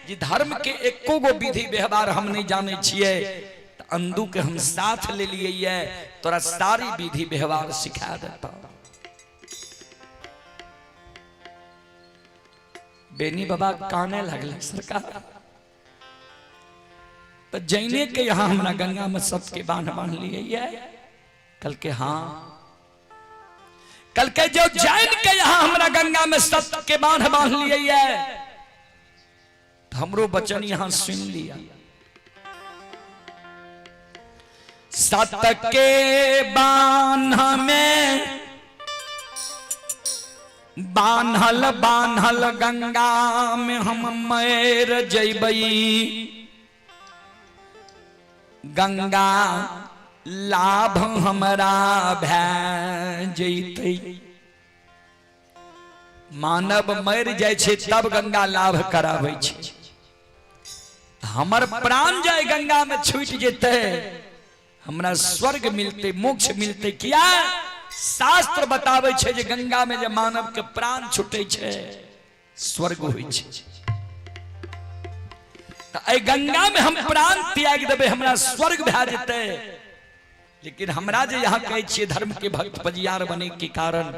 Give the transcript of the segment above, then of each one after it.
जी धर्म के एको गो विधि व्यवहार हम नहीं जाने छिए तो अंधु के हम साथ ले लिए तोरा सारी विधि व्यवहार सिखा देता। बेनी बाबा काने लगले सरकार तो जैने के यहाँ हमरा गंगा में सबके बांध लिए कल के हाँ कल के जो जैन के यहाँ हमरा गंगा में सबके बांध लिए तो हमरो बचन यहाँ सुन लिया। सत के बांध में बान्हल बान्हल गंगा में हम मैर जैबई गंगा लाभ हमरा भै जैतै। मानव मर जाय छे तब गंगा लाभ कराबै छे। हमर प्राण जाय गंगा में छूट जेते हमरा स्वर्ग मिलते मोक्ष मिलते। किया शास्त्र बतावे छे जे गंगा में जे मानव के प्राण छूटे छे स्वर्ग होय छे। त ए गंगा में हम प्राण त्याग देबे हमरा स्वर्ग भै जेते। लेकिन हमरा जे यहाँ कहै छियै धर्म के भक्त पजियार बने के कारण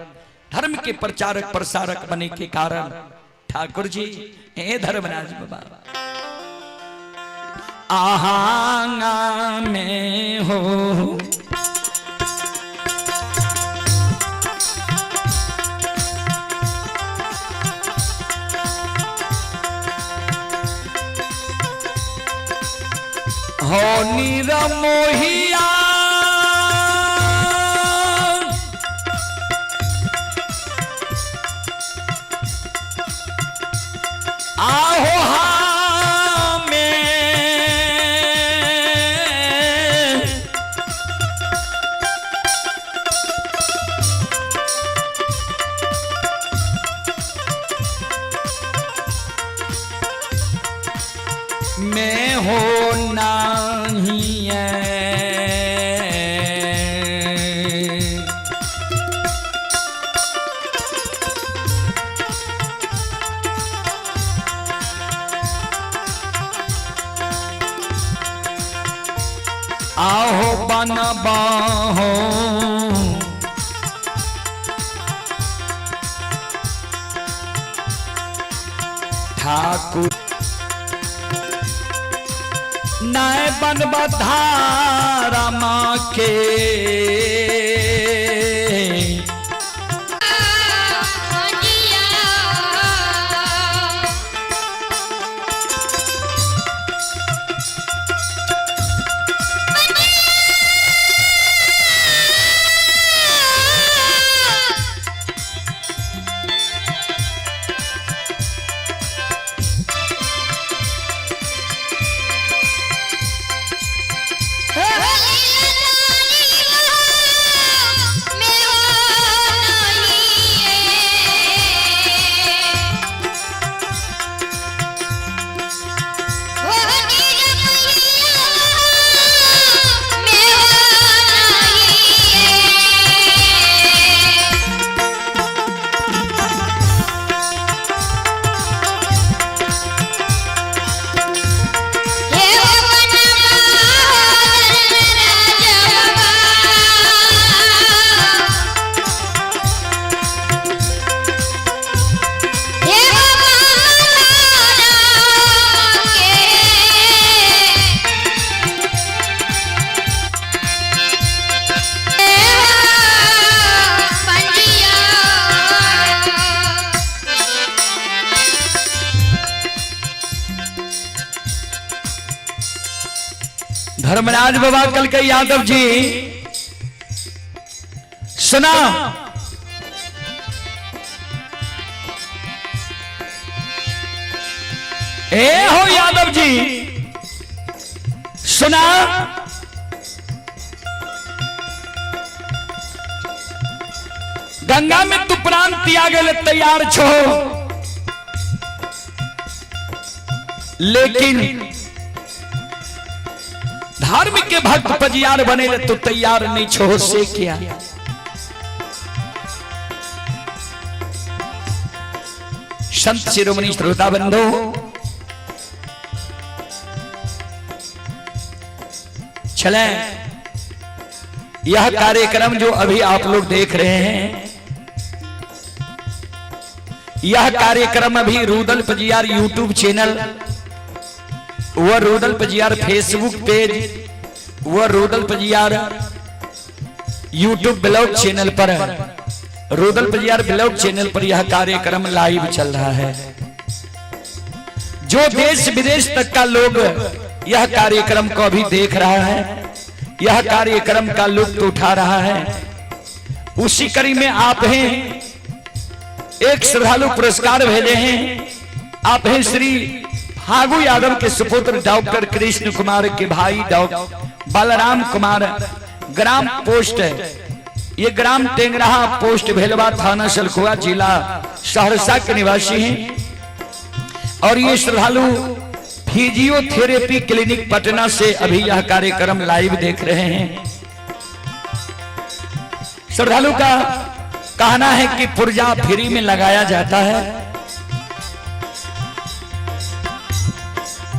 धर्म के प्रचारक प्रसारक बने के कारण ठाकुर जी हे धर्मराज बाबा आहांगा में हो हो निरमोहिया आहो हाँ में मैं हो नहीं है। आहो बनबाहो ठाकुर नय बन बधारा माँ के धर्मराज बाबा कल के यादव जी सुना ए हो यादव जी सुना गंगा में तू प्राण त्यागे ले तैयार छो लेकिन धार्मिक के भक्त पजियार बने ले तो तैयार नहीं छो से क्या संत शिरोमणि श्रोता बंधो चले यह कार्यक्रम जो अभी आप लोग देख रहे हैं, यह कार्यक्रम अभी रुदल पजियार यूट्यूब चैनल व रुदल पजियार फेसबुक पेज व Rudal Pajiyar YouTube blog channel पर, रुदल पजियार ब्लॉग चैनल पर यह कार्यक्रम लाइव चल रहा है। जो देश विदेश तक का लोग यह कार्यक्रम को अभी देख रहा है, यह कार्यक्रम का लुत्फ उठा रहा है। उसी कड़ी में आप हैं, एक श्रद्धालु पुरस्कार भेजे हैं। आप हैं श्री फागू यादव के सुपुत्र डॉक्टर कृष्ण कुमार के भाई डॉक्टर बलराम कुमार, ग्राम पोस्ट है ये, ग्राम टेंगराहा, पोस्ट भेलवा, थाना सलखुआ, जिला सहरसा के निवासी हैं। और ये श्रद्धालु फिजियोथेरेपी क्लिनिक पटना से अभी यह कार्यक्रम लाइव देख रहे हैं। श्रद्धालु का कहना है कि पुर्जा फ्री में लगाया जाता है।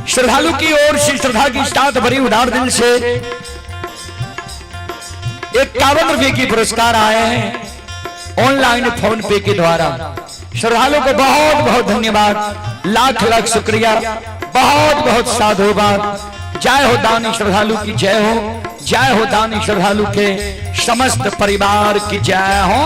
श्रद्धालु की ओर से श्रद्धा की साथ बड़ी उदार दिल से 51 रुपए की पुरस्कार आए हैं ऑनलाइन फोन पे के द्वारा। श्रद्धालु को बहुत बहुत धन्यवाद, लाख लाख शुक्रिया, बहुत बहुत साधुवाद। जय हो दानी श्रद्धालु की जय हो, जय हो दानी श्रद्धालु के समस्त परिवार की जय हो।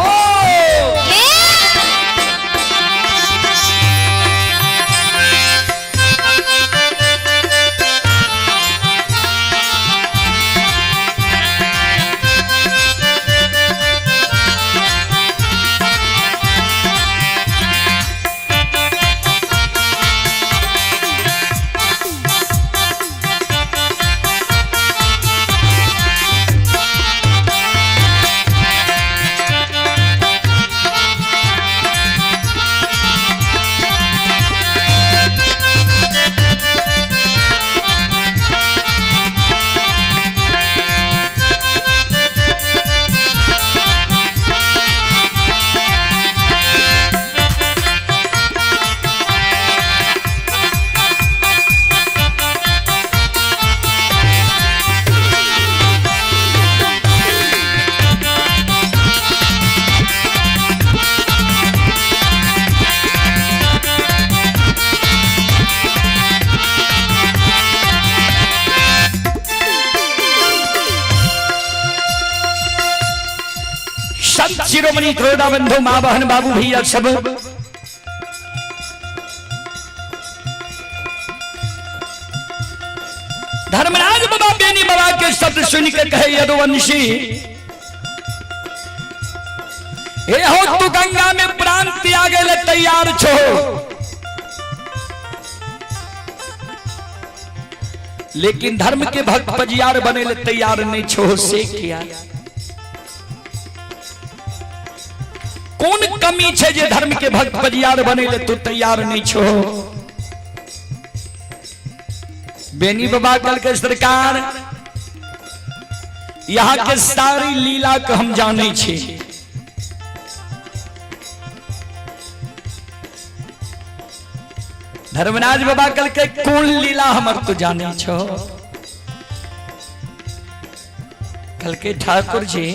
शिरोमणि त्रोदा बंधु मां बहन बाबू भैया सब धर्मराज बाबा बेनी बाबा के शब्द सुन के कहे यदुवंशी, हे हो तू गंगा में प्राण त्यागे ले तैयार छो, लेकिन धर्म के भक्त पजियार बने ले तैयार नहीं छो। से किया कौन कमी छे जे धर्म के भक्त पजियार बने ले तू तैयार नहीं छो। बेनी बाबा कल के सरकार यहाँ के सारी लीला को हम जाने छे। धर्मराज बाबा कल के कौन लीला हमर तो जाने छो। कल के ठाकुर जी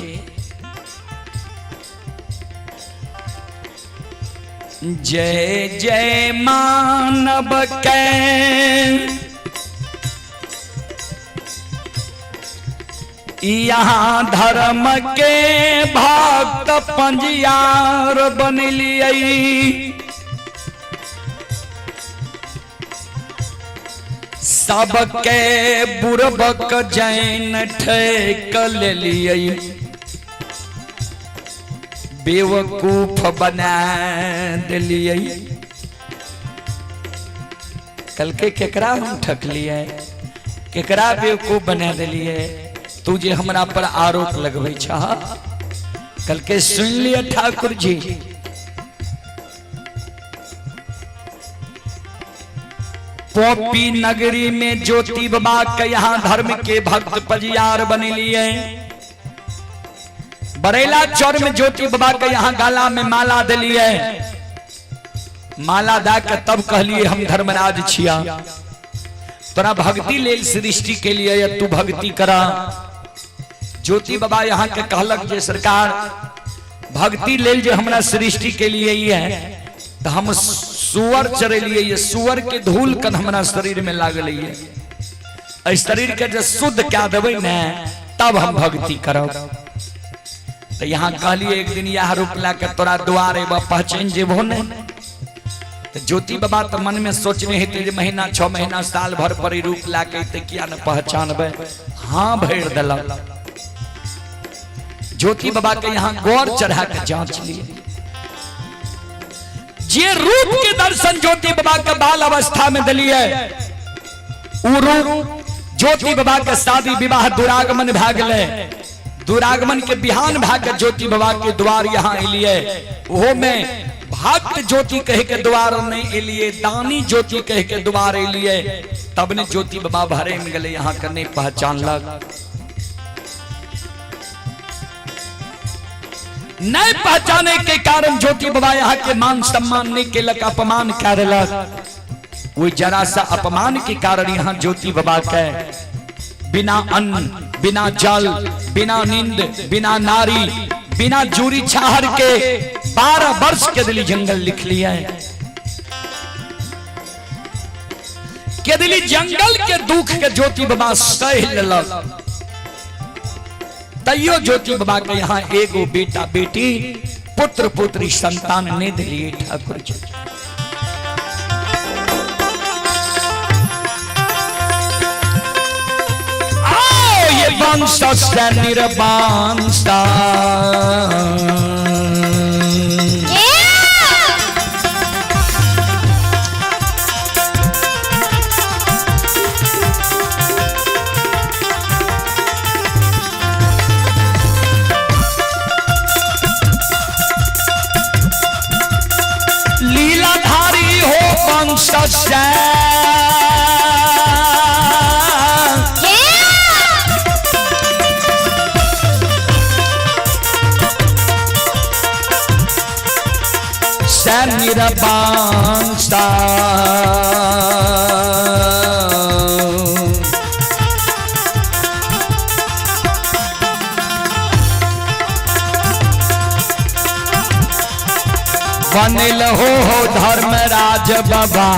जय जय मानव के यहाँ धर्म के भक्त पंजियार बनलिए, सबके बुरबक जैन ठेक लिए, बेवकूफ बना दिलिए। कल के केकरा हम ठक लिए, केकरा बेवकूफ बना दिलिए, तू जे हमरा पर आरोप लगवे छा। कल के सुन लिया ठाकुर जी, पोपी नगरी में ज्योति बाबा के यहाँ धर्म के भक्त पजियार बनलिए। बरेला चौर में ज्योति बाबा के यहाँ गाला में माला दिलिए। माला दा के तब कहलिए हम धर्मराज छिया। तोरा भक्ति ले सृष्टि के लिए या तू भक्ति करा। ज्योति बाबा यहाँ के कहलक जे सरकार भक्ति ले जो हमरा सृष्टि के लिए ही है, तो हम सुअर चरे लिए, ये सुअर के धूल कन हमरा शरीर में लागल है, शरीर के जो शुद्ध क्या देवे न तब हम भक्ति करब। तो यहाँ कहलिए एक दिन यह रूप ला के तोरा द्वारे पहचान जेबो न। तो ज्योति बाबा तो मन में सोचने हेते महीना 6 महीना साल भर पर रूप ला के क्या न पहचानबे। हाँ भर दिल ज्योति बाबा के यहाँ गौर चढ़ा के जांच लिए, जे रूप के दर्शन ज्योति बाबा के बाल अवस्था में दिलिए, उ रूप ज्योति बाबा के शादी विवाह दुरागमन भाग ले, दुरागमन के बिहान भाग ज्योति बाबा के द्वार यहाँ एलिए। वो में भक्त ज्योति कह के द्वार नहीं एलिए, दानी ज्योति कह के द्वार एलिए, तब ने ज्योति बाबा भरे में गले यहाँ करने पहचान लग। नहीं पहचाने के कारण ज्योति बाबा यहाँ के मान सम्मान नहीं के लग, अपमान कर लग। वो जरा सा अपमान के कारण यहाँ ज्योति बाबा के बिना अन्न, बिना जल, बिना नींद, बिना नारी, बिना जूरी छाहर के 12 वर्ष के दिली जंगल लिख लिया है। के दिली जंगल के दुख के ज्योति बाबा सह लेलक। तैयो ज्योति बाबा के यहाँ एगो बेटा बेटी पुत्र पुत्री संतान ने दिलिए ठाकुर जी। ये वंश से निर्वंश लीलाधारी हो वंश से निरबांसा बनिल हो धर्मराज बाबा।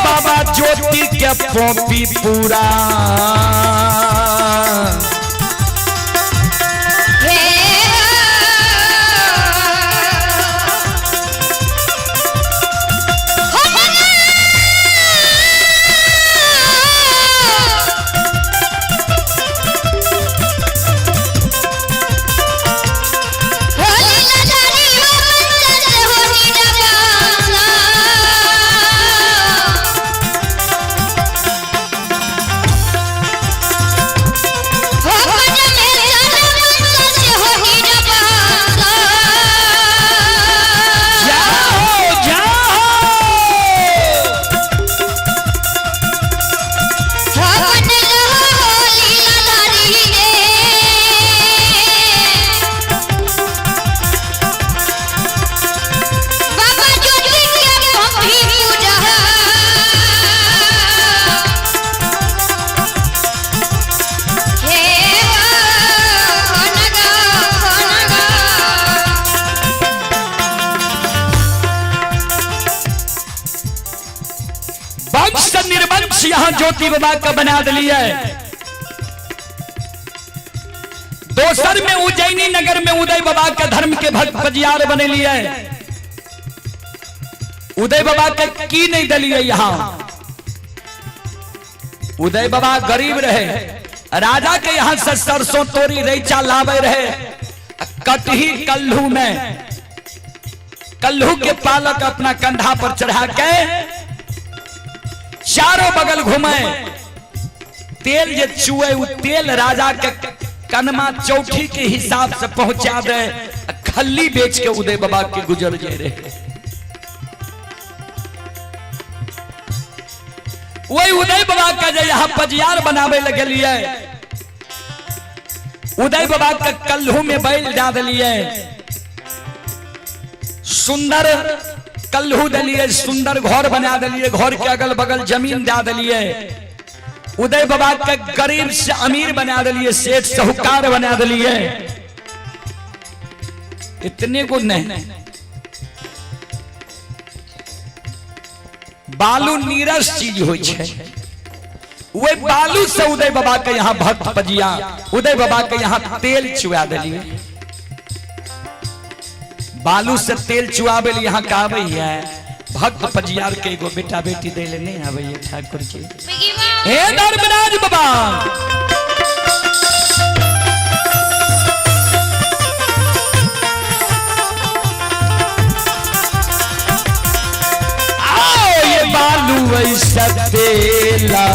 बाबा ज्योति के पोपी पूरा निर्वंश यहाँ ज्योति बाबा का बना दिया है। दोसर में उज्जैनी नगर में उदय बाबा के धर्म के भक्त बजियार बने लिए है। उदय बाबा के की नहीं दलिए यहाँ। उदय बाबा गरीब रहे, राजा के यहाँ से सरसों तोरी रैचा लावे रहे। कटही कल्लू में कल्लू के पालक अपना कंधा पर चढ़ा के चारों बगल घूमे। तेल जे चुए वो तेल राजा के कनमा चौठी के हिसाब से पहुंचा दे। खल्ली बेच के उदय बाबा के गुजर जे रहे। वही उदय बाबा का जो यहाँ पजियार बनावे लगे लिए, उदय बाबा के कल्हू में बैल डाल दिए। सुंदर कल्हू दिलिए, सुंदर घर बना दिलिए, घर के अगल बगल जमीन दे दिलिए। उदय बाबा के गरीब से अमीर बना दिलिए, सेठ साहूकार बना दिलिए। इतने को नहीं, बालू नीरस चीज हो छे। वे बालू से उदय बाबा के यहाँ भक्त पजिया, उदय बाबा के यहाँ तेल चुआ दिलिए। बालू से तेल चुआबे यहाँ का आवे है भक्त पजियार के एगो बेटा बेटी दे ले नहीं आवे है ठाकुर जी। हे धर्मराज बाबा आओ ये बालू ऐसा तेला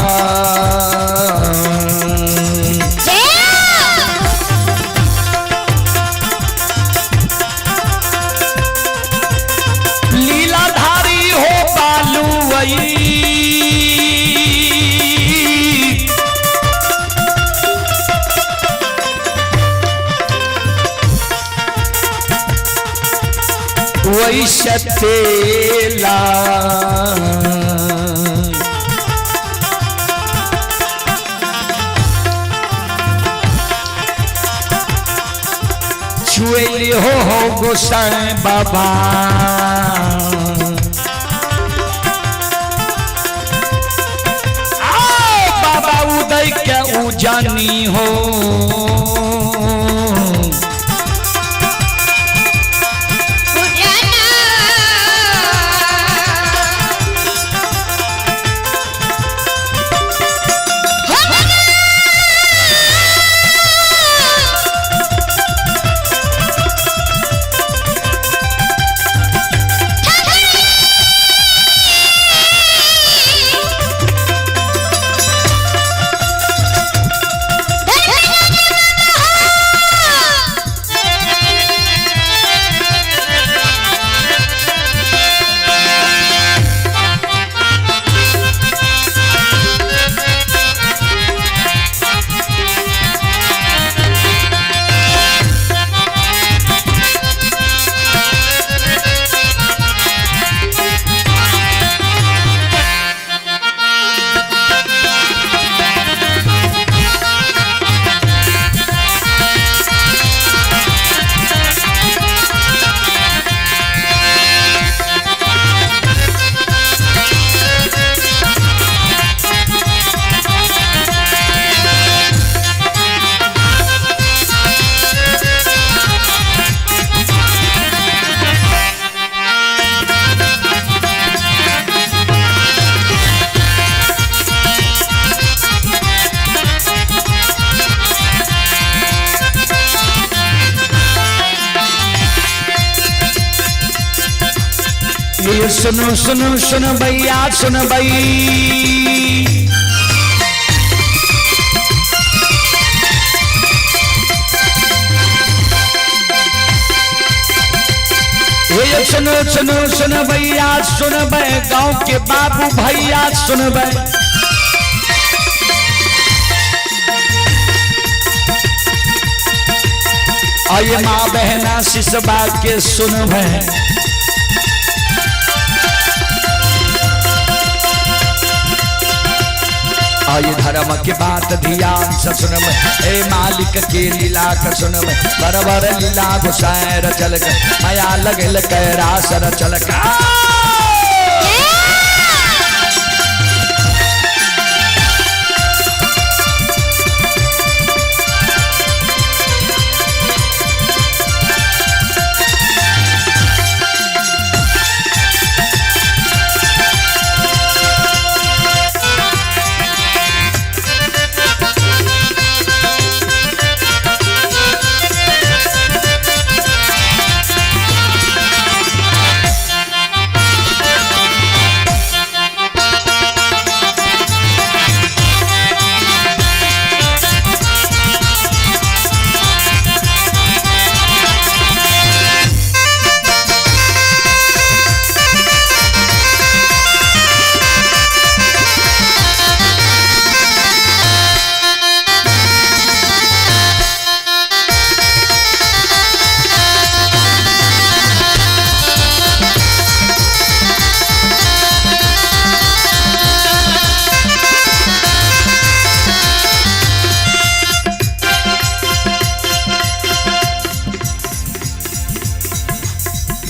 वैसा तेला छुएली हो गोसाई बाबा बाबा उदय क्या उजानी हो सुनो सुनो सुनो भैया सुन भई ये सुनो सुनो सुन भैया सुन भाई गांव के बाबू भैया सुन भाई आये माँ बहना शिशबा के सुन भाई आये धर्म की बात ध्यान से सुन ए मालिक के लीला का सुन बरबर लीला घुसाए रचल माया लगल कैरास रचल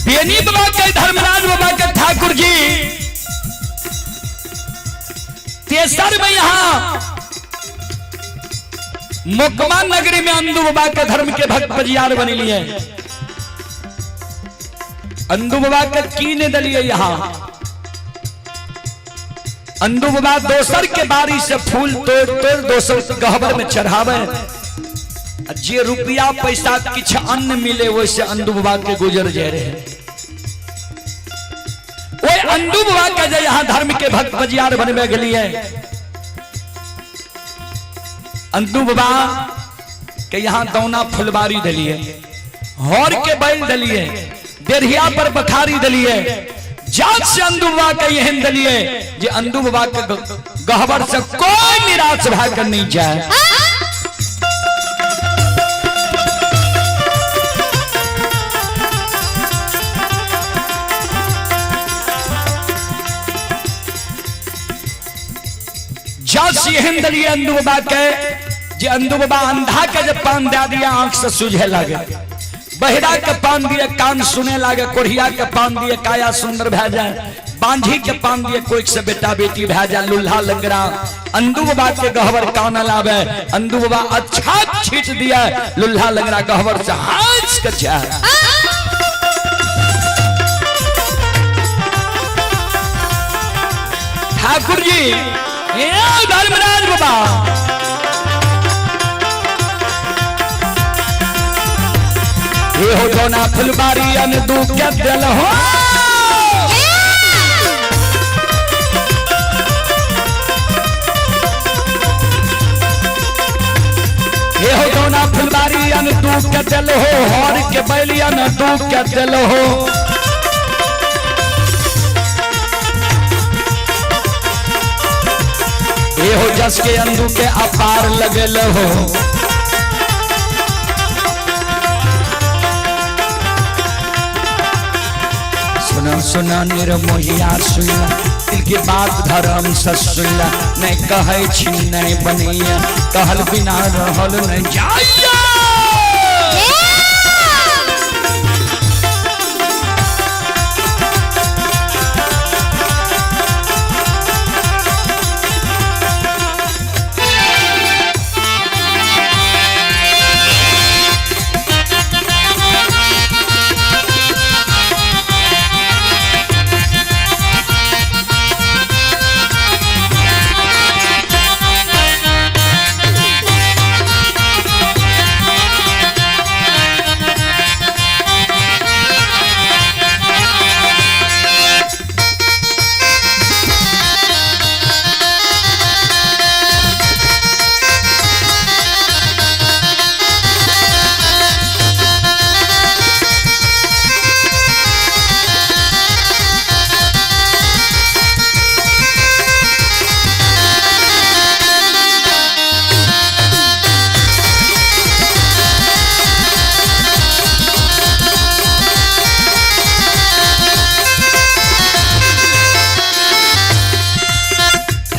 बेनी बाबा के, धर्मराज बाबा के ठाकुर जी। तेसर में यहाँ मोकमा नगरी में अंदू बाबा के धर्म के भक्त बजियार बनी लिए। अंदू बाबा के कीने दलिए यहाँ। अंदू बाबा दोसर के बारी से फूल तोड़ तोड़ दोसर गहबर में चढ़ावे। जे रुपया पैसा किछ अन्न मिले वैसे अंदू बाबा के गुजर जा रहे। वो अंदू बाबा के जो यहाँ धर्म के भक्त बजियार बनवे गलिए। अंदू बाबा के यहाँ दौना फुलबारी दलिए, हौर के बैल दलिए, देरिया पर बखारी दलिए। जात से अंदू बाबा के यहन दलिए जे अंदू बाबा के गहबर से कोई निराश भाकर नहीं जाए। जात से यहन दलिए अंदू बाबा के जे अंदू बाबा अंधा के जब पान दे दिया आंख से सूझे लगे, बहिरा के पान दिए कान सुने लगे, कोढ़िया के पान दिए काया सुंदर भै जाए, बांझी के पान दिए कोई से बेटा बेटी भै जाए, लुल्हा लंगड़ा। अंदू बाबा के गहवर कान लावे, अंदू बाबा अच्छा छीट दिया, लुल्हा लंगड़ा गहवर से हाथ कर जाए। ठाकुर जी धर्मराज बाबा ये हो दोना फुलबारी अंदू के दिल हो। ये हो दोना फुलबारी अंदू के दिल हो, हौर के बैली अंदू के दिल हो। ये हो जस के अंदू के अपार लगल हो। सुना सुना निर्मोहिया सुनला, दिल की बात धर्म से सुनला। नहीं कहे छी नहीं बनिया, कहल बिना रहल नहीं जाइया।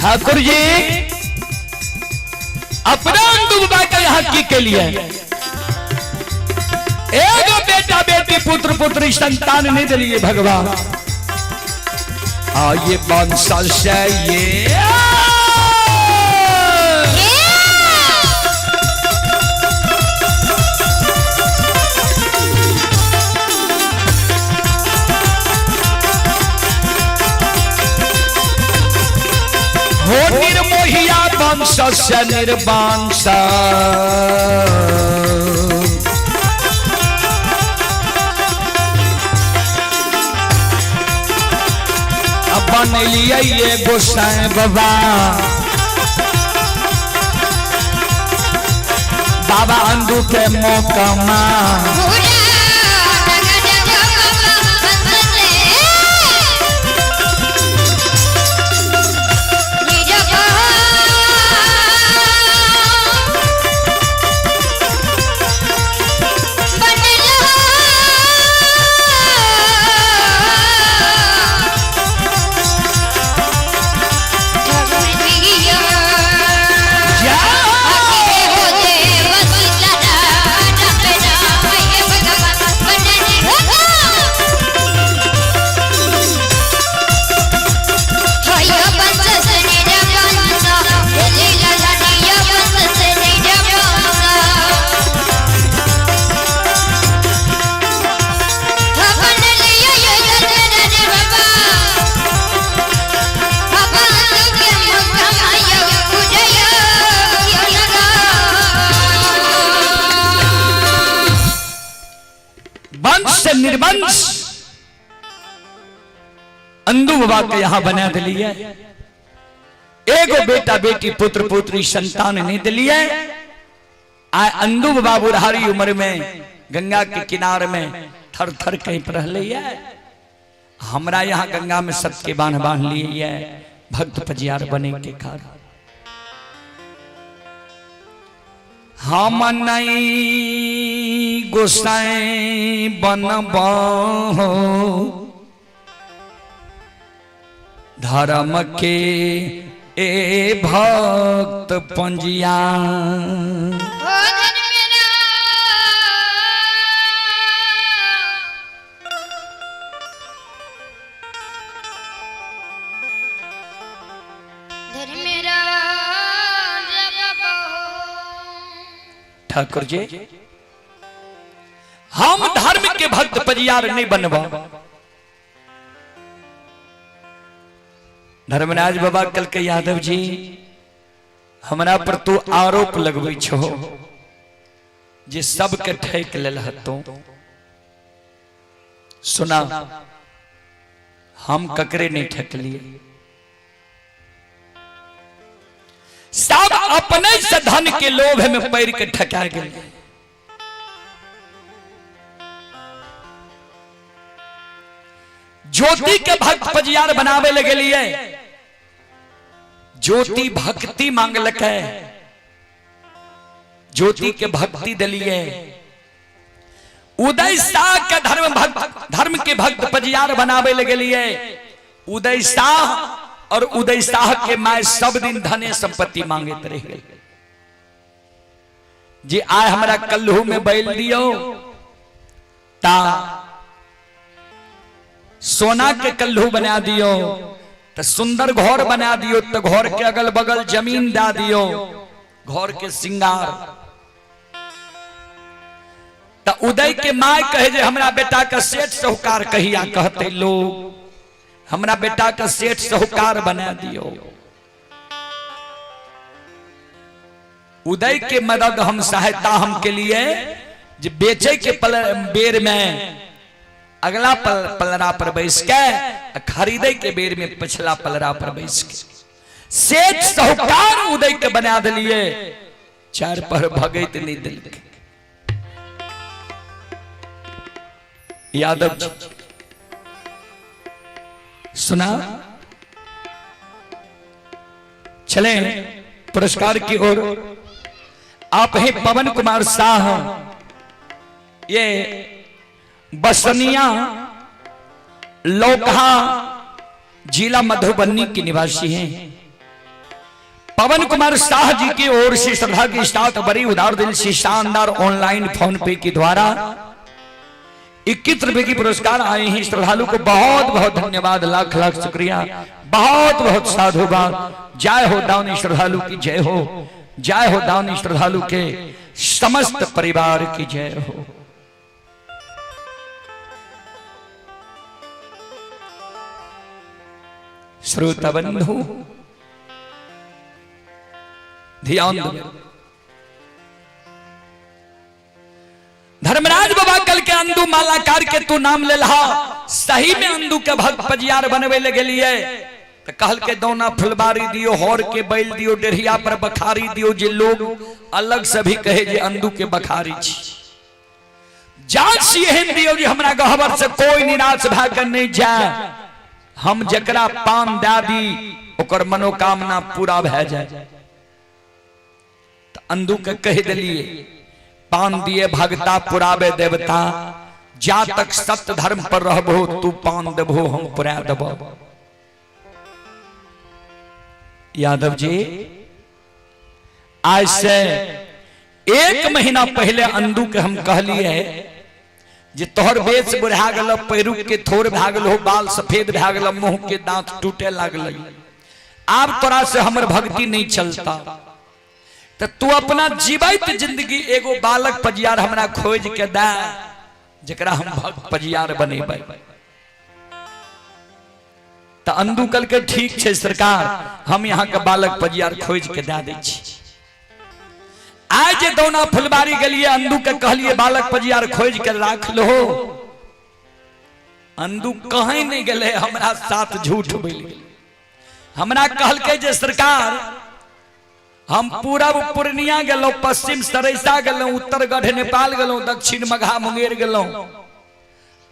ठाकुर जी अपना अंदू बाबा के यहाँ की के लिए एगो बेटा बेटी पुत्र पुत्री संतान नहीं दिलिए भगवान। ये वंशल से ये निर्मोहिया वंश से निर्वंश बन लिए ये गोसाई बाबा। बाबा अंदू के मोकमा वंश अंदू बाबा के यहां बना दिलिए। एगो बेटा बेटी पुत्र पुत्री संतान नहीं दिलिए। आ अंदू बाबा बुढ़ारी उम्र में गंगा के किनारे में थर थर कहीं पर रह। हमरा यहाँ गंगा में सबके बांध बांध लिए भक्त पजियार बने के कारण। हम नहीं गोसाई बनबो धर्म के ए भक्त पंजिया। ठाकुर जी हम धर्म के भक्त परियार नहीं बनबा। धर्मराज बाबा कल के यादव जी हमरा पर तू आरोप लगबै छो जे सबके ठेक लेल हतो। सुना हम ककरे नहीं ठकलिए। सब अपने से धन के लोभ में पैर के ठका गए। ज्योति के भक्त पजियार बनावे लगे लिए। ज्योति भक्ति मांगलक है, ज्योति के भक्ति दलिए। उदय शाह के धर्म के भक्त पजियार बनावे लगे लिए। उदय शाह और उदय शाह के माय सब दिन धने संपत्ति मांगे रहे जी। आय हमरा कल्लू में बैल दियो ता सोना के कल्लू बना दियो, तो सुंदर घर बना दियो, तो घर के अगल बगल जमीन दा दियो, घर के सिंगार। तो उदय के माय कहे जे हमरा बेटा का सेठ साहूकार कहिया कहते लोग, हमरा बेटा का सेठ साहूकार बना दियो। उदय के मदद हम सहायता हम के लिए जो बेचे के बेर में अगला पलरा पर बैस के, खरीदे के बेर में पिछला पलरा पर बैस के सेठ साहूकार उदय के बना दिलिए। चार पर भगत नहीं दिल के। यादव सुना चले पुरस्कार की ओर। आप हैं पवन कुमार शाह, ये बसनिया लोकहा जिला मधुबनी के निवासी हैं। पवन कुमार शाह जी की ओर से श्रद्धा की स्टार्ट बड़ी उदार दिल से शानदार ऑनलाइन फोन पे के द्वारा 21 रुपए की पुरस्कार आए हैं। श्रद्धालु को बहुत बहुत धन्यवाद, लाख लाख शुक्रिया, बहुत बहुत साधुवाद। जय हो दानी श्रद्धालु की जय हो, जय हो दानी श्रद्धालु के समस्त परिवार की जय हो। श्रोता बंधु ध्यान दो। धर्मराज बाबा कल के अंदू मालाकार के तू नाम ले लहा। सही में अंदू के भक्त पजियार बनवे लगे लिए। तो कहल के दौना फुलबारी दियो, हौर के बैल दियो, डेढ़िया पर बखारी दियो। जे लोग अलग से भी कहे जे अंदू के बखारी छी। जांच एहन दियो जे हमरा गहबर से कोई निराश भाग नहीं जाए। हम जकरा पान दादी ओकर मनोकामना पूरा भै जाए। तो अंदू के कह दिलिए पान दिए भगता पुरावे देवता। जा तक सत्य धर्म पर रहबो तू पान देबो हम पुरा देबो। यादव जी आज से 1 महीना पहले अंदू के हम कहलिए जे तोहर बेच बुढ़ा गल, पैरू के थोर भा गल हो, बाल सफेद भा गल, मुंह के दांत टूटे लागल। आब तोरा से हमर भक्ति नहीं चलता। तो तू अपना जीवित जिंदगी एगो बालक पजियार हमरा खोज के दा जकरा हम भक्त पजियार बनेबै। तो अंदू कल के ठीक है सरकार, हम यहाँ के बालक पजियार खोज के दे दै छी। आज दौना फुलबारी गलिए अंदू के कहलिए बालक पजियार खोज के राख लो। अंधु कहीं नहीं गले, हमरा साथ झूठ बोल गए। हमरा कहल के जे सरकार हम पूरब पूर्णिया गेलो, पश्चिम सरैसा गेलो, उत्तर गढ़ नेपाल गेलो, दक्षिण मघा मुंगेर गेलो,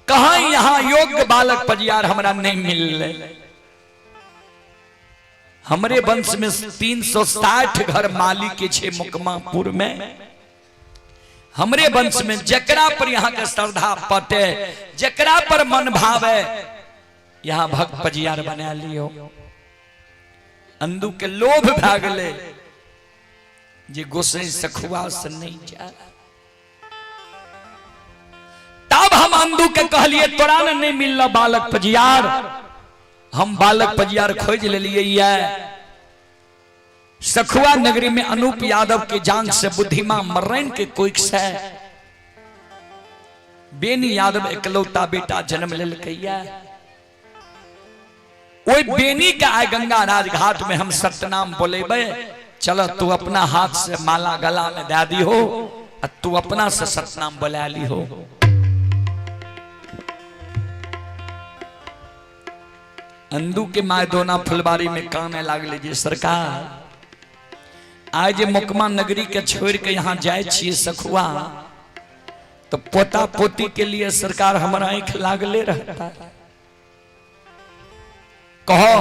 कहीं यहाँ योग्य बालक पजियार हमरा नहीं मिलले। हमरे वंश में 360 घर माली के छे मुकमापुर में। हमरे वंश में जकरा पर यहाँ के श्रद्धा पटे, जकरा पर मन भावे, यहाँ भक्त पजियार बना लियो। अंधु के लोभ भागले जे गोसाई सखुआ से नहीं जा। तब हम अंधु के कहलिए तोरा ने नहीं मिलला बालक पजियार, हम बालक पजियार खोज ले लिए। सखुआ नगरी में अनूप यादव के जांग से बुद्धिमा मर्रैन के कोई से बेनी यादव एकलौता बेटा जन्म ले कैया। ओई बेनी का आय गंगा राज घाट में हम सत्यनाम बोलेबे। चलो तू अपना हाथ से माला गला में दे दी हो, तू अपना से सतनाम बोला ली हो। अंधु के माय दोना फुलबारी में काने लागले जे सरकार आज मुकमा नगरी के छोड़ के यहाँ जाए छिए सखुआ, तो पोता पोती के लिए सरकार हमारा आंख लागले रहता। कहो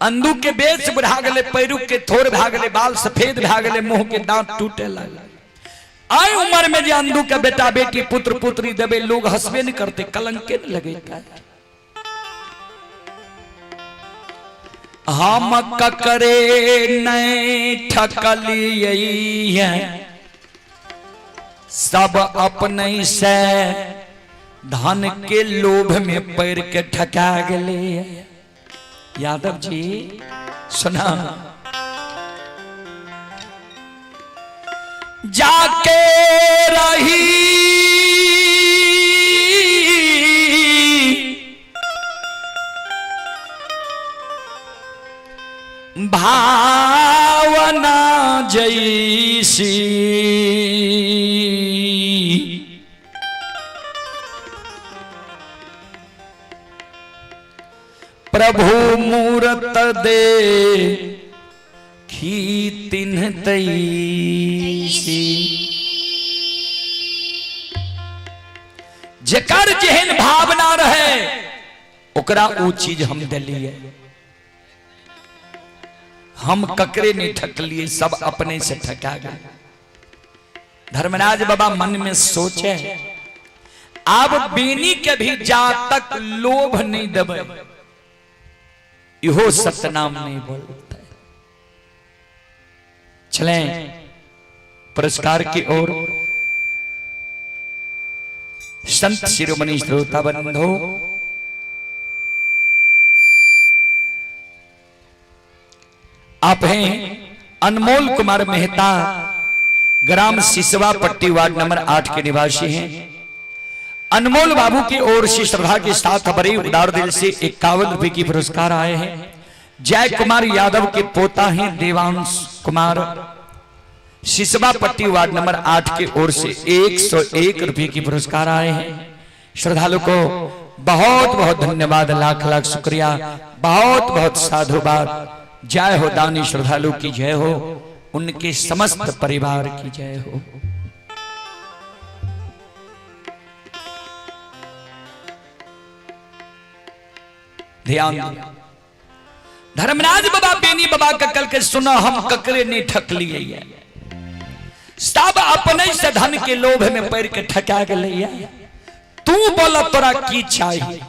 अंधु के बेच बुढ़ा गले, पैरुक के थोर भागले, बाल सफेद भागले, मुंह के दांत टूटे लगे। आए उम्र में जो अंधु का बेटा बेटी पुत्र पुत्री देवे, लोग हंसबे नहीं करते, कलंके न लगे। हम ककरे नहीं ठकलिए, सब अपने से धन के लोभ में पैर के ठका गले। यादव जी सुना, जाके रही भावना जैसी, प्रभु मूरत दे खी तिन्ह तैसी। जेकर जेहन भावना रहे ओकरा वो चीज हम दिलिए। हम ककरे नहीं ठकलिए, सब अपने से ठका गए। धर्मराज बाबा मन में सोचे, अब बेनी के भी जा तक लोभ नहीं दबे, इहो सतनाम नहीं बोलता। चलें पुरस्कार की ओर। संत शिरोमणि श्रोता बंधो, आप हैं अनमोल कुमार मेहता, ग्राम सिसवा पट्टी वार्ड नंबर 8 के निवासी हैं। अनमोल बाबू की ओर से श्रद्धा के साथ बड़े उदार दिल से 51 रुपए की पुरस्कार आए हैं। जय कुमार यादव के पोता हैं देवांश कुमार, सिसवा पट्टी वार्ड नंबर 8 की ओर से 101 रुपए की पुरस्कार आए हैं। श्रद्धालु को बहुत बहुत धन्यवाद, लाख लाख शुक्रिया, बहुत बहुत साधुवाद। जय हो दानी श्रद्धालु की जय हो, उनके समस्त परिवार की जय हो। ध्यान धर्मराज बाबा बेनी बाबा का कल के सुना, हम ककरे नहीं ठक लिए, सब अपने से धन के लोभ में पैर के ठका गए। तू बोला तोरा की चाहिए?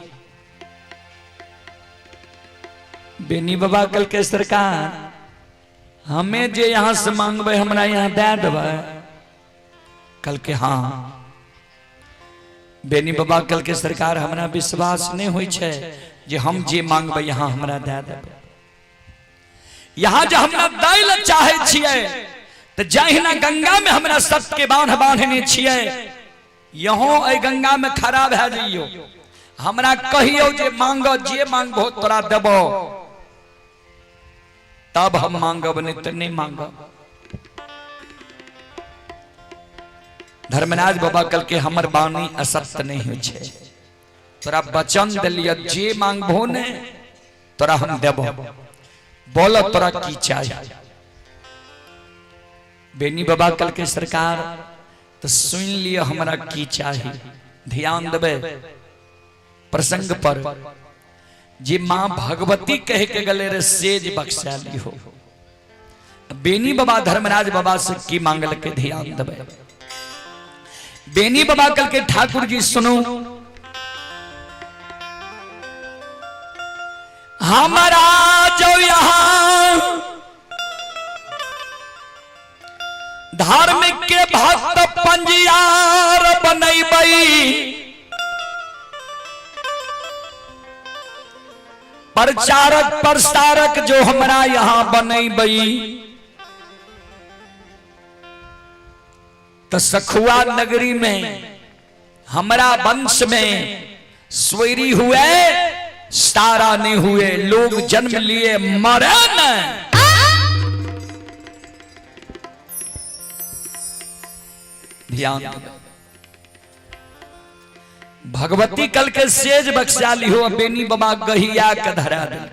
बेनी बाबा कल के सरकार हमें जे यहां से मांगबे हमरा यहां दे देबे। कल के हाँ बेनी बाबा कल के सरकार हमरा विश्वास नहीं होई छे जे हम जे मांगबे यहां हमरा दे देबे। यहां जो हमरा दैल चाहे छिए तो जहिना गंगा में हमरा सत्य के बांध बांधने छिए, यहों ए गंगा में खड़ा भे जइयो। हमरा कहियो जे मांगो, जे मांगबो तोरा देबो, तब हम मांगब, नहीं तो नहीं मांगब। धर्मराज बाबा कल के हमर बानी असत्य नहीं हो छे। तोरा वचन दिलिया जे मांगबो ने तोरा हम देबो, बोलो तोरा की चाहिए। बेनी बाबा कल के सरकार तो सुन लिया हमारा की चाहिए। ध्यान देवे प्रसंग पर, जे मां भगवती कह के गले रे सेज बख्शाली हो। बेनी बाबा धर्मराज बाबा से की मांगल के ध्यान देवे। बेनी बाबा कल के ठाकुर जी सुनो, हमारा जो यहाँ धार्मिक के भक्त पंजियार बनैबई, प्रचारक प्रसारक जो हमारा यहाँ बनैबई, तो सखुआ नगरी में हमारा वंश में स्वैरी हुए सारा नहीं हुए, लोग जन्म लिए मरे न। ध्यान भगवती कल के सेज बख्शाली हो। बेनी बाबा गहिया के धरा दिल।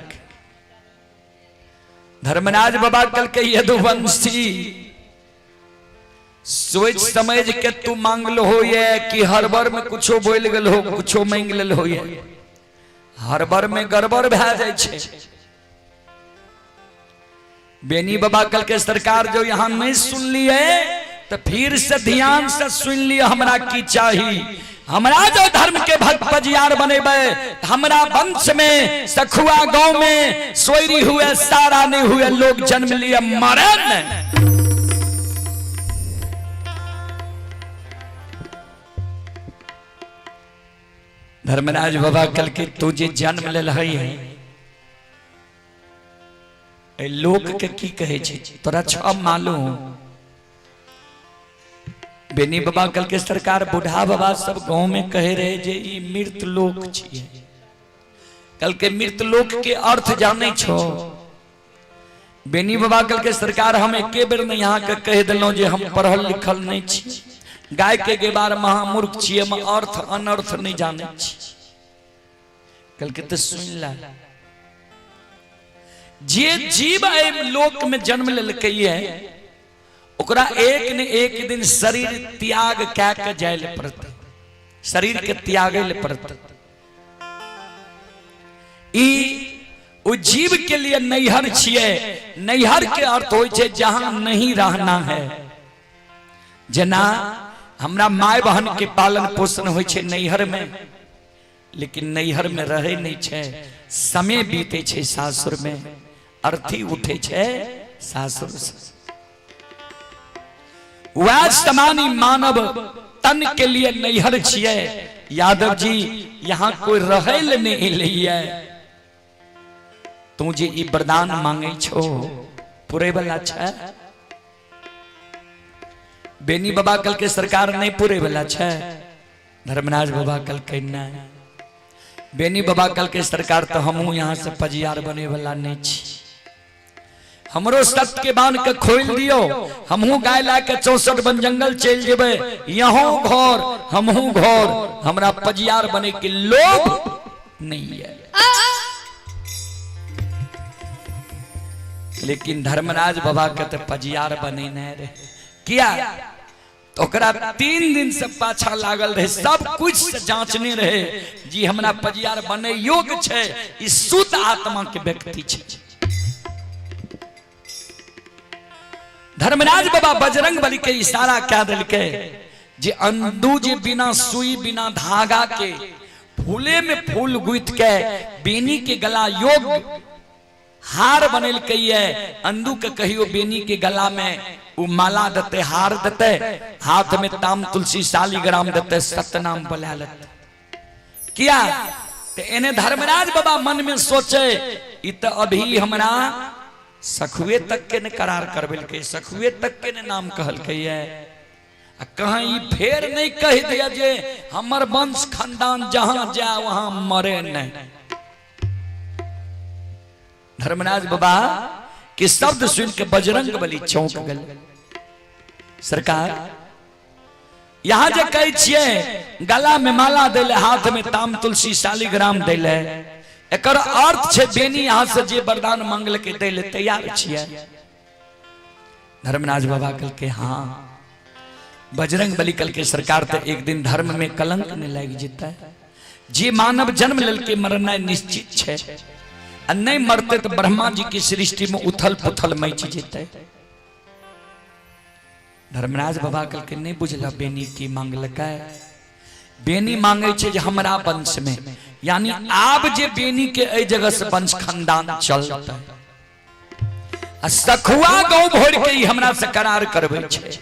धर्मराज बाबा कल के यदुवंशी सोच समझ के तू मांग लो हो ये कि हर बार में कुछो बोल गल हो, कुछो मांग ले हो ये, हर बार में गड़बड़ भै जाय छे। बेनी बाबा कल के सरकार जो यहाँ नहीं सुन लिए तो फिर से ध्यान से सुन लिया हमरा की चाहिए। हमरा जो धर्म के भक्त पजियार बनेबे, हमरा वंश में सखुआ गांव में सोयरी हुए सारा नहीं हुए, लोग जन्म लिए मरे न। धर्मराज बाबा कल के तुझे जन्म ले लहई है, लोक के की कहे छे तोरा छ मालूम। बेनी बाबा कल के सरकार बूढ़ा बाबा सब गांव में कहे रहे जे ई मृत लोक छिए। कल के मृत लोक के अर्थ जाने छो। बेनी बाबा कल के सरकार हम एके बेर में यहाँ के कह दिलों जे हम पढ़ल लिखल नहीं छी, गाय के गेबार महामूर्ख छिए, हम अर्थ अनर्थ नहीं जाने छी। कल के तो सुन ला, जे जीव लोक में जन्म लेलकै है ओकरा एक न एक दिन शरीर त्याग कै के जाय ले पड़ते, शरीर के त्यागे ले पड़ते। ई ओ जीव के लिए नैहर छिए। नैहर के अर्थ होय छे जहां नहीं रहना है। जना हमरा माय बहन के पालन पोषण होय छे नैहर में, लेकिन नैहर में रहे नहीं छे, समय बीते छे सासुर में, अर्थी उठे छे सासुर से। वह समानी मानव तन के लिए नैहर छिए। यादव जी यहाँ कोई रहल नहीं लिया, तू जे ई वरदान मांगे छो पूरे वाला छे। बेनी बाबा कल के सरकार नहीं पूरे वाला छे। धर्मराज बाबा कल के नहीं, बेनी बाबा कल के सरकार तो हमहू यहाँ से पजियार बने वाला नहीं छी। हमरो सत्य के बांध के खोल दियो, हमहू गाय ला के 64 वन जंगल चल जेबे, यहों घर हमहू घर, हमरा पजियार बने के लोभ नहीं है। लेकिन धर्मराज बाबा के तो पजियार बने नहीं रहे। किया तो 3 दिन से पाछा लागल रहे, सब कुछ से जांचने रहे जी हमरा पजियार बने योग्य छे, ई शुद्ध आत्मा के व्यक्ति छे। धर्मराज बाबा बजरंग बली के इशारा क्या दिल के जे अंदू जे बिना सुई बिना धागा के फूले में फूल गुथ के बेनी के गला योग हार बनल कहिए। अंदू के कहियो बेनी के गला में उ माला देते, हार देते, हाथ में ताम तुलसी शालीग्राम देते, सतनाम बुला लेते। किया तो इन्हें धर्मराज बाबा मन में सोचे इ तो अभी हमरा सखुए तक के ने करार करबेल के, सखुए तक के ने नाम कहल के है, कहीं फेर नहीं कह दिया जे हमर वंश खानदान जहां जा वहां मरे नहीं। धर्मराज बाबा के शब्द सुन के बजरंग बली चौंक गए। सरकार यहाँ जे कहे छिए गला में माला देले, हाथ में ताम तुलसी शालिग्राम देले, एकर अर्थ छे बेनी यहाँ से जे वरदान मांगल के देले तैयार छिए। धर्मराज बाबा कल के हाँ बजरंग बली कल के सरकार तो एक दिन धर्म में कलंक नहीं लग जेता है। जे मानव जन्म लेल के मरना निश्चित छे, नहीं मरते तो ब्रह्मा जी की सृष्टि में उथल पुथल मच जेते। धर्मराज बाबा कल के नहीं बुझला बेनी की मांगलक, बेनी मांगे छे जे हमरा वंश में, यानी आब जे बेनी के ए जगह से वंश खानदान चलता, सखुआ गौ भोर के ही हमरा से करार करबे छे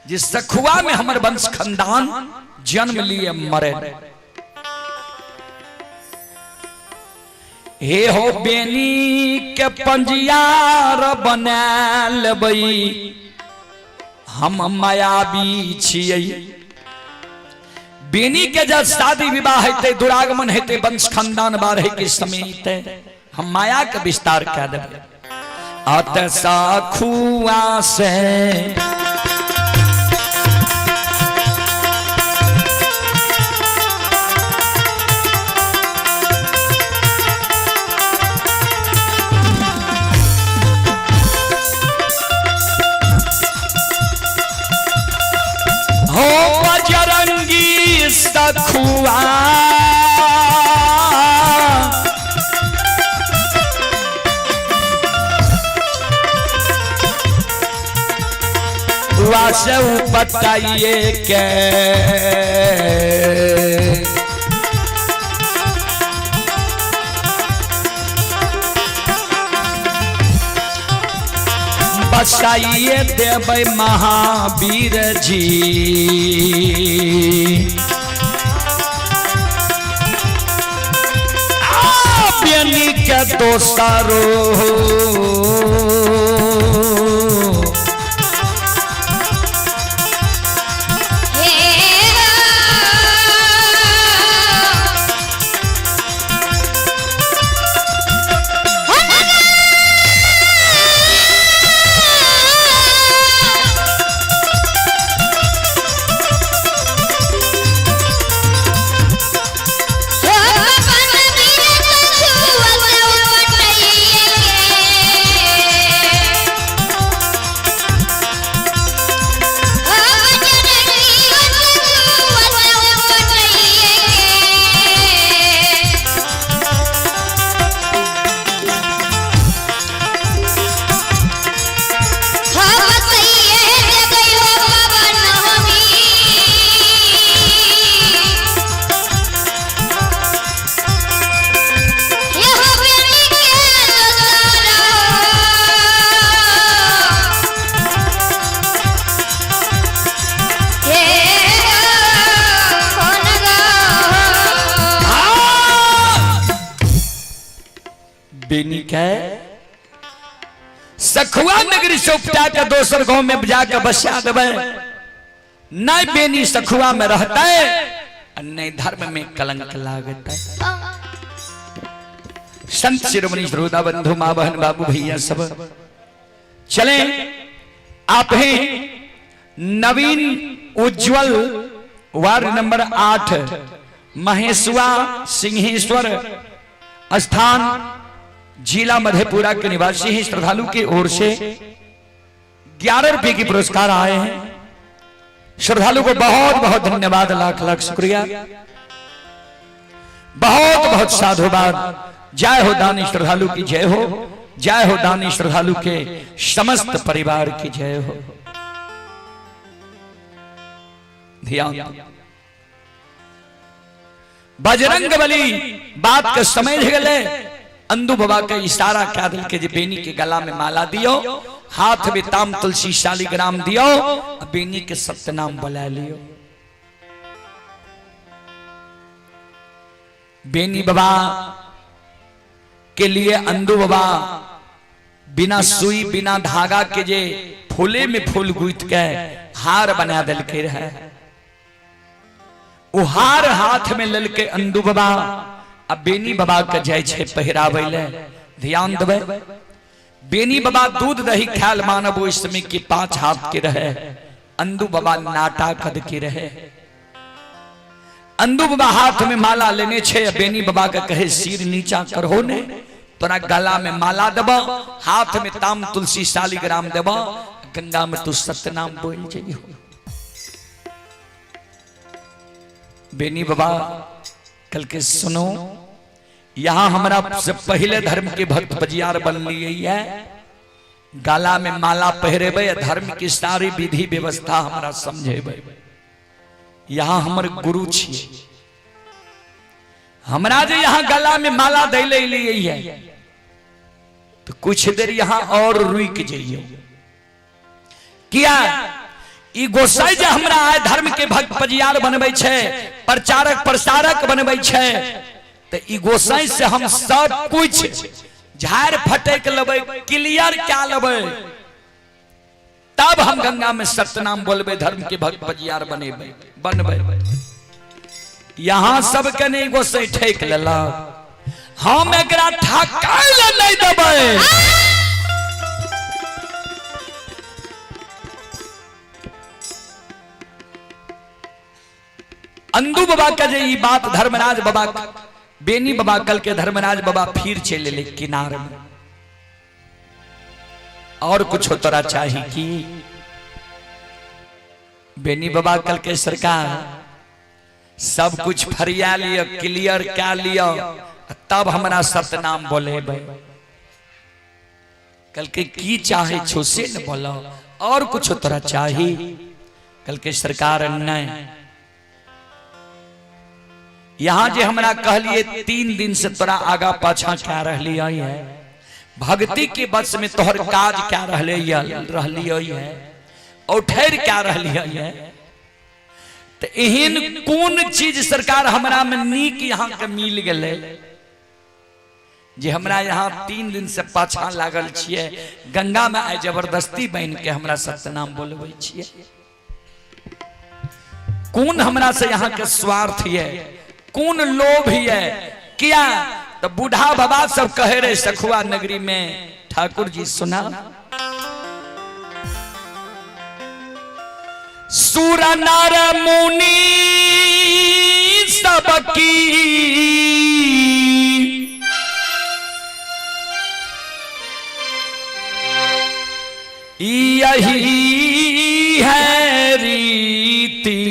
जे सखुआ में हमर वंश खानदान जन्म लिए मरे। हे हो बेनी के पंजियार बना लेबई, हम मायावी छियै। बेनी के जब शादी विवाह हेते, दुरागमन हेते, वंश खानदान बारहे के समय हेते, हम माया के विस्तार कर देबे। अत सखुआ से हो बजरंगी सखुआ वासे बताइए के बसाइए देवे महावीर जी। बेनी के दोस्तरो बेनी के सखुआ नगरी से उपटा के दोसर गांव में जाकर बसा देवे। नहीं बेनी सखुआ में रहता है, नहीं धर्म में कलंक लागता है। संत शिरोमणि श्रोता बंधु मां बहन बाबू भैया सब चले, आप हैं नवीन उज्जवल वार्ड नंबर 8 महेशवा सिंहेश्वर स्थान जिला मधेपुरा के निवासी हैं। श्रद्धालु की ओर से 11 रुपए की पुरस्कार आए हैं। श्रद्धालु को बहुत बहुत धन्यवाद, लाख लाख शुक्रिया, बहुत बहुत साधुवाद। जय हो दानी श्रद्धालु की जय हो, जय हो दानी श्रद्धालु के समस्त परिवार की जय हो। ध्यान बजरंग बली बात के समझ गए। अंदू बाबा का इशारा क्या दिल के बेनी के गला में माला दियो, हाथ में ताम तुलसी शालिग्राम दियो, बेनी के सत्य नाम बुला लियो। बेनी बाबा के लिए अंदू बाबा बिना सुई बिना धागा के जे फूले में फूल गुथ के हार बना दिल के रहे। वो हार हाथ में लल के अंदू बाबा अब बेनी बाबा के जय छे पहिरावे ले। ध्यान देवे, बेनी बाबा दूध दही ख्याल मानव इस समय की 5 हाथ के रहे, अंदू बाबा नाटा कद के रहे। अंदू बाबा हाथ में माला लेने छे, बेनी बाबा का कहे सिर नीचा करहो ने, तोरा गला में माला देबा, हाथ में ताम तुलसी शालिग्राम देबा, गंगा में तू सतनाम बोल जइयो। बेनी बाबा कल के सुनो, यहां हमारा से पहले धर्म के भक्त बजियार बन लिए है, गाला में माला पहरेबे, धर्म की सारी विधि व्यवस्था हमारा समझेबे। यहाँ हमर गुरु छिए, हमरा जे यहाँ गला में माला दैले लिए है, तो कुछ देर यहाँ और रुक जाइए। किया ई गोसाई जे हमरा आए धर्म के भक्त बजियार बनबै छे, प्रचारक प्रसारक बनबै छे, तो ई गोसाई से हम सब कुछ झाड़ फटेक लेबै, क्लियर क्या लेबै, तब हम गंगा में सतनाम बोलबे, धर्म के भक्त बजियार बनेबे बनबे। यहाँ सबके नहीं गोसाई ठेक लेला, हम एकरा ठकाई ले नहीं देबै। अंदू बाबा का जे बात धर्मराज बाबा, बेनी बाबा कल के धर्मराज बाबा फिर चले ले किनारे में। और कुछ तोरा चाहिए कि बेनी बाबा कल के सरकार सब कुछ फरिया लिया, क्लियर क्या लिया, तब हमारा सतनाम बोले। कल के की चाहे छो से न बोला, और कुछ तोरा चाहिए। कल के सरकार नहीं, यहाँ जे हमरा कहलिए 3 दिन से तोरा आगा पाछा क्या रहलिए है, भक्ति के बस में तोहर काज क्या रहलिए है, और ठहर क्या रहलिए है, तो एहन कौन चीज सरकार हमरा में नीक यहाँ के मिल गए जे हमरा यहाँ 3 दिन से पाछा लागल छिए, गंगा में आए जबरदस्ती बन के हमरा सतनाम बोलबे छिए। कौन हमरा से यहाँ के स्वार्थ है, कौन लोभ है, क्या तो बूढ़ा बाबा सब कहे रहे सखुआ नगरी में, ठाकुर जी सुना, सुर नर मुनि सबकी यही है रीति,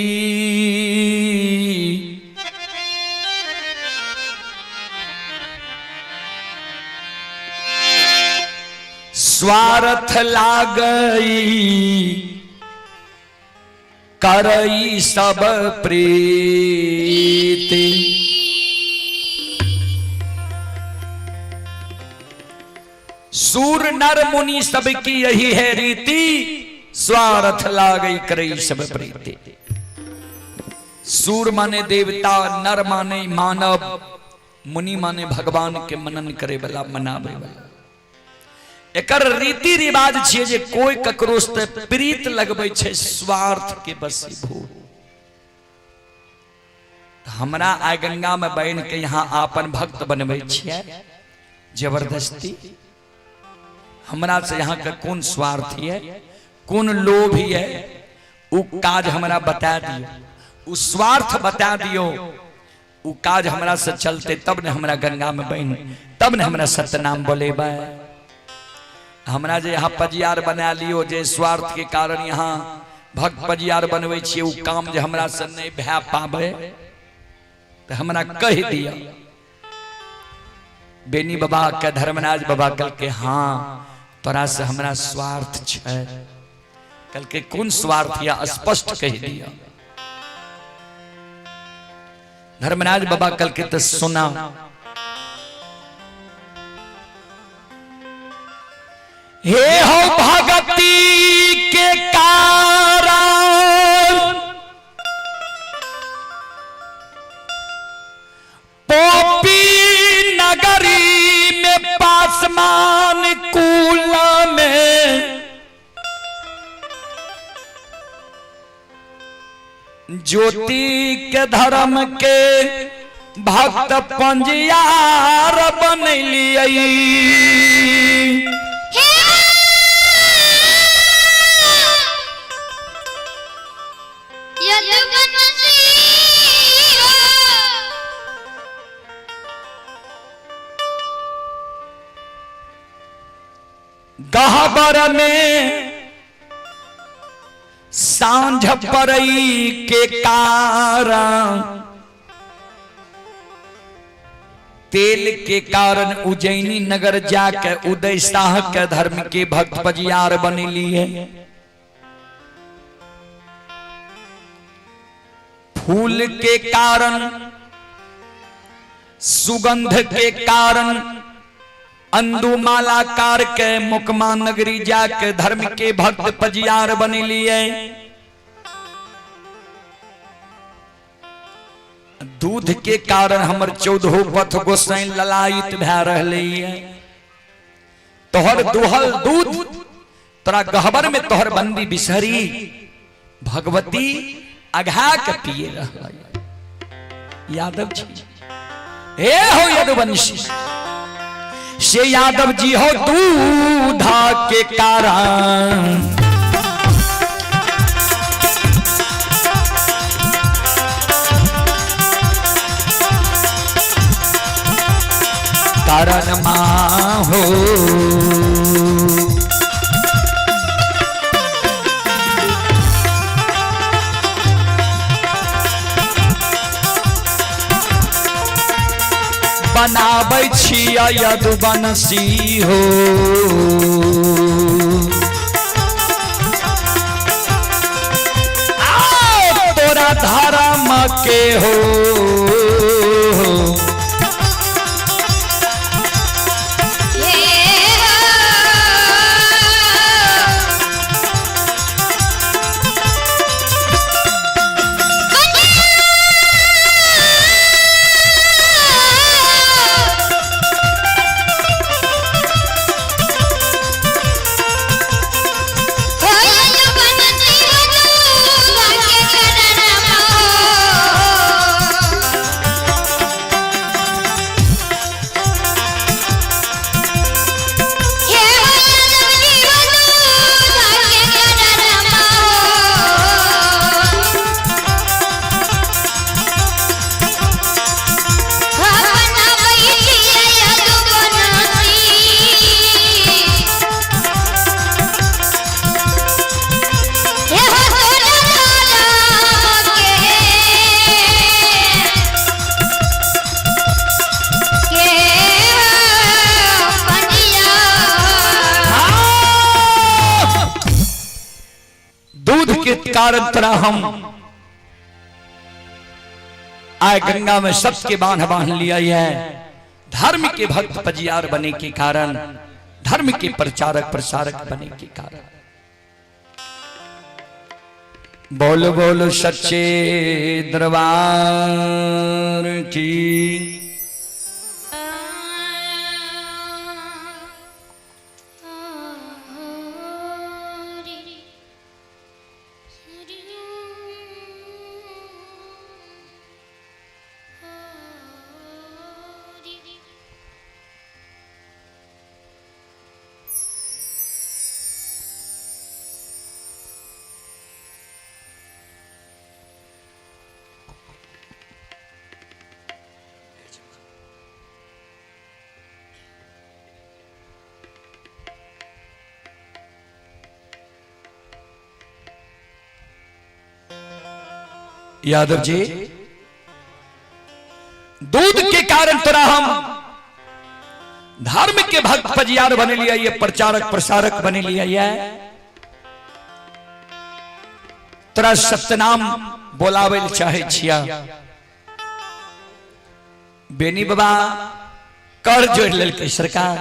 स्वार्थ लागई करई सब प्रीति, सूर नर मुनि सबकी यही है रीति, स्वार्थ लागई करई सब प्रीति। सूर माने देवता, नर माने मानव, मुनि माने भगवान के मनन करे वाला, मनावे वाला। एकर रीति रिवाज छे जे कोई ककरो से प्रीत लगबै छे स्वार्थ के बसीभूत। हमरा आय गंगा में बहन के यहाँ आपन भक्त बनबै छियै जबरदस्ती। हमरा से यहाँ का कौन स्वार्थ है, कौन लोभ है, उ काज हमरा बता दियो, उ स्वार्थ बता दियो, उ काज हमरा से चलते तब ने हमरा गंगा में बहन, तब ने हमरा सतनाम बोलेबा। हमरा जे यहाँ पजियार बना लियो, जे स्वार्थ के कारण यहाँ भक्त पजियार बनवे छिए, उ काम जे हमरा से नहीं भै पावे तो हमरा कह दिया। बेनी बाबा के धर्मराज बाबा कल के हाँ तोरा से हमरा स्वार्थ छै। कल के कौन स्वार्थ या स्पष्ट कह दिया। धर्मराज बाबा कल के तो सुना, हे हो भगती के कारण पोपी नगरी में पासमान कुल में ज्योति के धर्म के भक्त पंजियार बनलिए। गहबर में सांझ परई के कारण, तेल के कारण उज्जैनी नगर जाके उदय शाह के धर्म के भक्त पजियार बनेली है। फूल के कारण, सुगंध के कारण अंदुमालाकार के मुकमा नगरी जाके धर्म के भक्त पजियार बनेली है। दूध के कारण हमर 14 पथ गोसाई ललायित भै रहले है। तोहर दुहल दूध तोरा गहबर में तोहर बंदी बिसहरी भगवती अघा के पिए रह। यादव जी हे हो यदुवंशी से यादव जी हो दूधा के कारण, कारण मां हो बनाबै छिया यदुवंशी हो। तोरा धर्म के हो कारण तरह हम आए गंगा में सबके बांध बांध लिया है। धर्म के भक्त पजियार बने के कारण, धर्म के प्रचारक प्रसारक बने के कारण। बोलो बोलो सच्चे दरबार की। यादव जी दूध के कारण तोरा हम धर्म के भक्त पजियार बने लिया, ये प्रचारक प्रसारक बने लिया। ये तोरा सत्यनाम बोलावे चाहे छिया। बेनी बाबा कर जोड़ लेलकै सरकार।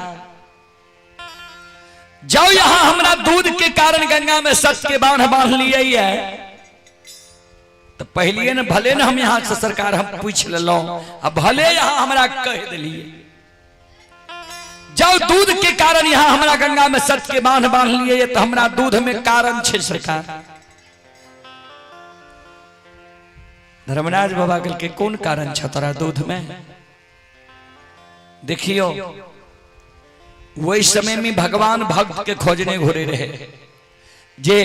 जाओ यहां हमरा दूध के कारण गंगा में सच के बांध बांध लिया है। तो पहले न भले न हम यहाँ से सरकार हम पूछ लो, अब भले यहाँ हमरा कह दिलिए जाओ दूध के कारण यहाँ हमरा गंगा में सच के बांध बांध लिए, तो हमरा दूध में कारण छे सरकार। धर्मराज बाबा कल के कौन कारण छ तोरा दूध में? देखियो वही समय में भगवान भक्त के खोजने घुरे रहे, जे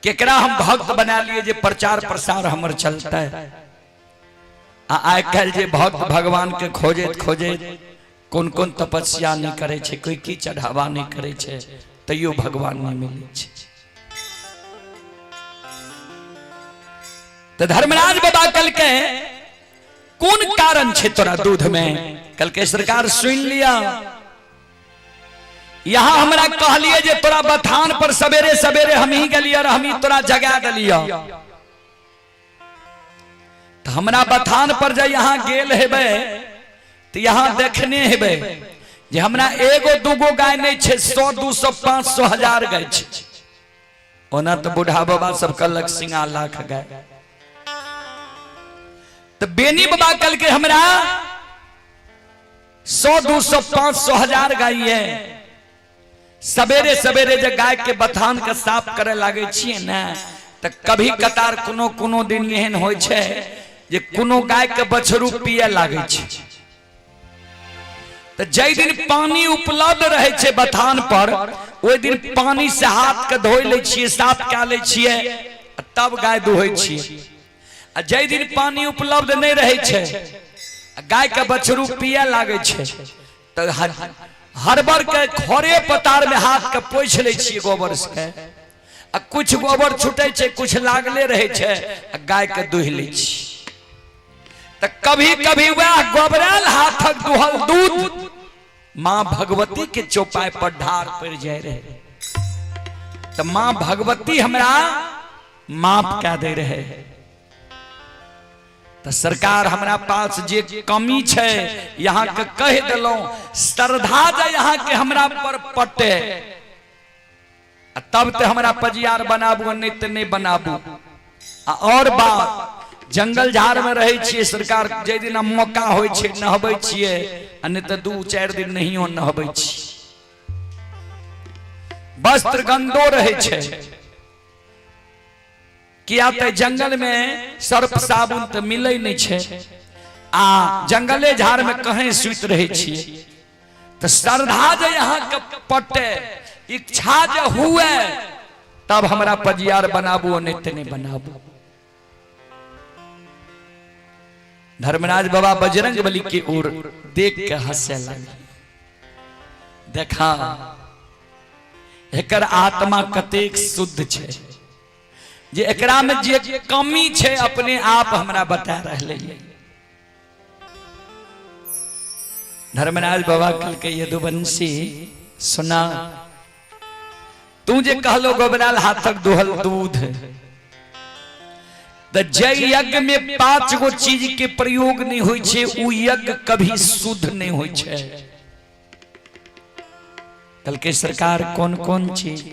केकरा हम भक्त बना लिए जे प्रचार प्रसार हमर चलता है। आय कल जे भक्त भगवान के खोजे खोजे कौन कौन तपस्या नहीं करे छे, कोई की चढ़ावा नहीं करे छे, तैयो भगवान नहीं मिले छे। तो धर्मराज बाबा कल के कौन कारण छे तोरा दूध में? कल के सरकार सुन लिया, यहाँ हमरा कहलिए जे तोरा बथान पर सवेरे सवेरे हम ही गलिया और हम ही तोरा जगा दिलिया। तो हमरा बथान पर जे यहाँ गेल हेबे तो यहाँ देखने हेबे जे हमरा एगो दूगो गाय नहीं छे, 100 200 500 1000 गाय छे। ओना तो बूढ़ा बाबा सब कहलक 50 लाख गाय। तो बेनी बाबा कल के हमरा 100 200 500 1000 गाय है। सवेरे सवेरे जब गाय के बथान के साफ करे लागे छिए ना, तो कभी कतार कोनो कोनो दिन एहन होय छे जे कोनो गाय के बछरू पिए लागे छे। तो जय दिन पानी उपलब्ध रहे छे बथान पर, ओई दिन पानी से हाथ के धोई ले छिए, साफ क्या ले छिए, तब गाय दुहै छिए। आ जय दिन पानी उपलब्ध नहीं रहे छे, गाय के बछरू पिए लागे छे, तो हरबर के खोरे पतार में हाथ के पोछ ले छिए गोबर से। आ कुछ गोबर छूटे छे, कुछ लागले रहे छे, गाय के दुह ले छी। तो कभी कभी वह गोबराल हाथक दुहल दूध मां भगवती के चौपाई पर ढार पड़ जाए रहे। तो मां भगवती हमरा माफ क्या दे रहे। तो सरकार हमरा पास जे कमी छे यहाँ के कह दिलो, श्रद्धा जे यहाँ के हमरा पर पटे तब तो हमरा पजियार बनाबू, नहीं तो नहीं बनाबू। और बात जंगल झाड़ में रहे छिए सरकार, जे दिन मौका होय छे नहबै छिए, नहीं तो 2-4 दिन नहीं हो नहबै छी। वस्त्र गंदो रहे छे, किया तो जंगल में सर्फ साबुन तो मिले नहीं छे, आ जंगले झाड़ में कहीं सुत रहे छिए। तो श्रद्धा जे यहाँ के पटे, इच्छा जे हुए, तब हमरा पजियार बनाबू, नहीं तो नहीं बनाबू। धर्मराज बाबा बजरंग बली की ओर देख के हंसे लगे। देखा एकर आत्मा कतेक शुद्ध छे, जे एकरा में जे कमी छे अपने आप हमरा बता रहले। धर्मराज बाबा कल के यदुवंशी सुना, तू जे कहलो गोबराल हाथक दुहल दूध, तो जय यज्ञ में 5 गो चीज के प्रयोग नहीं होय छे, उ यज्ञ कभी शुद्ध नहीं होय छे। कल के सरकार कौन कौन चीज?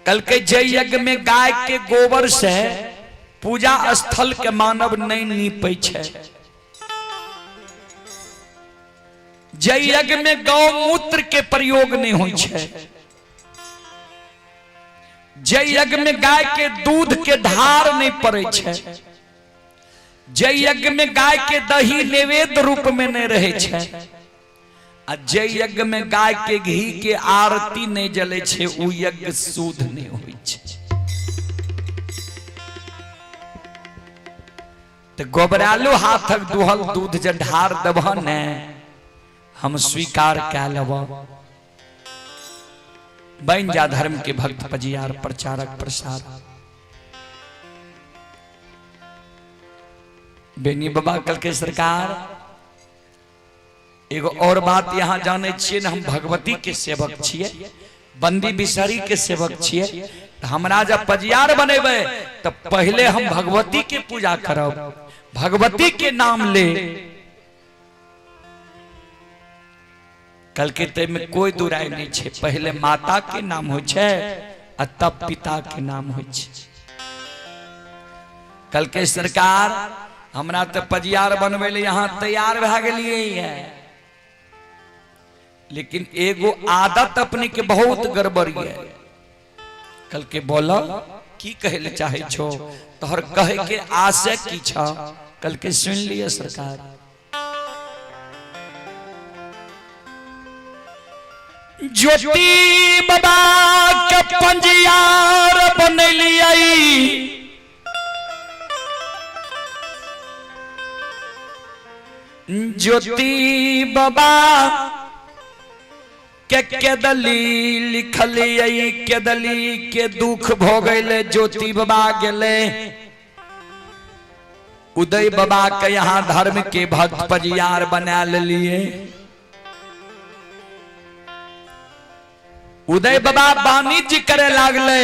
कल के जय यज्ञ में गाय के गोबर से पूजा स्थल के मानव नहीं नीपे छे। जय यज्ञ में गौमूत्र के प्रयोग नहीं होय छे। जय यज्ञ में गाय के दूध के धार नहीं पड़े छे। जय यज्ञ में गाय के दही नैवेद्य रूप में नहीं रहे छे। आ जय यज्ञ में गाय के घी के आरती नहीं जले छे, उ यज्ञ शुद्ध नहीं होय छे। तो गोबरालू हाथक दुहल दूध जे ढार देबह ने, हम स्वीकार कै लेब। बन जा धर्म के भक्त पजियार प्रचारक प्रसार। बेनी बाबा कल के सरकार एगो और बात यहाँ जाने छिए न, हम भगवती के सेवक छिए, बंदी बिसरी के सेवक छिए। हमरा जब पजियार बनेबे तो पहले हम भगवती के पूजा करब, भगवती के नाम ले। कल के ते में कोई दुराई नहीं छे, पहले माता के नाम हो छे, तब पिता के नाम हो छे। कल के सरकार हमरा तो पजियार बनवे ले यहाँ तैयार भा गेलिए है, लेकिन एगो आदत अपने के बहुत गड़बड़ी है। कल के बोला की कहे ले चाहे छो, तोहर कहे के आशय की छा? कल के सुन लिए सरकार। ज्योति बाबा के पंजियार बनलिए, ज्योति बाबा के दली लिखल के दली के दुख भोगले ज्योति बाबा गेले उदय बाबा के यहाँ धर्म के भक्त पजियार बना लिए। उदय बाबा वाणिज्य करे लागले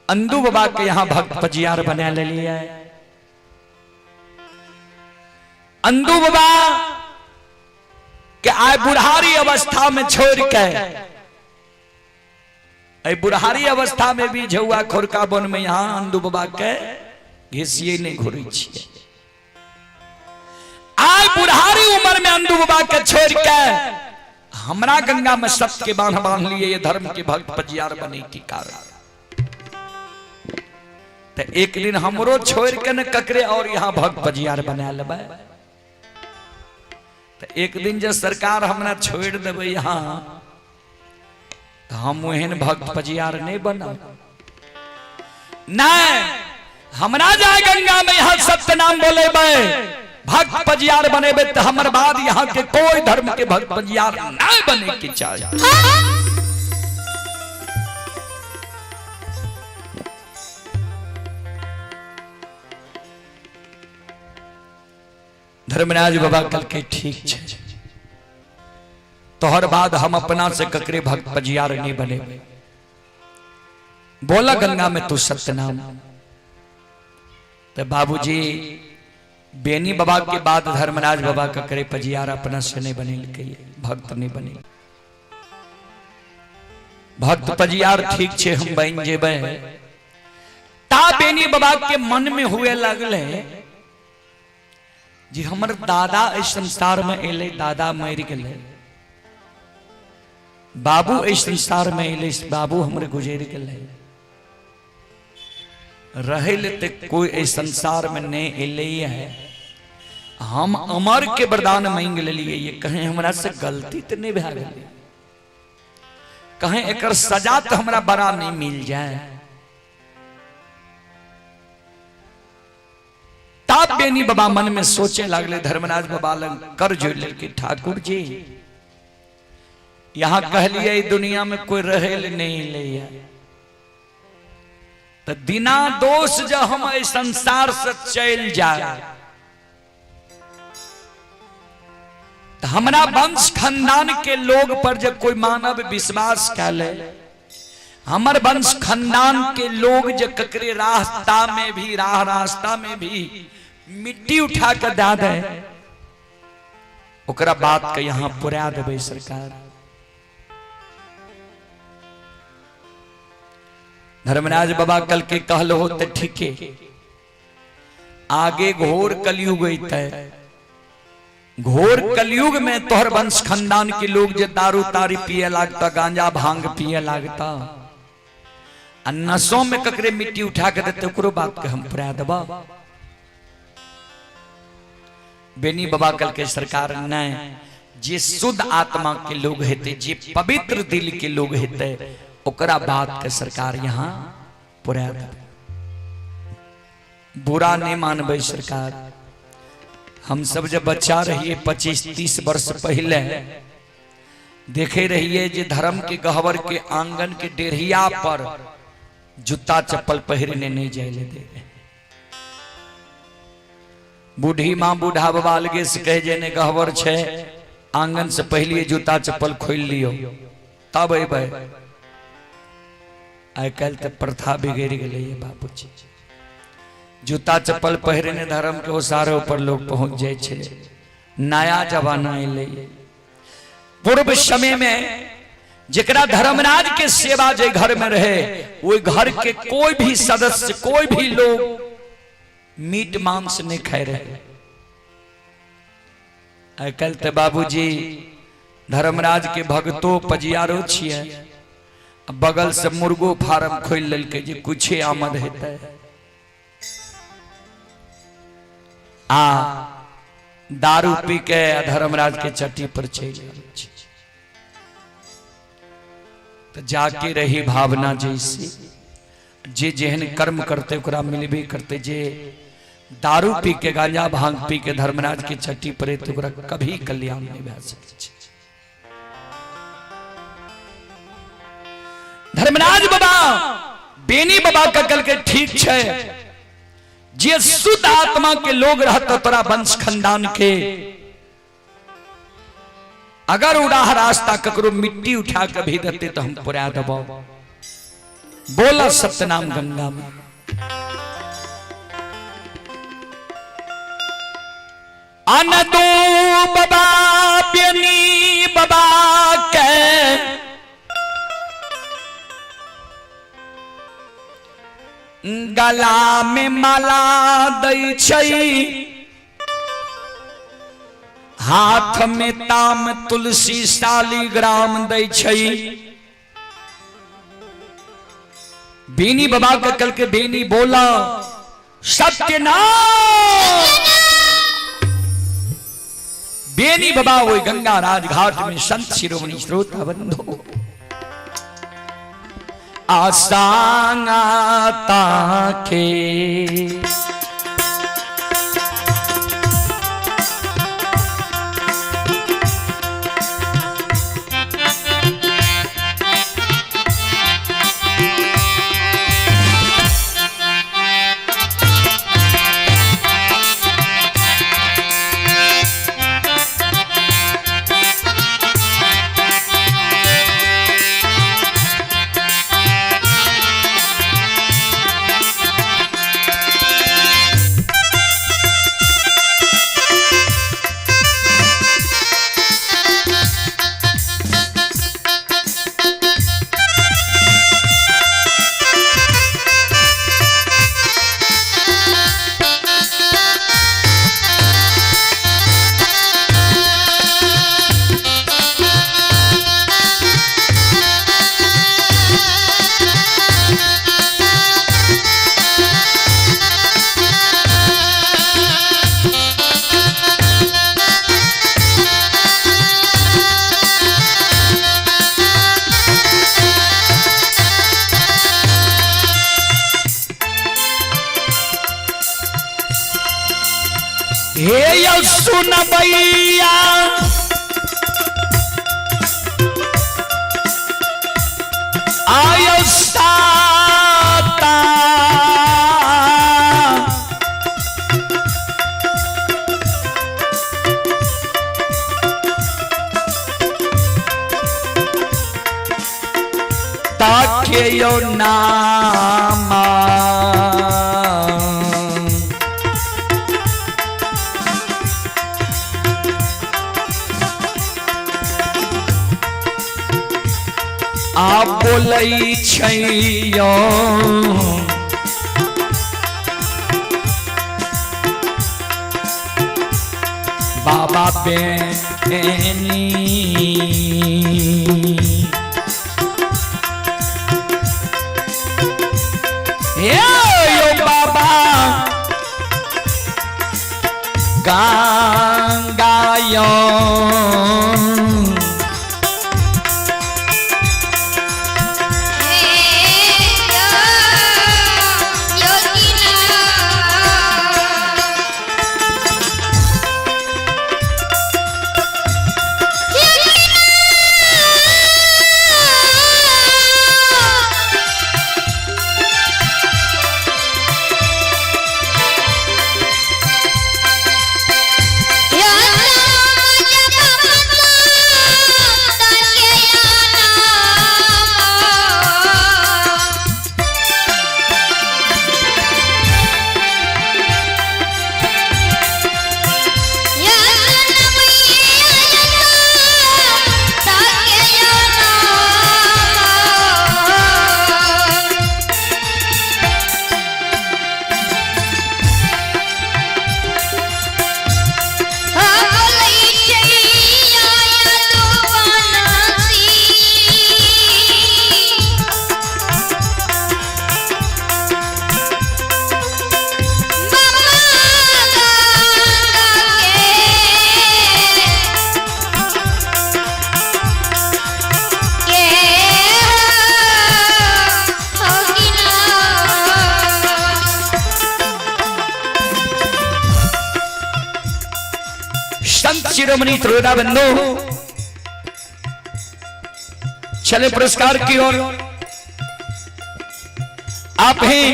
अंदू बाबा के यहाँ भक्त पजियार बना लिए। अंदू बाबा के आय बुढ़ारी अवस्था में छोड़ के बुढ़ारी अवस्था में भी झुआ खोरका बन में यहाँ अंदू बाबा के घिसिए नहीं घुरी छे। आय बुढ़ारी उम्र में अंदू बाबा के छोड़ के हमरा गंगा में सत्य के बांध बांध लिए ये धर्म के भक्त पजियार बने की कारण। तो एक दिन हमरो छोड़ के न ककरे और यहाँ भक्त पजियार बना लेबे। तो एक दिन जब सरकार हमरा छोड़ देवे यहाँ तो हम ओहन भक्त पजियार नहीं बना नहीं हमरा जाए गंगा में यहाँ सत्य नाम बोलेबे भक्त पजियार बनेबे तो हमर बाद यहाँ के कोई धर्म के भक्त पजियार नहीं बने की चाहिए। धर्मराज बाबा कल के ठीक है तोहर बाद हम अपना से ककरे भक्त पजियार नहीं बने। बोला गंगा में तू सत्य नाम। तो बाबूजी बेनी बाबा के बाद धर्मराज बाबा ककरे पजियार अपना से नहीं बने भक्त नहीं बने। भक्त पजियार ठीक छे हम बन जेबे ता बेनी बाबा के मन में हुए लगले जी हमर दादा इस संसार में एले दादा मर गए बाबू इस संसार में एले बाबू हमरे गुजर गए रहल ते कोई इस संसार में नहीं एले है। हम अमर के वरदान मांग लिए ये कहें हमरा से गलती तो नहीं भा गई कहें एकर सजा तो हमरा बड़ा नहीं मिल जाए। ताप बेनी बाबा मन में सोचे लागले धर्मराज बाबा लग कर जोड़ के ठाकुर जी यहाँ कह लिए दुनिया में कोई रहेल नहीं ले तो बिना दोष जो हम इस संसार से चल जाए तो हमारा वंश खानदान के लोग पर जब कोई मानव विश्वास कर ले हमार वंश खानदान के लोग जो ककरे रास्ता में भी मिट्टी उठा कर दे दे ओकरा बात के यहाँ पुरा देवे सरकार। धर्मराज बाबा कल के कहल हो तो ठीक है आगे घोर कलयुग है घोर कलयुग में तोहर वंश खानदान के लोग जो दारू तारी पिए लागता गांजा भांग पिए लागता नसों में ककरे मिट्टी उठा के देते ओकरो बात के हम पुरा देबा। बेनी बाबा कल के सरकार ने जे शुद्ध आत्मा के लोग हेते जे पवित्र दिल के लोग हेते ओकरा बात के सरकार यहाँ पुरा बुरा नहीं मानबे सरकार। हम सब जब बच्चा रहिए 25-30 वर्ष पहले देखे रहिए जे धर्म के गहवर के आंगन के डेढ़िया पर जूता चप्पल पहरने नहीं जाए दे। बूढ़ी माँ बूढ़ा बाबा अलगे से कहे जेने गहवर छे आंगन से पहले जूता चप्पल खोल लियो तब अबे। आइ कल तो प्रथा बिगड़ गई बाबूजी जूता चप्पल पहरने धर्म के ओसारे ऊपर लोग पहुंच जाए। नया जमाना अले पूर्व समय में जरा धर्मराज के सेवा जे घर में रहे वो घर के कोई भी सदस्य कोई भी लोग मीट मांस नहीं खाए रहे। आइ कल तो बाबूजी धर्मराज के भक्तो पजियारो छिए बगल से मुर्गो फार्म खोल ललके जे कुछ आमद हेतै आ दारू पी के धर्मराज के चट्टी पर चल तो जाके रही भावना जैसी जे जेहन कर्म करते ओकरा मिलबे करते जे दारू पी के गांजा भांग पी के धर्मराज की चट्टी पड़े तो कभी कल्याण नहीं भे सके। धर्मराज बाबा बेनी बाबा का कल के ठीक है, जे शुद्ध आत्मा के लोग रहते तोरा वंश खानदान के, अगर उड़ाह रास्ता ककरो मिट्टी उठा के भी देते तो हम पुरा दबो। बोला सत्यनाम गंगा में अनदो बाबा बेनी बाबा के गला में माला दै छै, हाथ में ताम तुलसी शालिग्राम दै छै। बेनी बाबा का कल के बेनी बोला सत्यनाम। बेनी बाबा वो गंगा राजघाट में संत शिरोमणि श्रोता बंधु आसांगाता के हे यो सुन भैया आयो साता ताके यो नामा आप बोलै छैयो बाबा बेनी यो बाबा गंगायो Yeah. संत शिरोमणि त्रोदा बंधु चले पुरस्कार की ओर। आप हैं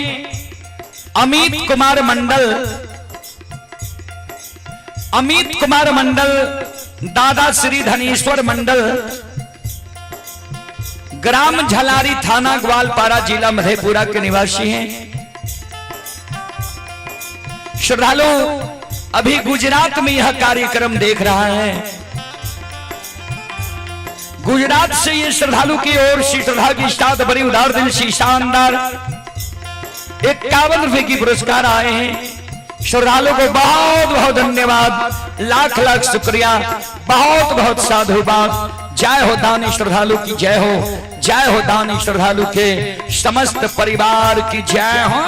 अमित कुमार मंडल, अमित कुमार मंडल, दादा श्री धनेश्वर मंडल, ग्राम झलारी, थाना ग्वालपारा, जिला मधेपुरा के निवासी हैं। श्रद्धालु अभी गुजरात में यह कार्यक्रम देख रहा है। गुजरात से ये श्रद्धालु की ओर से श्रद्धा की स्टार्ट बड़ी उदार दिल से शानदार 51 रुपए की पुरस्कार आए हैं। श्रद्धालु को बहुत बहुत धन्यवाद, लाख लाख शुक्रिया, बहुत बहुत साधुवाद। जय हो दानी श्रद्धालु की जय हो, जय हो दानी श्रद्धालु के समस्त परिवार की जय हो।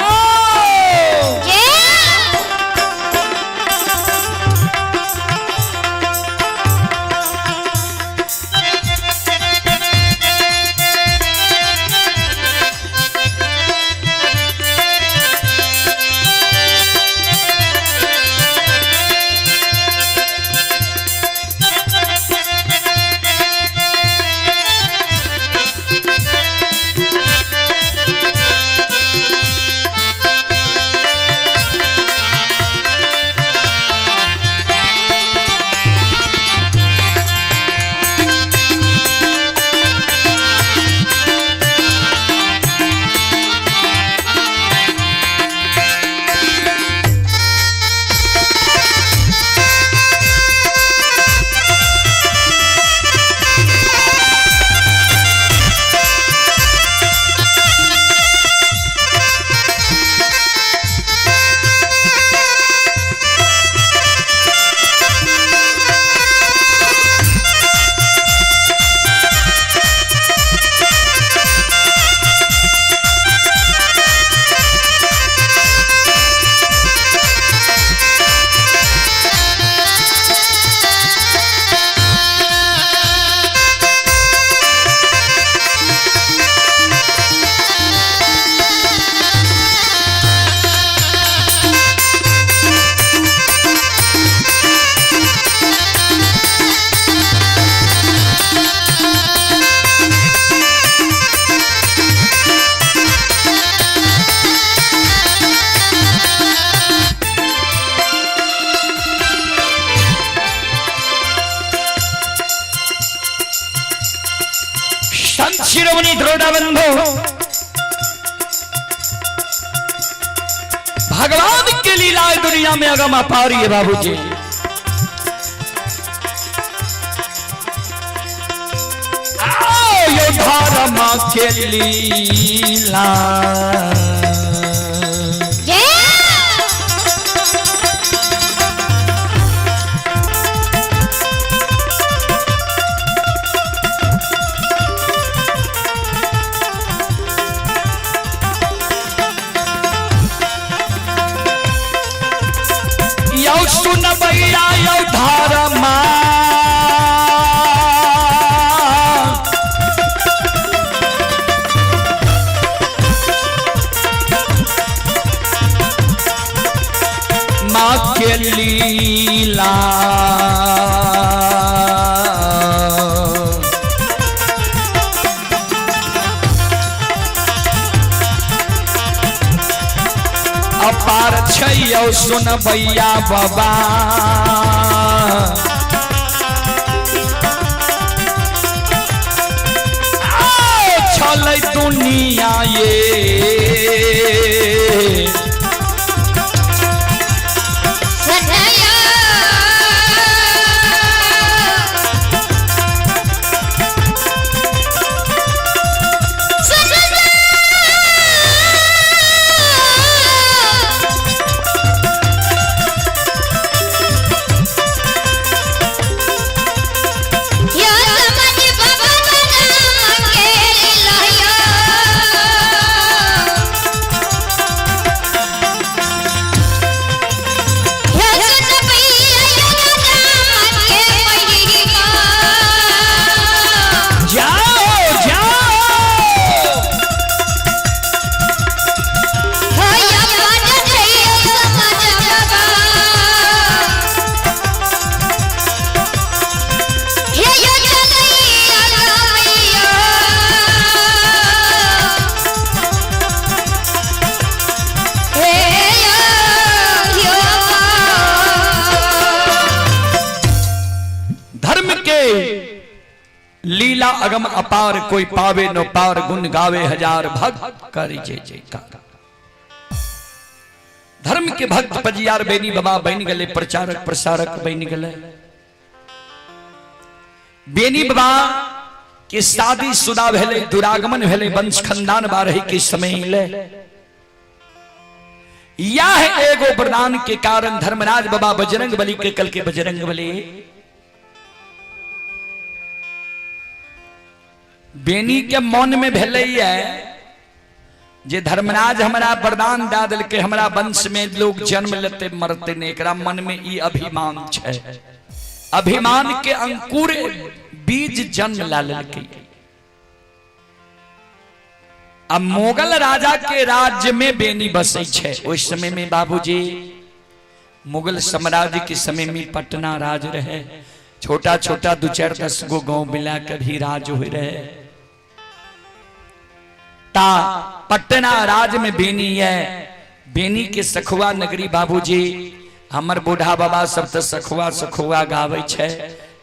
शिरोमणि त्रोदा बंधु भगवान की लीला दुनिया में अगम अपार है बाबूजी। आओ यो धर्म के लीला सुन भैया यो धर्मा माँ के लीला अपार छैयो सुन भैया बाबा चल दुनिया ये लीला अगम अपार, कोई पावे नो पार, गुण गावे हजार भक्त करी जय जयकार। धर्म के भक्त पजियार बेनी बाबा बन गले, प्रचारक प्रसारक बन गले। बेनी बाबा के शादी शुदा भेले, दुरागमन भेले, वंश खानदान बारही के समय ले। यह एगो वरदान के कारण धर्मराज बाबा बजरंग बली के कल के बजरंग बली बेनी के मन में भेले जे धर्मराज हमारा वरदान दे दिल के, हमारा वंश में लोग जन्म लेते मरते ने, एकरा मन में ई अभिमान छे। अभिमान के अंकुर बीज जन्म ला लेके। अब मोगल राजा के राज्य में बेनी बसे छे। उस समय में बाबूजी मुगल साम्राज्य के समय में पटना राज रहे, छोटा छोटा 2-4-10 गो गांव मिला कर भी राज हो रहे। ता पटना राज में बेनी है। बेनी के सखुआ नगरी बाबूजी हमर बूढ़ा बाबा सब तो सखुआ सखुआ गावे छे,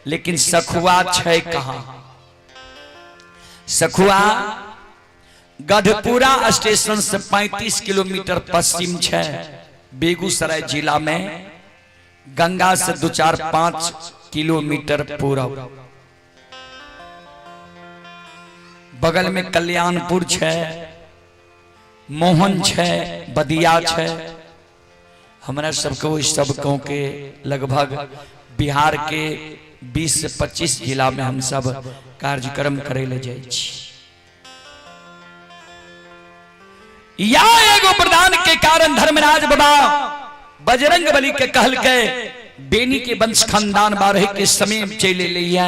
लेकिन सखुआ छे कहां? सखुआ गढ़पुरा स्टेशन से 35 किलोमीटर पश्चिम छे, बेगूसराय जिला में, गंगा से 2-4-5 किलोमीटर पूरब। बगल में कल्याणपुर छे, मोहन छे, बदिया छे। हमारा सबको इस सब गांव के लगभग बिहार के 20 से 25 जिला में हम सब कार्यक्रम करे ले जाए छी। या एगो वरदान के कारण धर्मराज बाबा बजरंग बली के कहल के बेनी के वंश खानदान बारह के समय चले लिया।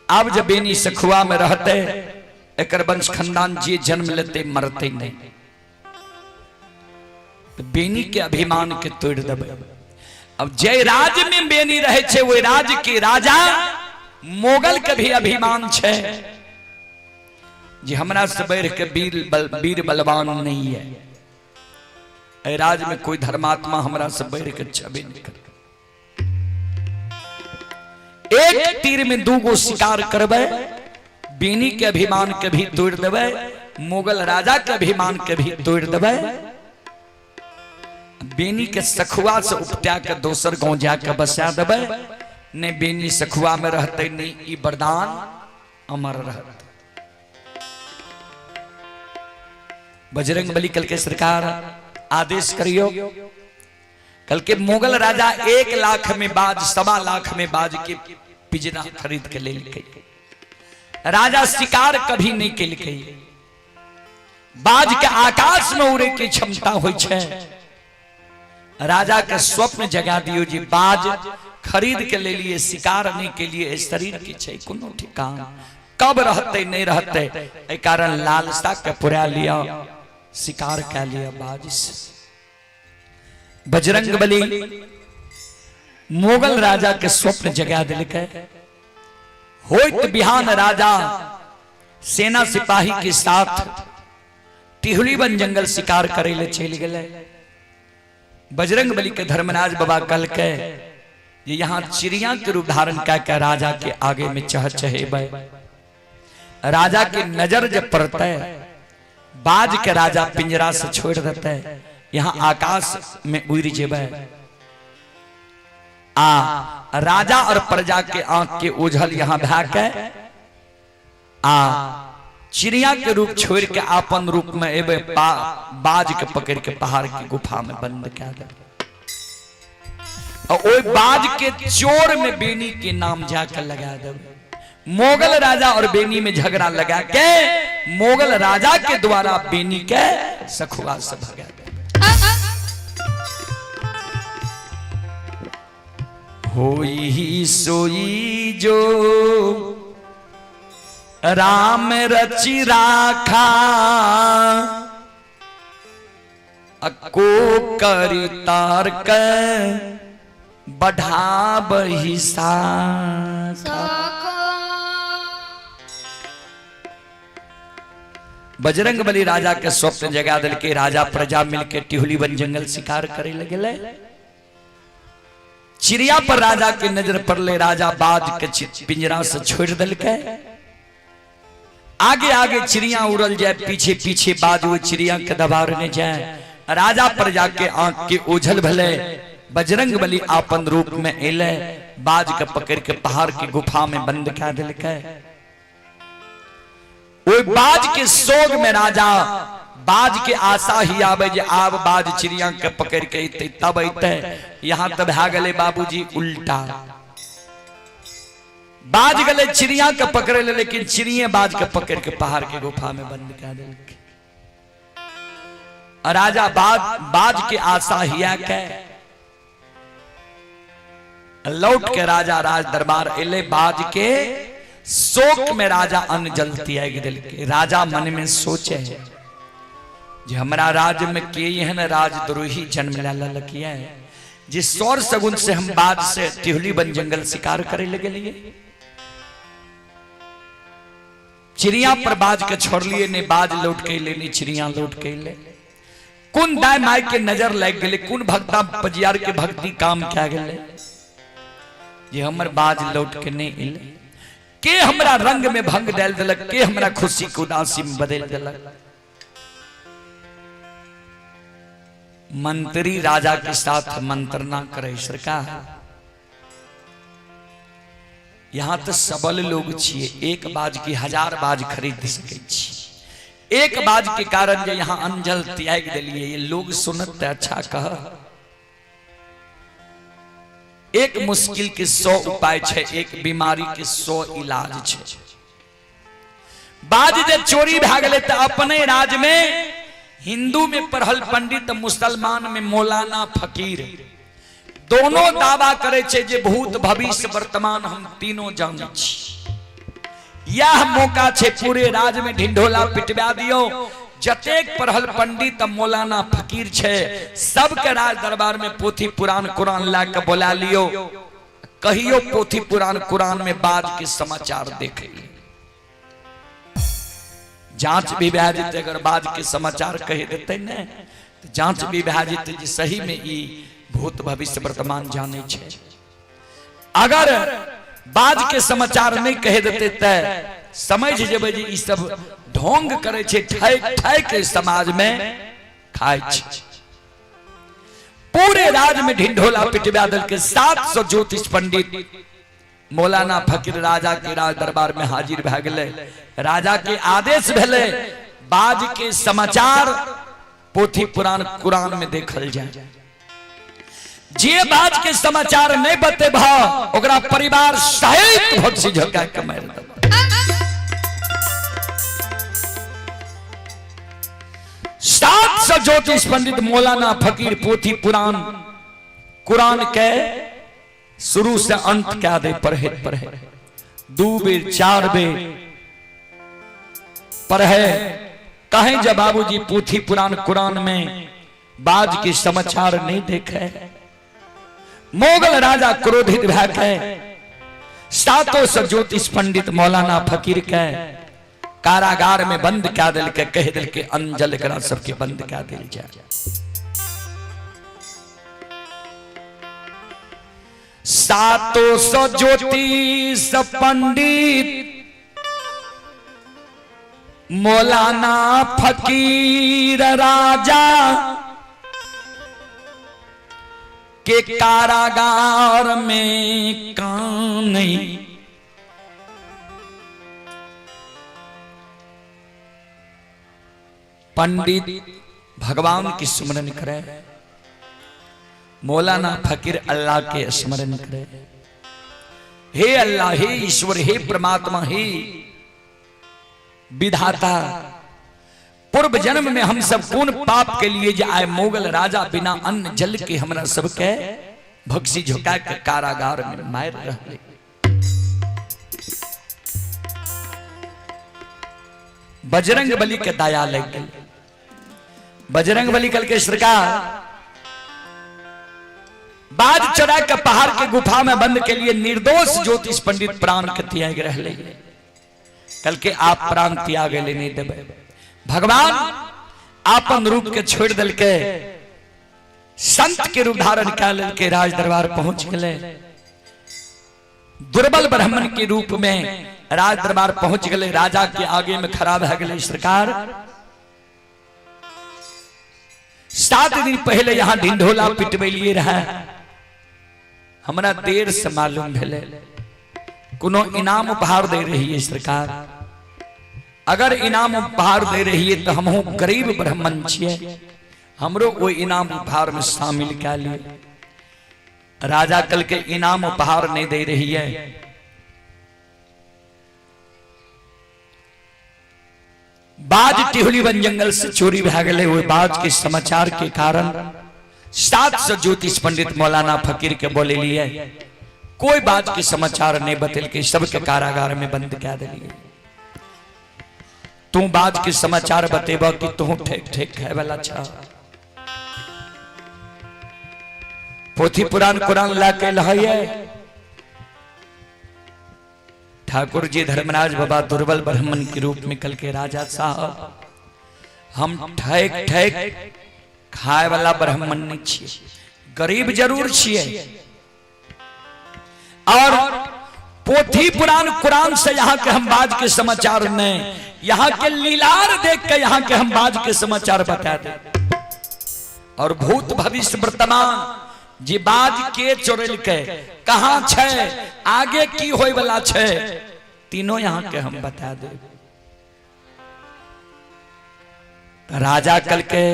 अब जब बेनी सखुआ में रहते, एकर वंश खानदान जे जन्म लेते मरते नहीं। तो बेनी के अभिमान के तोड़ देबे। अब जय राज्य में बेनी रहे छे, वो राज्य के राजा मोगल के भी अभिमान छे जे हमरा से बढ़ के वीर बलवान नहीं है। राज में कोई धर्मात्मा हमरा से बढ़ के छबे नहीं करे। एक तीर में 2 गो शिकार करबे। बेनी के अभिमान के भी तोड़ देबे, मुगल राजा के अभिमान के भी तोड़ देबे। बेनी के सखुआ से उपटा के दोसर गांव जाके बसा देबे। ने बेनी सखुआ में रहते नहीं, ई वरदान अमर रहते। बजरंग बली कल के सरकार आदेश करियो। कल के मुगल राजा 1 लाख में बाज, 1.25 लाख में बाज के पिजना खरीद के ले के। राजा शिकार कभी नहीं के लिए। बाज के आकाश में उड़े की क्षमता हो छे। राजा के स्वप्न जगा दियो जी बाज खरीद के ले लिए, शिकार नहीं के लिए। शरीर की छे कोनो ठिकान, कब रहते नहीं रहते, ए कारण लालसा के पुरा लिया, शिकार कर लिया बाज से। बजरंग बली मुगल राजा के स्वप्न जगा दिल के। होइत बिहान राजा सेना सिपाही के साथ टिहलीवन जंगल शिकार करे ले चल गए। बजरंग बली के धर्मराज बाबा कल के यहाँ चिड़िया के रूप धारण कर राजा के आगे में चहचहेबे। राजा के नजर जब पड़ते, बाज के राजा पिंजरा से छोड़ देते, यहाँ आकाश में उड़ जेबे। राजा और प्रजा के आंख के ओझल यहाँ भाके चिड़िया के रूप छोड़ के अपन रूप में एबे बाज के पकड़ के पहाड़ की गुफा में बंद कर दे। और ओई बाज के चोर में बेनी के नाम जाकर लगा दे। मोगल राजा और बेनी में झगड़ा लगा के मोगल राजा के द्वारा बेनी के सखुआ से भगा दे। होई ही सोई जो राम रचि राखा, अको करी तार के बढ़ा बहिसा। बजरंग बली राजा के स्वप्न जगा दिल के। राजा प्रजा मिलके टिहलीवन जंगल शिकार करे लगे। चिड़िया पर राजा के नजर पड़ले, राजा बाज के पिंजरा से छोड़ दिल के। आगे आगे चिड़िया उड़ल जाए, पीछे पीछे बाज वो चिड़िया के दबारने जाए। राजा पर जाके आंख के ओझल भले, बजरंग बली आपन रूप में एले, बाज के पकड़ के पहाड़ की गुफा में बंद कर दिल के। वो बाज के सोग में राजा, बाज के आशा ही आवे जे आब बाज चिड़िया के पकड़ के अते तब अते। यहाँ तब भा गले बाबूजी उल्टा, बाज गले चिड़िया के पकड़े ले, लेकिन चिड़िया बाज के पकड़ के पहाड़ के गुफा में बंद कर दिल के। राजा बाज के आशा हिया के लौट के राजा राज दरबार एले। बाज के शोक में राजा अन्न जल त्याग दिल के। राजा मन में सोचे जे हमारा राज्य में के यहन राजद्रोही जन्म लाल किया है, जिस सौर सगुन से हम बाज से टिहली बन जंगल शिकार करे लगे लिए। चिड़िया पर बाज के छोड़ लिए ने, बाज लौट के ले ने, चिड़िया लौट के ले। कुन दाय माय के नजर लग गए, कुन भक्ता पजियार के भक्ति काम क्या गए जे हमर बाज लौट के नहीं इले। के हमरा रंग में भंग डाल दिलक, के हमरा खुशी को उदासी में बदल दिलक। मंत्री राजा के साथ मंत्रणा करे सरकार। यहां तो सबल लोग छिए, एक बाज की 1000 बाज खरीद सके छी। एक बाज के कारण जे यहाँ अंजल त्याग दिलिए, ये लोग सुनत अच्छा कह। एक मुश्किल के 100 उपाय छे, एक बीमारी के 100 इलाज छे। बाज जे चोरी भागले तो अपने राज में हिंदू में पढ़ल पंडित, मुसलमान में मौलाना फकीर, दोनों दावा करे छे जे भूत भविष्य वर्तमान हम तीनों जाने छी। यह मौका छे पूरे राज में ढिंढोला पिटवा दियो। जतेक पढ़ल पंडित मौलाना फकीर छे, सबके राज दरबार में पोथी पुराण कुरान ला के बोला लियो। कहियो पोथी पुराण कुरान में बाज के समाचार देखे, जांच भी भा जेते। अगर बाज के समाचार कह देते न तो जांच भी भा जेते जे सही में ई भूत भविष्य वर्तमान जाने छे। अगर बाज के समाचार नहीं कह देते त समझ जेबे जे ई सब ढोंग करे छे, ठै के समाज में खाए छे। पूरे राज में ढिंढोला पिटवा दल के 700 ज्योतिष पंडित मौलाना फकीर राजा के राज दरबार में हाजिर भ गए। राजा के आदेश भेले बाज के समाचार पोथी पुराण कुरान में देखल जाए। जे बाज के समाचार नहीं बते भाव ओकरा परिवार सहित भक्सी झोंका के मार दे। 700 ज्योतिष पंडित मौलाना फकीर पोथी पुराण कुरान के शुरू से अंत क्या दे पढ़े 2 बेर 4 बेर पढ़े। कहें जब बाबूजी पोथी पुराण कुरान में बाज के समाचार नहीं देखे। मोगल राजा क्रोधित भैके 700 ज्योतिष पंडित मौलाना फकीर के कारागार में बंद क्या दिल के, कह दिल के अंजल करा सबके बंद क्या दिल जाए। 700 ज्योतिष पंडित मौलाना फकीर राजा के कारागार में काम नहीं। पंडित भगवान की स्मरण करे, मौलाना फकीर अल्लाह के स्मरण करे। हे अल्लाह, हे ईश्वर, हे परमात्मा, हे विधाता, पूर्व जन्म में हम सब कौन पाप के लिए जे आए मोगल राजा बिना अन्न जल के हमरा सबके भक्सी झोंका के कारागार में मार रहले। बजरंग बली के दया लग गई। बजरंग बली कल के सरकार बाज चढ़ा के पहाड़ के गुफा में बंद के लिए निर्दोष ज्योतिष पंडित प्राण के त्याग रहले। कल के आप प्राण त्याग लेने देवे। भगवान आपन रूप के छोड़ दल के संत के रूप धारण कर के राज दरबार पहुंच गए। दुर्बल ब्राह्मण के रूप में राज दरबार पहुंच गए। राजा के आगे में खड़ा रह गए। सरकार 7 दिन पहले यहाँ ढिंढोला पिटबेलिए रहा, हमरा देर से मालूम भेले कोनो इनाम उपहार दे रही है सरकार। अगर इनाम उपहार दे रही है तो हम गरीब ब्राह्मण छिए, हमरो वो इनाम उपहार में शामिल कर लिए। राजा कल के इनाम उपहार नहीं दे रही है। बाज टिहुली वन जंगल से चोरी भाग गए। वो बाज के समाचार के कारण 700 ज्योतिष पंडित मौलाना फकीर के बोले लिए, कोई बात के समाचार नहीं बतल के सबके कारागार में बंद कर दिलिए। तू बात के समाचार बतेबा कि तू ठेक ठेक खाए वाला छा। पोथी पुराण कुरान ला के लहाइए। ठाकुर जी धर्मराज बाबा दुर्बल ब्राह्मण के रूप में कल के राजा साहब, हम ठेक ठेक खाए वाला ब्राह्मण नहीं छिए, गरीब जरूर छिए। और पोथी पुराण कुरान से यहाँ के हम बाज के समाचार नहीं, यहाँ के लीलार देख के यहाँ के हम बाज के समाचार बता दे। और भूत भविष्य वर्तमान जी बाज के चोरल के कहाँ छे, आगे की होय वाला छे, तीनों यहाँ के हम बता दे। राजा कल के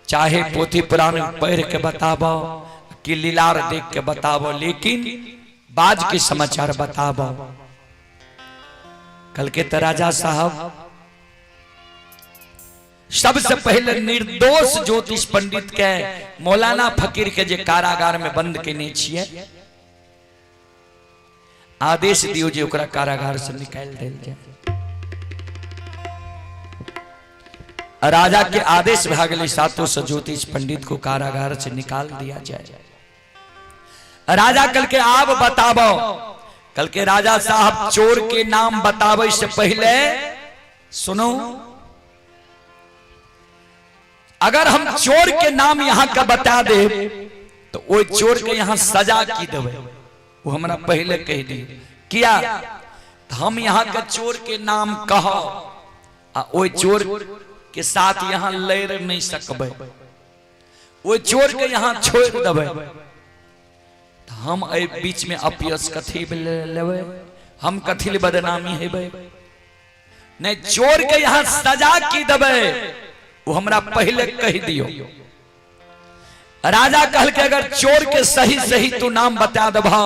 चाहे पोथी पुराण पढ़ के बताबो कि लीलार देख के बताबो, लेकिन बाज के समाचार बताबो। कल के तो राजा साहब सबसे पहले निर्दोष ज्योतिष पंडित के मौलाना फकीर के जे कारागार में बंद केने छिए, आदेश दियो जे ओकरा कारागार से निकाल देल जाए। राजा के आदेश भाग गए। 700 ज्योतिष पंडित को कारागार से निकाल दिया जाए। राजा कल के आप बताबो। कल के राजा साहब चोर के नाम बतावे से पहले सुनो, अगर हम चोर के नाम यहाँ का बता दे तो वो चोर के यहाँ सजा की देवे, वो हमरा पहले कह दी किया। तो हम यहाँ का चोर के नाम कहो, वो चोर के साथ यहाँ लड़ नहीं सकबे, वो चोर के यहाँ छोड़ देवे। तो हम बीच में अपयस कथी लेवे, हम कथी बदनामी हेबे नहीं। चोर के यहाँ सजा की देवे, वो हमरा पहले कह दियो। राजा कहल के अगर चोर के सही सही तू नाम बता दबा,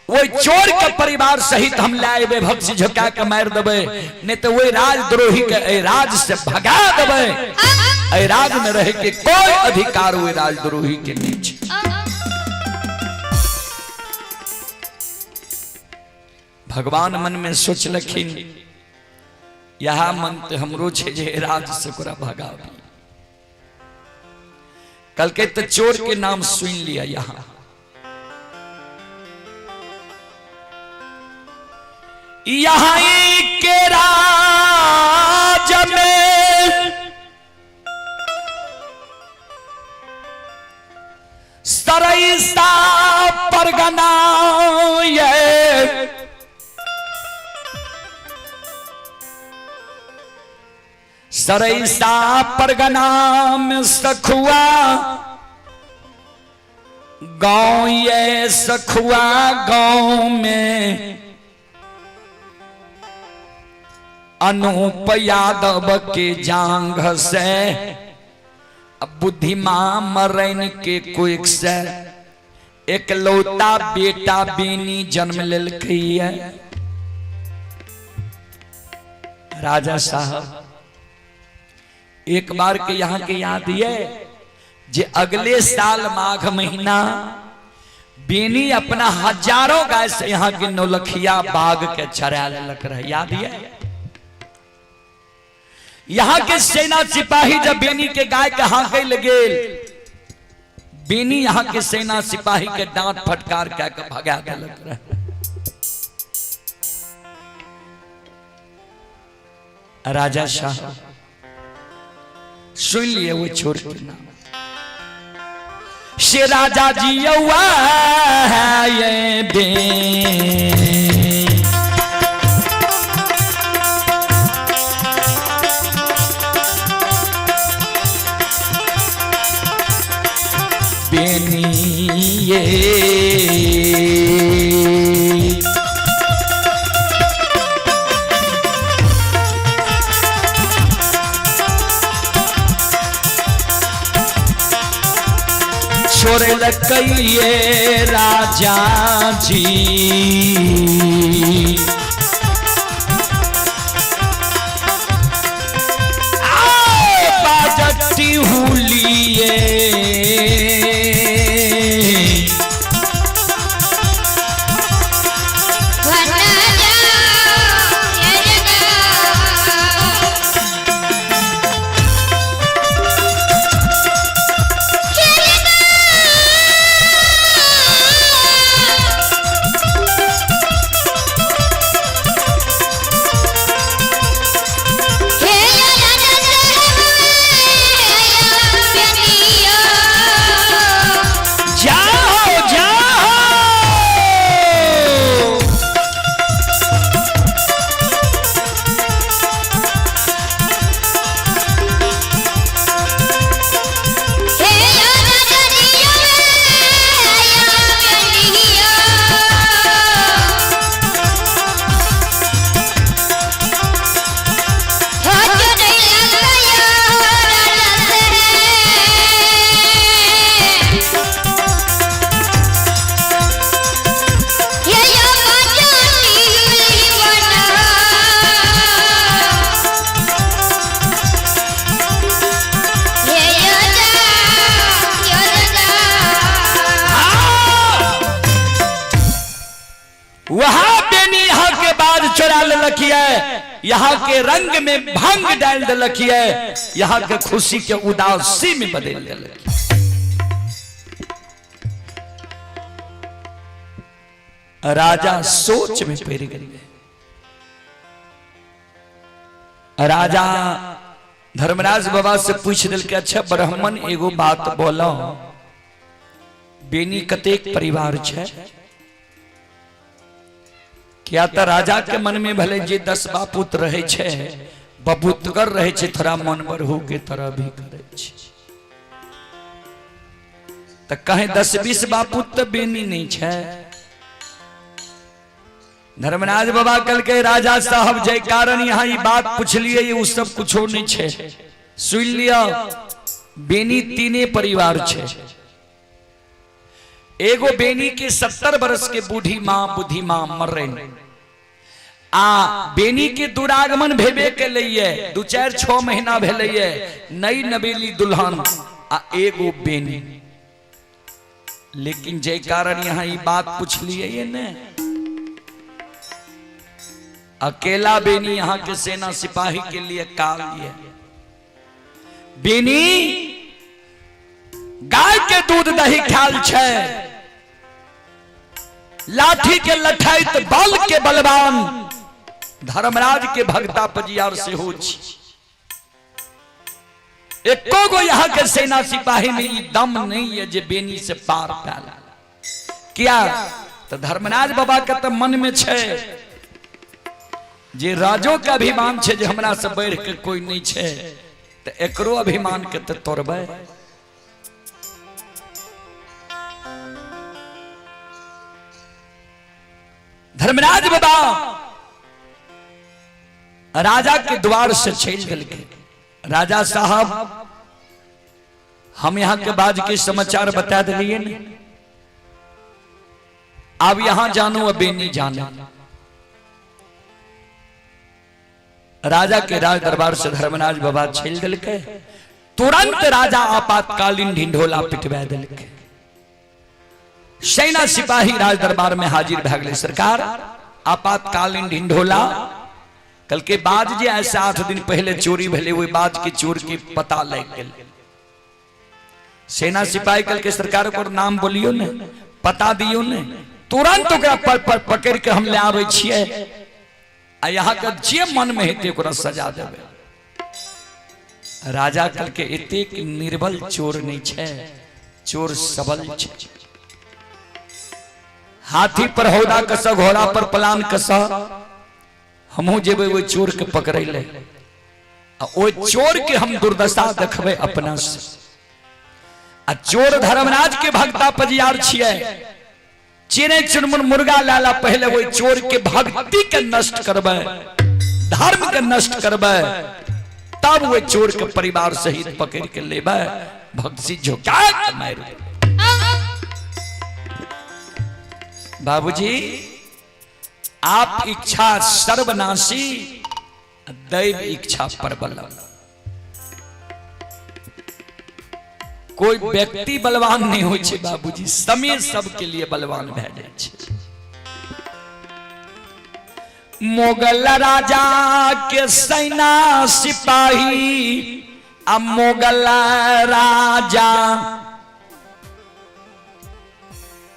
वो चोर के परिवार सहित हम लाए भक्ति झुका के मार देवे, नहीं तो वो राजद्रोही के राज से भगा देवे। राज में रहे के कोई अधिकार हुए राजद्रोही के नीचे। भगवान मन में सोच लखिन, यह मन तो हमरो छे जे राज से कोरा भगावी। कल के तो चोर के नाम सुन लिया। यहाँ के राज में सरईसा परगना ये सरईसा परगना में सखुआ गांव, ये सखुआ गांव में अनूप यादव के जांघ से बुद्धिमान मरैन के कुछ से एक लौता बेटा बेनी जन्म लेलकै है। राजा साहब एक बार के यहाँ के याद है जे अगले साल माघ महीना बेनी अपना हजारों गाय से यहाँ के नौलखिया बाग के चरा लक रहे, याद है। यहाँ के सेना सिपाही जब बेनी के गाय के हाके लगे, बेनी यहाँ के सेना सिपाही के डांट फटकार के भगा लग रहे। राजा साहब सुन लिए वो चोर के नाम। से राजा जी हुआ है ये बेनी छोड़े लकइए राजा जी बाजती हुलिए वहां बेनी यहाँ के बाद चुरा लखिए, यहाँ के रंग में भंग डाल दलखिए, यहाँ के खुशी के उदासी में बदल दलखिए। राजा सोच में पड़ गए। राजा धर्मराज बाबा से पूछ दिल के अच्छा ब्राह्मण एगो बात बोलो, बेनी कतेक परिवार छे? क्या तो राजा के मन में भले जे 10 बापुत रहे छे, बबूतगर रहे छे, थोड़ा मन बरहू के तरह भी करे छे, तो कहे 10-20 बापुत तो बेनी नहीं छे। धर्मराज बाबा कल के राजा साहब जय कारण यहाँ ये बात पूछ लिए, ये उस सब कुछ नहीं छे, सुन लिया बेनी 3 परिवार छे। एगो बेनी के 70 वर्ष के बूढ़ी बुढ़ी मां मर रही, बेनी के दुरागमन भेबे के लिए 2-4-6 महीना भेले, नई नवेली दुल्हन एगो बेनी। लेकिन जय कारण यहाँ ये बात पूछ लिए ये ने, अकेला बेनी यहाँ के सेना सिपाही के लिए काल लिए। बेनी गाय के दूध दही ख्याल छे, लाठी के लठाइत बल के बलवान, धर्मराज के भक्ता पजियार से हो। एको गो यहाँ के सेना सिपाही में ये दम नहीं है जे बेनी से पार पाला। क्या तो धर्मराज बाबा का तो मन में छे जे राजो का अभिमान छे जे हमरा से बढ़ के कोई नहीं छे, तो एकरो अभिमान के तो तोड़बे। धर्मराज बाबा राजा के द्वार से चल गए। राजा साहब हम यहाँ के बाद के समाचार बता दिए न, अब यहां जानो अब बेनी जानो। राजा के राज दरबार से धर्मराज बाबा छेल दिल के, तुरंत राजा आपातकालीन ढिंढोला पिटवा दिल के। सेना सिपाही राज दरबार में हाजिर भ गए। सरकार आपातकालीन ढिंढोला कल के बाद जे ऐसे 8 दिन पहले चोरी भेले, वही बाज के चोर के पता लग गए। सेना सिपाही कल के सरकार को नाम बोलियो ने, पता दियो ने, तुरंत पकड़ के हम ले आवे छिए, आ यहाँ का जे मन में हेते ओकरा सजा देवे। राजा कल के एतेक निर्बल चोर नहीं छे चोर सबल छे। हाथी पर हौदा कस, घोड़ा पर पलान कस, हमहू जेबे वो चोर के पकड़े ले, ओ चोर के हम दुर्दशा देखबे अपना से। आ चोर धर्मराज के भक्ता पजियार छिए, चिड़ै चुनमुन मुर्गा लाला पहले वो चोर के भक्ति के नष्ट करबे, धर्म के नष्ट करबे, तब वो चोर के परिवार सहित पकड़ के लेबे, भक्ति झोंका के मार। बाबूजी आप इच्छा सर्वनाशी, दैव इच्छा प्रबल। कोई व्यक्ति बलवान नहीं हो छे बाबूजी, समय सबके लिए बलवान भे जाय छे। मोगल राजा के सेना सिपाही, आ मोगल राजा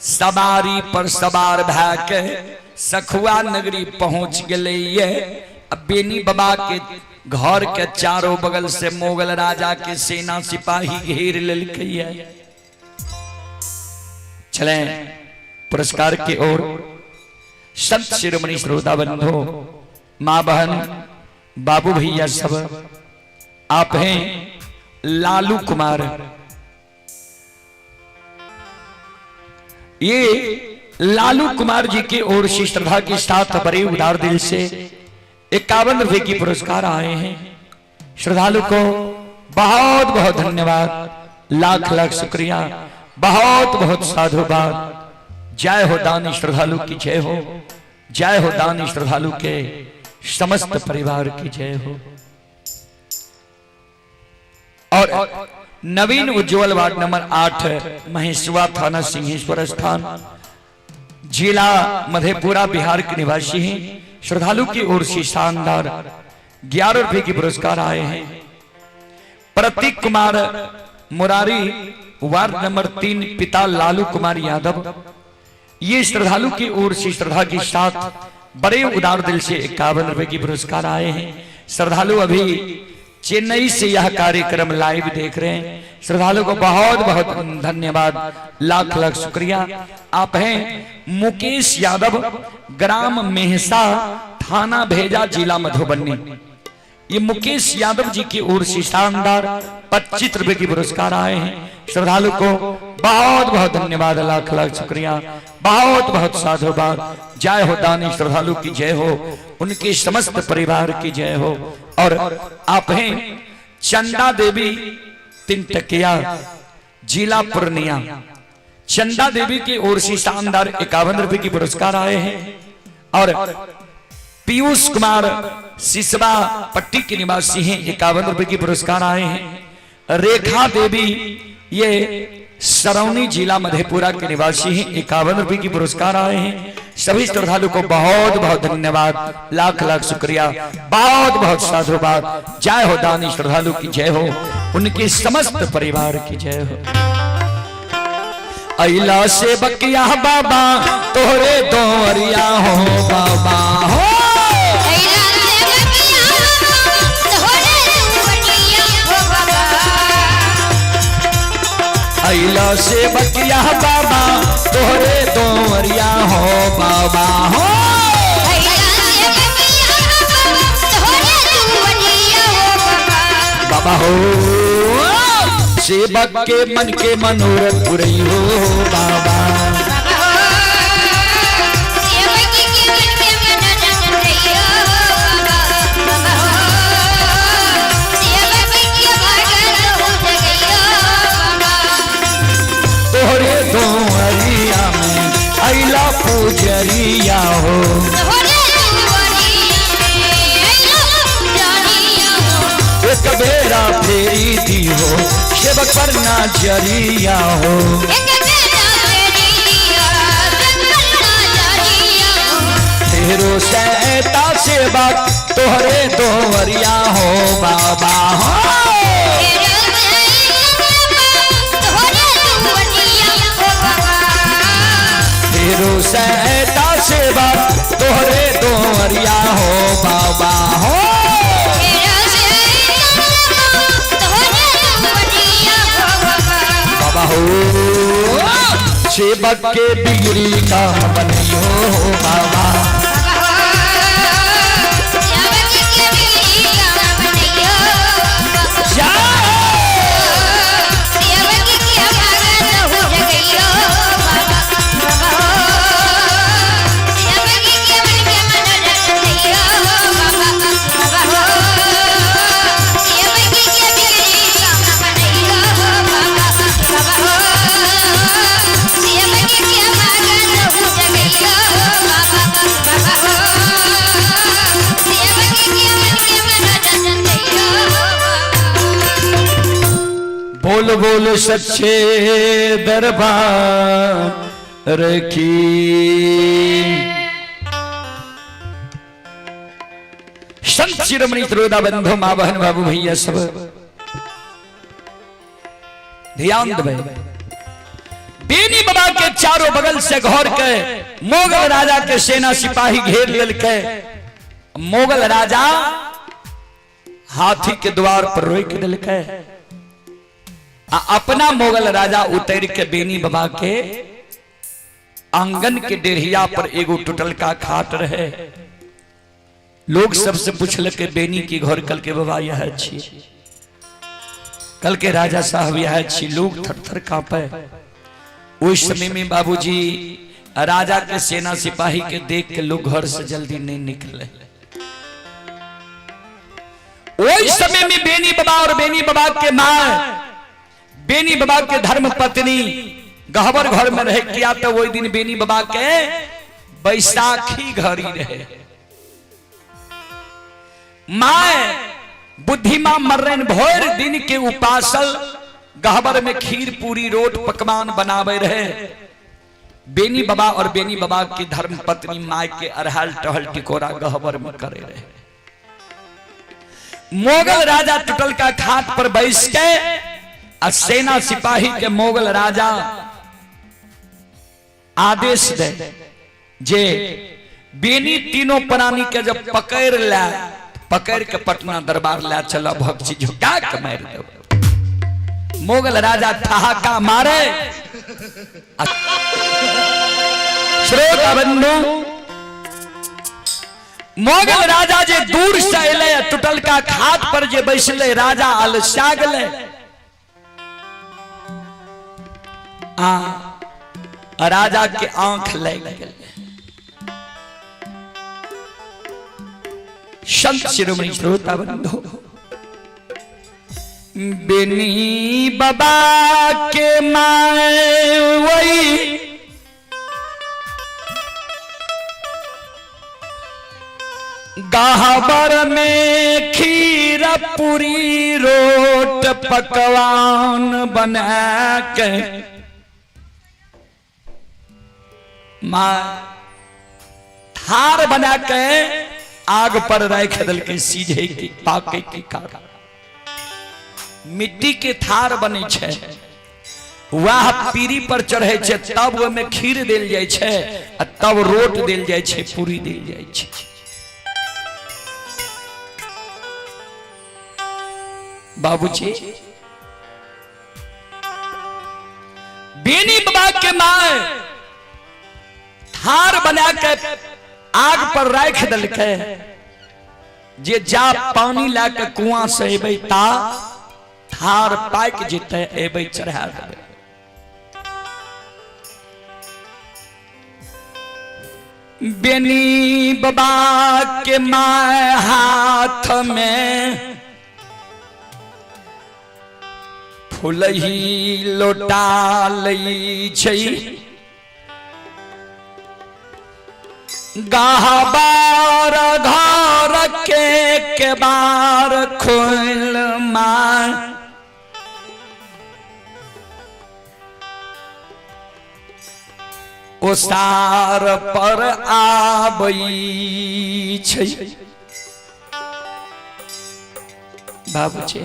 सवारी पर सवार भै के सखुआ नगरी पहुंच गए। अब बेनी बाबा के घर के चारों बगल से मोगल राजा के सेना सिपाही घेर लेलकै। चले पुरस्कार की ओर। संत शिरोमणि श्रोता बंधु, मां बहन, बाबू भैया सब, आप हैं लालू कुमार। ये लालू कुमार जी की ओर से श्रद्धा के साथ बड़े उदार दिल से 51 रुपए की पुरस्कार आए हैं। श्रद्धालु को बहुत बहुत धन्यवाद, लाख लाख शुक्रिया, बहुत बहुत साधुवाद। जय हो दानी श्रद्धालु की जय हो, जय हो दानी श्रद्धालु के समस्त परिवार की जय हो। और नवीन उज्जवल वार्ड नंबर 8 महेशवा थाना सिंहेश्वर स्थान जिला मधेपुरा बिहार के निवासी हैं। श्रद्धालु की ओर से शानदार 11 रुपए की पुरस्कार आए हैं। प्रतीक कुमार मुरारी वार्ड नंबर 3 पिता लालू कुमार यादव। ये श्रद्धालु की ओर से श्रद्धा के साथ बड़े उदार दिल से 51 रुपए की पुरस्कार आए हैं। श्रद्धालु अभी चेन्नई से यह कार्यक्रम लाइव देख रहे हैं। श्रद्धालु को बहुत बहुत धन्यवाद, लाख लाख शुक्रिया। आप हैं मुकेश यादव, ग्राम मेहसा, थाना भेजा, जिला मधुबनी। ये मुकेश यादव जी की ओर से शानदार 25 रुपए की पुरस्कार आए हैं। श्रद्धालु को बहुत बहुत धन्यवाद, लाख लाख शुक्रिया, बहुत बहुत साधुवाद। जय हो दानी श्रद्धालु की जय हो, उनके समस्त परिवार की जय हो। और आप हैं चंदा देवी तिनटकिया, जिला पूर्णिया। चंदा देवी की ओर से शानदार 51 रुपए की पुरस्कार आए हैं। और पीयूष कुमार सिसवा पट्टी के निवासी हैं, 51 रुपए की पुरस्कार आए हैं। रेखा देवी ये सरौनी जिला मधेपुरा के निवासी हैं, 51 रुपए की पुरस्कार आए हैं। सभी श्रद्धालु को बहुत बहुत धन्यवाद, लाख लाख शुक्रिया, बहुत बहुत साधुवाद। जय हो दानी श्रद्धालु की जय हो, उनके समस्त परिवार की जय हो। अइला से बकिया बाबा तोरे दोरिया हो बाबा हो, अइला से बकिया बाबा तोरे दोरिया हो बाबा हो, बाबा हो। सेवक के मन के मनोरथ पुरई हो बाबा, तोहरे दोरिया में अइला पूजरिया हो, एक बेरा फेरी दी हो सेवक पर नजरिया हो, तेरो सहता सेवक तोहरे दोरिया हो बाबा हो, तेरो सहता सेवक तोहरे दोरिया हो बाबा हो, बाबा हो। सेवक के बिगड़ी काम बनियो बाबा बोल बोल सच्चे दरबार की संत शिरोमणि त्रोदा बंधु मां बहन बाबू भैया सब ध्यान दे। बेनी बाबा के चारों बगल से घोर के मोगल राजा के सेना सिपाही घेर लेल के मोगल राजा हाथी के द्वार पर रोक दिल के अपना मोगल राजा उतर के बेनी बाबा के आंगन के डेढ़िया पर एगो टूटल का खाट रहे। लोग सबसे पूछल के बेनी की घर कल के बाबा यह छी, कल के राजा साहब यह छी। लोग थर थर कांपे। उस समय में बाबूजी राजा के सेना सिपाही के देख के लोग घर से जल्दी नहीं निकले। उस समय में बेनी बाबा और बेनी बाबा के मां बेनी बाबा के धर्म पत्नी गहबर घर में रहे किया तो वही दिन बेनी बाबा के बैसाखी घड़ी रहे। मां बुद्धिमा मर्रन भोर दिन के उपासल गहबर में खीर पूरी रोट पकवान बनावे रहे। बेनी बाबा और बेनी बाबा की धर्म पत्नी माय के अरहल टहल टिकोरा गहबर में करे रहे। मोगल राजा टुटल का खाट पर बैस के सेना सिपाही के मोगल राजा आदेश दे जे बेनी तीनों प्राणी के जब पकड़ के पटना दरबार ला चला भक्ति झुका के मार दो। मोगल राजा ठहाका मारे। श्रोता बंधु मोगल राजा जे दूर से अले टुटल का खाट पर जे बैसले राजा अलसा गले। राजा के आंख लग गए। संत शिरोमणि श्रोता बंधु बेनी बाबा के माए वही गहबर में खीर पूरी रोट पकवान बना के मां थार बना के आग पर रख दल के सीझे की पाके की काट मिट्टी के थार बने छे। वह पीरी पर चढ़े छे तब में खीर देल जाय छे तब रोट देल जाय छे पूरी देल जाय छे। बाबूजी बेनी बाबा के मां थार बना के आग पर रख दल के जे जा पानी ला के कुआं से एबे ता थार पाक जेते एबे चढ़ा देबे। बेनी बाबा के मां हाथ में फुलही लोटा लई छै गहबर घर के बार खोल मां ओसार पर आबई छै। बाबूजी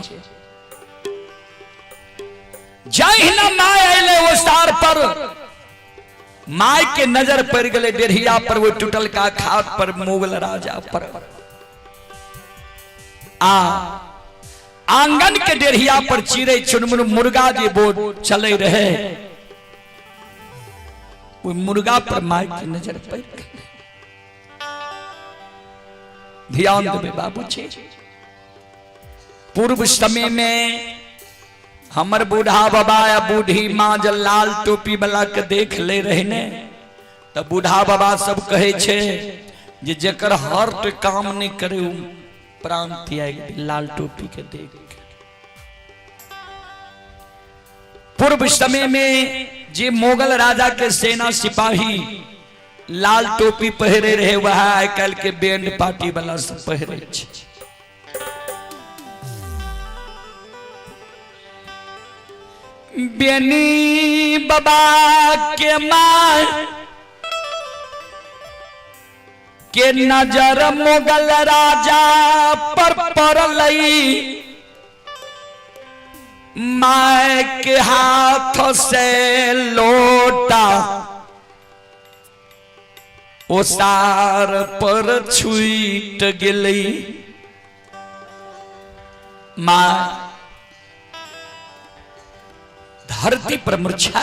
जय न माय अले ओसार पर माय के नजर पड़ गए डेढ़िया पर वो टूटल का खाट पर मुगल राजा पर आंगन के डेढ़िया पर चिड़ै चुनमुन मुर्गा जे वो चले रहे वो मुर्गा पर मार की नजर पड़ गई। ध्यान देवे बाबूजी। पूर्व समय में हमर बूढ़ा बाबा या बूढ़ी माँ जब लाल टोपी वाला के देख ले रहे ने तब बूढ़ा बाबा सब कहे छे जे जेकर हार्ट काम नहीं करे प्राण त्याग लाल टोपी के देख। पूर्व समय में जे मोगल राजा के सेना सिपाही लाल टोपी पहरे रहे वह आइ काल के बैंड पार्टी वाला सब पहरे छे। बेनी बाबा के मार के नजर मोगल राजा पर पड़लई। माय के हाथ से लोटा ओसार पर छूट गई। माँ धरती पर मूर्छा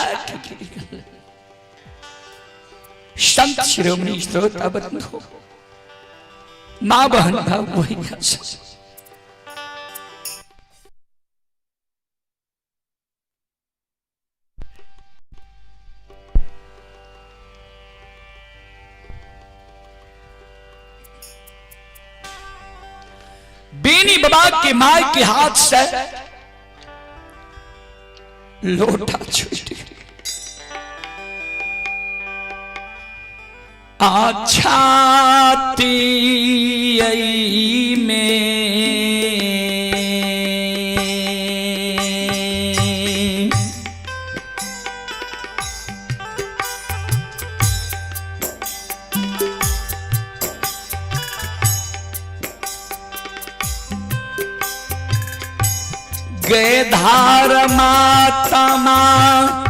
संत शिरोमणि श्रोता बंधु मां बहन भाव वही बेनी बाबा के माय के हाथ से लोटा छूट गया। छाती में गए धार माता माँ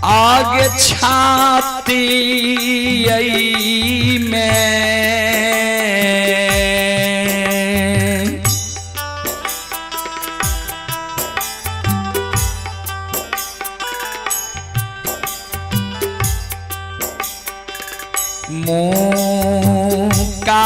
आगे छाती में मुँह का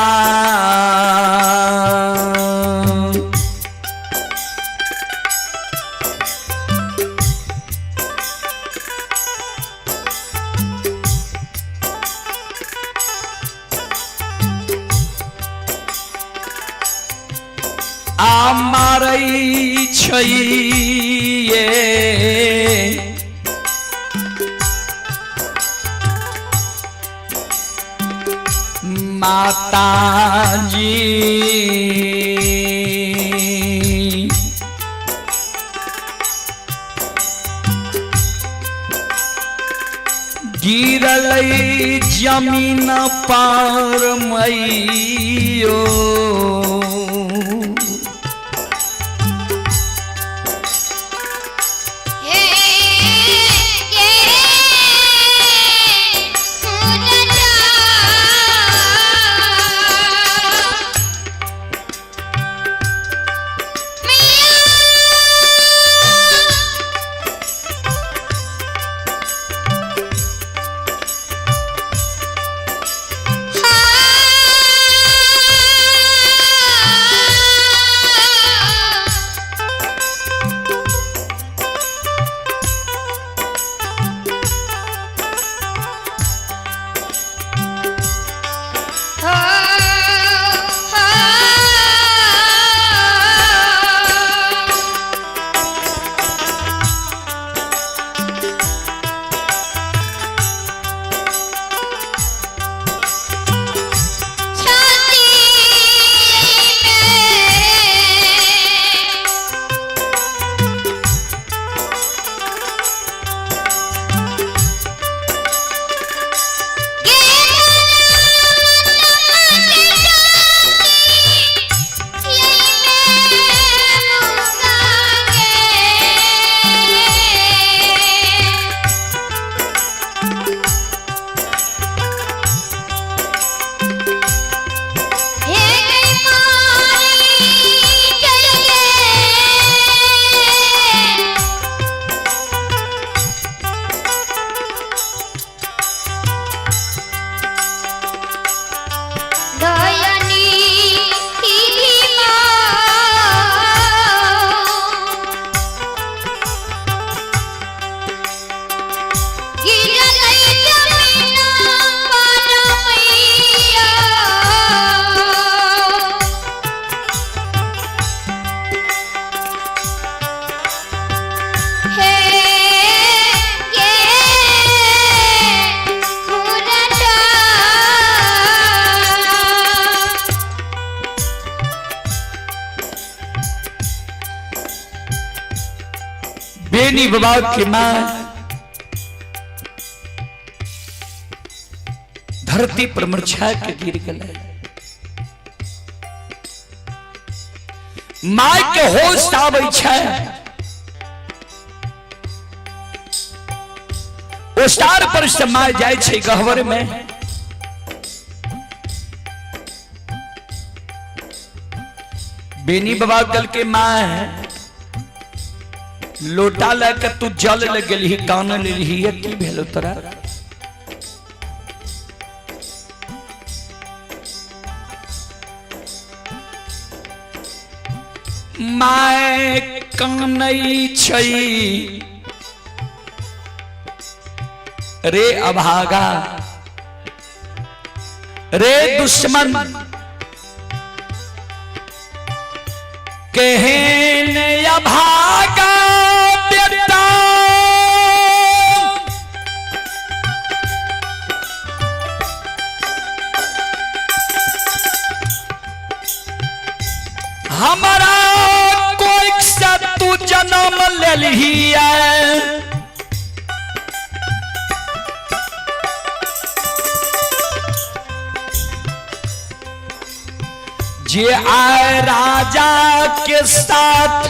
मारई छइए माता जी गिरलई जमीन पर मैयो बेनी बाबा की मां धरती पर मूर्छा के गिर गए। माय के होश आबै छै, ओस्तार पर से माय जाय छै गहवर में। बेनी बाबा कल के माँ लोटा लेके तू जल ले गेली, कान ले ली, की भेलो तोरा? माय कानई छई रे अभागा, रे दुश्मन कहन अभागा बेटा, हमारा कोई से तू जन्म ले लिया, जे आए राजा के साथ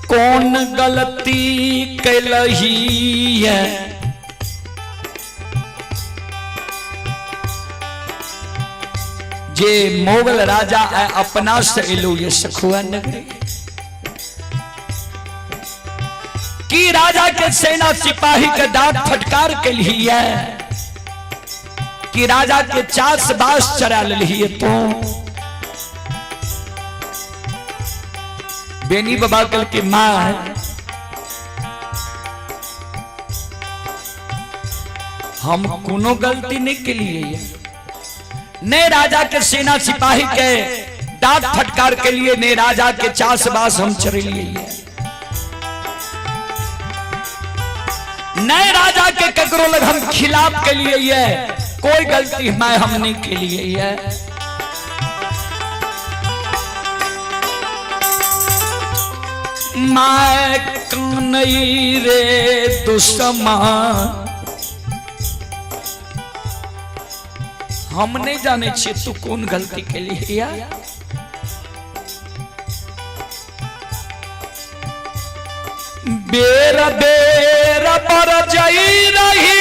कौन गलती कैलही है, जे मोगल राजा अपना से एलो ये सखुआ नगरी, कि राजा के सेना सिपाही के दांत फटकार के लिए है, कि राजा के चास बास चरा लिए। तो बेनी बाबा कल की मां है, हम कोनो गलती नहीं के लिए, ने राजा के सेना सिपाही के दांत फटकार के लिए, ने राजा के चास बास हम चरे लिए, नए राजा के ककरो लग हम खिलाफ के लिए ये कोई गलती मैं हमने के लिए है। मैं कानई रे दुश्मन, हम नहीं जाने छे तू कौन गलती के लिए है। बेर बेर पर जाई रही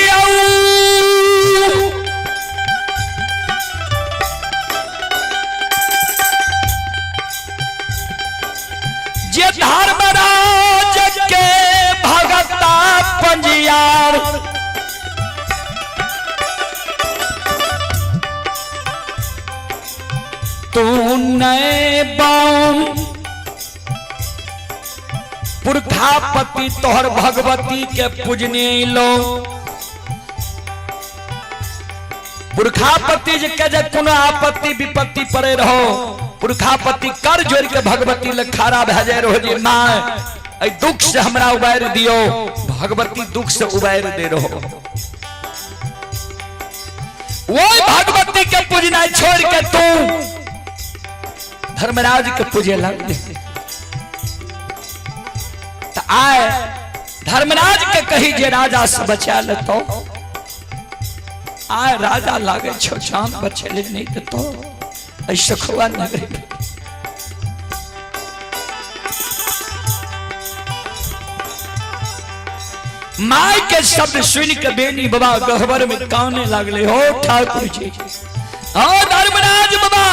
जे धर्मराज के भगता पंजियार, तू नए बाम पुरखापति तोहर भगवती के पूजने लो, पुरखापति जे के जे कोनो आपत्ति विपत्ति पड़े रहो, पुरखापति कर जोड़ के भगवती ले खारा भेजे रहो, जी मां ऐ दुख से हमरा उबार दियो, भगवती दुख से उबार दे रहो। वो भगवती के पूजना छोड़ के तू धर्मराज के पूजे लग, तो आए धर्मराज के कही जे राजा से बचा ले, तो आए राजा लागे छो जान बचे ले नहीं तो ऐसा खुआ नगरी में। माय के शब्द सुन के बेनी बाबा गहबर में काने लगले। हो ठाकुर जी, हो धर्मराज बाबा,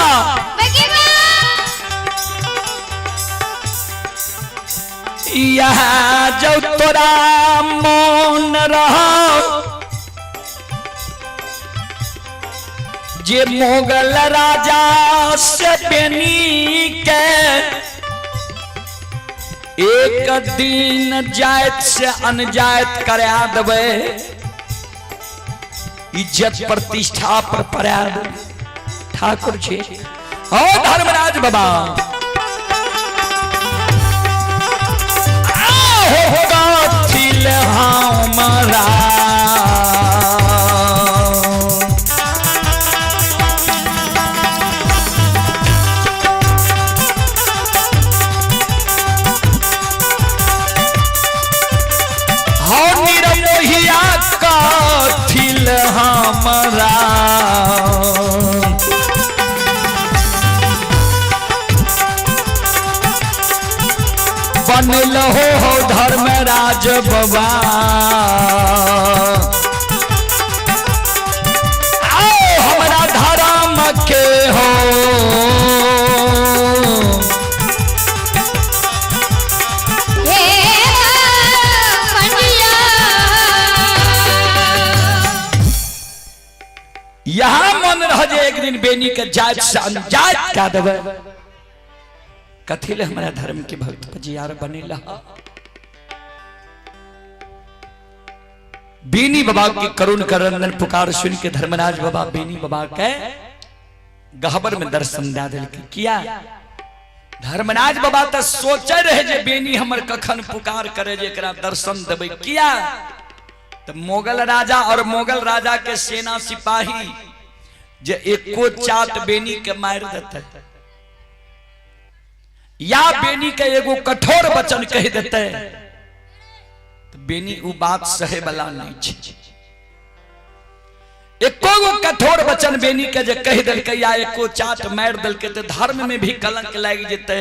यहाँ जो तोरा मौन रहो, जे मोगल राजा से बेनी के एक दिन जायत से अनजायत करा देवे, इज्जत प्रतिष्ठा पर पड़ा देवे। ठाकुर जी, हो धर्मराज बाबा, होगा दिल हमारा आयल हो धर्मराज बाबा, आओ हमारा धर्म के हो यहाँ मन रह जे एक दिन बेनी के जात से अनजात का देवे, कथिले हमारा धर्म के भक्त पजियार बनेला। बेनी बाबा की करुण करंदन पुकार सुन के धर्मराज बाबा बेनी बाबा के गहबर में दर्शन दे दिल किया। धर्मराज बाबा तो सोचे रहे जे बेनी हमर कखन पुकार करे जे एकरा दर्शन देवे किया। तो मोगल राजा और मोगल राजा के सेना सिपाही जे एको चाट बेनी के मार देते या बेनी के एगो कठोर वचन कह देते, तो बेनी वो बात सहे वाला नहीं छे। एको गो कठोर वचन बेनी के जे कह दिल या एको चाट मार दिल के, तो धर्म में भी कलंक लग जेते।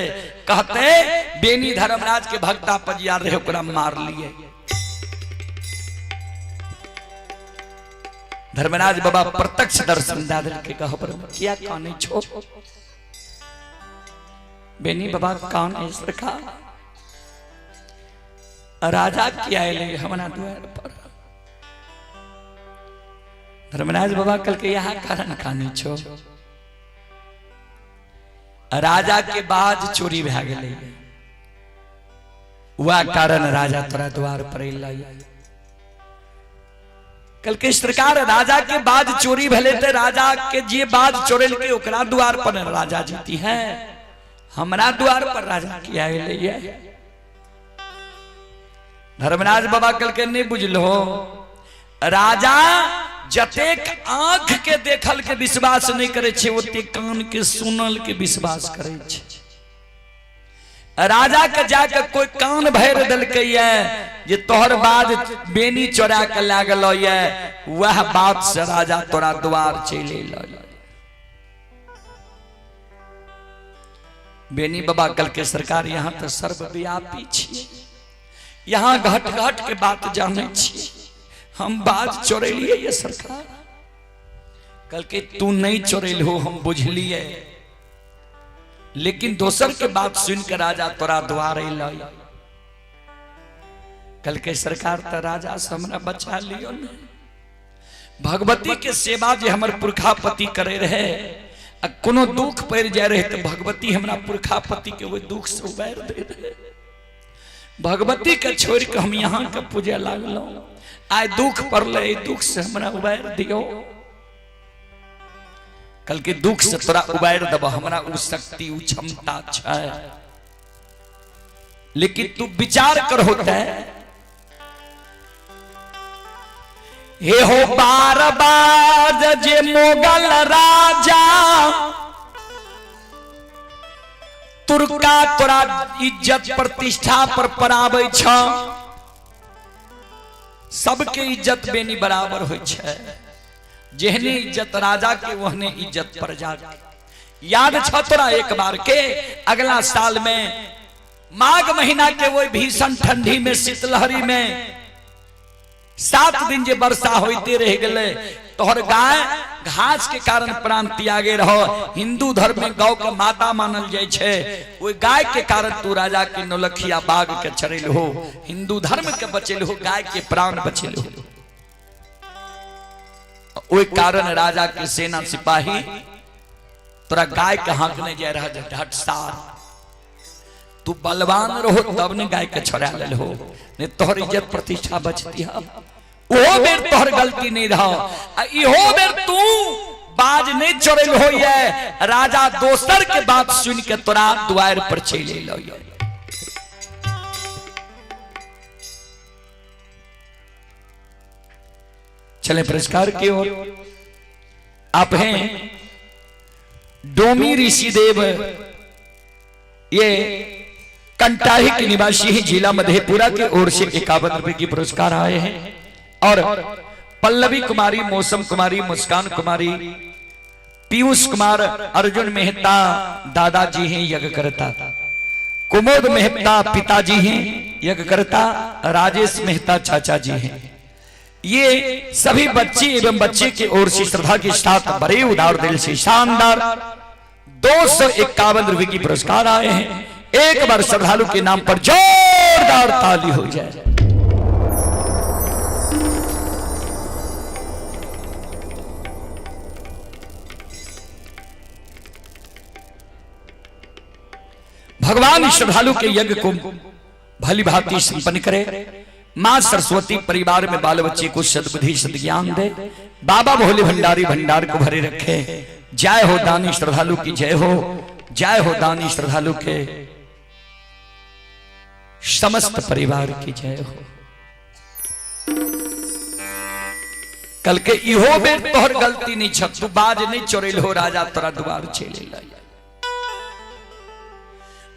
कहते बेनी धर्मराज के भक्ता पजियार रहे ओकरा मार लिए। धर्मराज बाबा प्रत्यक्ष दर्शन दादल के गहबर में किया काने छो बेनी बाबा कौन है सरकार, राजा किया ले हमारा द्वार पर। धर्मराज बाबा कल के यहाँ कारण काने छो, राजा के बाद चोरी भा गए, वह कारण राजा तोरा द्वार पर लाई। कल के सरकार राजा के बाद चोरी भले थे, राजा के जे बाद चोरेल के ओकरा द्वार पर राजा जीती है, हमरा द्वार पर राजा किया ले। धर्मराज बाबा कल के नहीं बुझलो, राजा जतेक आंख के देखल के विश्वास नहीं करे छे, ओते कान के सुनल के विश्वास करे छे। राजा के जाके कोई कान भर दिल के जे तोहर बाद बेनी चोरा के लागल ये, वह बात से राजा तोरा द्वार चले लो। बेनी बाबा कल के सरकार यहाँ तो सर्वव्यापी छी, यहाँ घट घट के बात जाने छी, हम बात चोरेलिए ये सरकार। कल के तू नहीं चोरेल हो हम बुझलिए, लेकिन दोसर के बात सुन के राजा तोरा द्वार लाई। कल के सरकार तो राजा से हमरा बचा लियो न। भगवती के सेवा जे हमर पुरखापति करे रहे, कोनो दुख पड़ जाए रहे तो भगवती हमरा पुरखापति के वो दुख से उबार दे रहे। भगवती के छोड़ के हम यहाँ के पूजा लागलो, आय दुख पड़ले, दुख से हमरा उबार दियो। कल के दुख से तोरा उबार दबा, हमरा उ शक्ति उ क्षमता छै, लेकिन तू विचार कर होता है। हे हो बार बार जे मोगल राजा, तुर्का तोरा इज्जत प्रतिष्ठा पर पराबै छ, सबके इज्जत बेनी बराबर होइ छै। जेहने इज्जत राजा के वहने इज्जत प्रजा के। याद छ तोरा एक बार के अगला साल में माघ महीना के वो भीषण ठंडी में शीतलहरी में 7 दिन जे वर्षा होते रह गए, तोहर गाय घास के कारण प्राण त्यागे रहो। हिंदू धर्म में गौ के माता मानल जाय छे, वो गाय के कारण तू राजा के नौलखिया बाग के चरेल हो, हिंदू धर्म के बचेल हो, गाय के प्राण बचेल हो। ओई कारण राजा के सेना सिपाही तोरा गाय के हांकने जा रहा ढट सार, तू बलवान रहो तब ने गाय के छोड़ा ले हो, ने तोहर इज्जत प्रतिष्ठा बचती है। ओहो बेर तोहर गलती नहीं रहो, इहो बेर तू बाज नहीं चोरेल हो ये, राजा दोसर के बात सुन के तोरा द्वार पर चले लो। चले पुरस्कार की ओर। आप हैं डोमी ऋषिदेव, ये कंटाही के निवासी हैं, जिला मधेपुरा के ओर से 51 रुपए की पुरस्कार आए हैं। और पल्लवी कुमारी, मौसम कुमारी, मुस्कान कुमारी, पीयूष कुमार, अर्जुन मेहता दादाजी हैं यज्ञ करता, कुमोद मेहता पिताजी हैं, यज्ञकर्ता राजेश मेहता चाचा जी हैं। ये सभी बच्चे एवं बच्चे की ओर से श्रद्धा के साथ बड़े उदार दिल से शानदार 251 रुपए की पुरस्कार आए हैं। एक बार श्रद्धालु के नाम पर जोरदार ताली हो जाए। भगवान श्रद्धालु के यज्ञ को भली भांति संपन्न करे। मां सरस्वती परिवार में बाल बच्चे को सद्बुद्धि सद्ज्ञान दे। बाबा भोले भंडारी भंडार को भरे रखे। जय हो दानी श्रद्धालु की जय हो। जय हो दानी श्रद्धालु के समस्त परिवार की जय हो। कल के इहो बेर तोहर गलती नहीं छक, तू बाज नहीं चोरेल हो राजा तोरा द्वार चले लाई।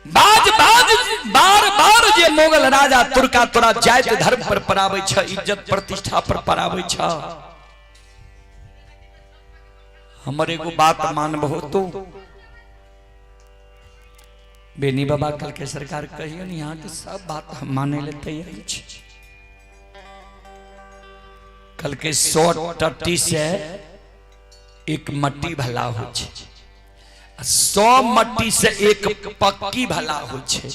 बाज बाज बार बार जे मोगल राजा तुर्का तोरा जाति धर्म पर परावे छ, इज्जत प्रतिष्ठा पर परावे छ। हमर एगो बात मानबहो तो बेनी बाबा कल के सरकार कहियो नहीं, यहाँ के सब बात हम माने ले तैयार छी। कल के 100 टट्टी से एक मट्टी भला हो छे, 100 मट्टी से एक पक्की भला हो छे।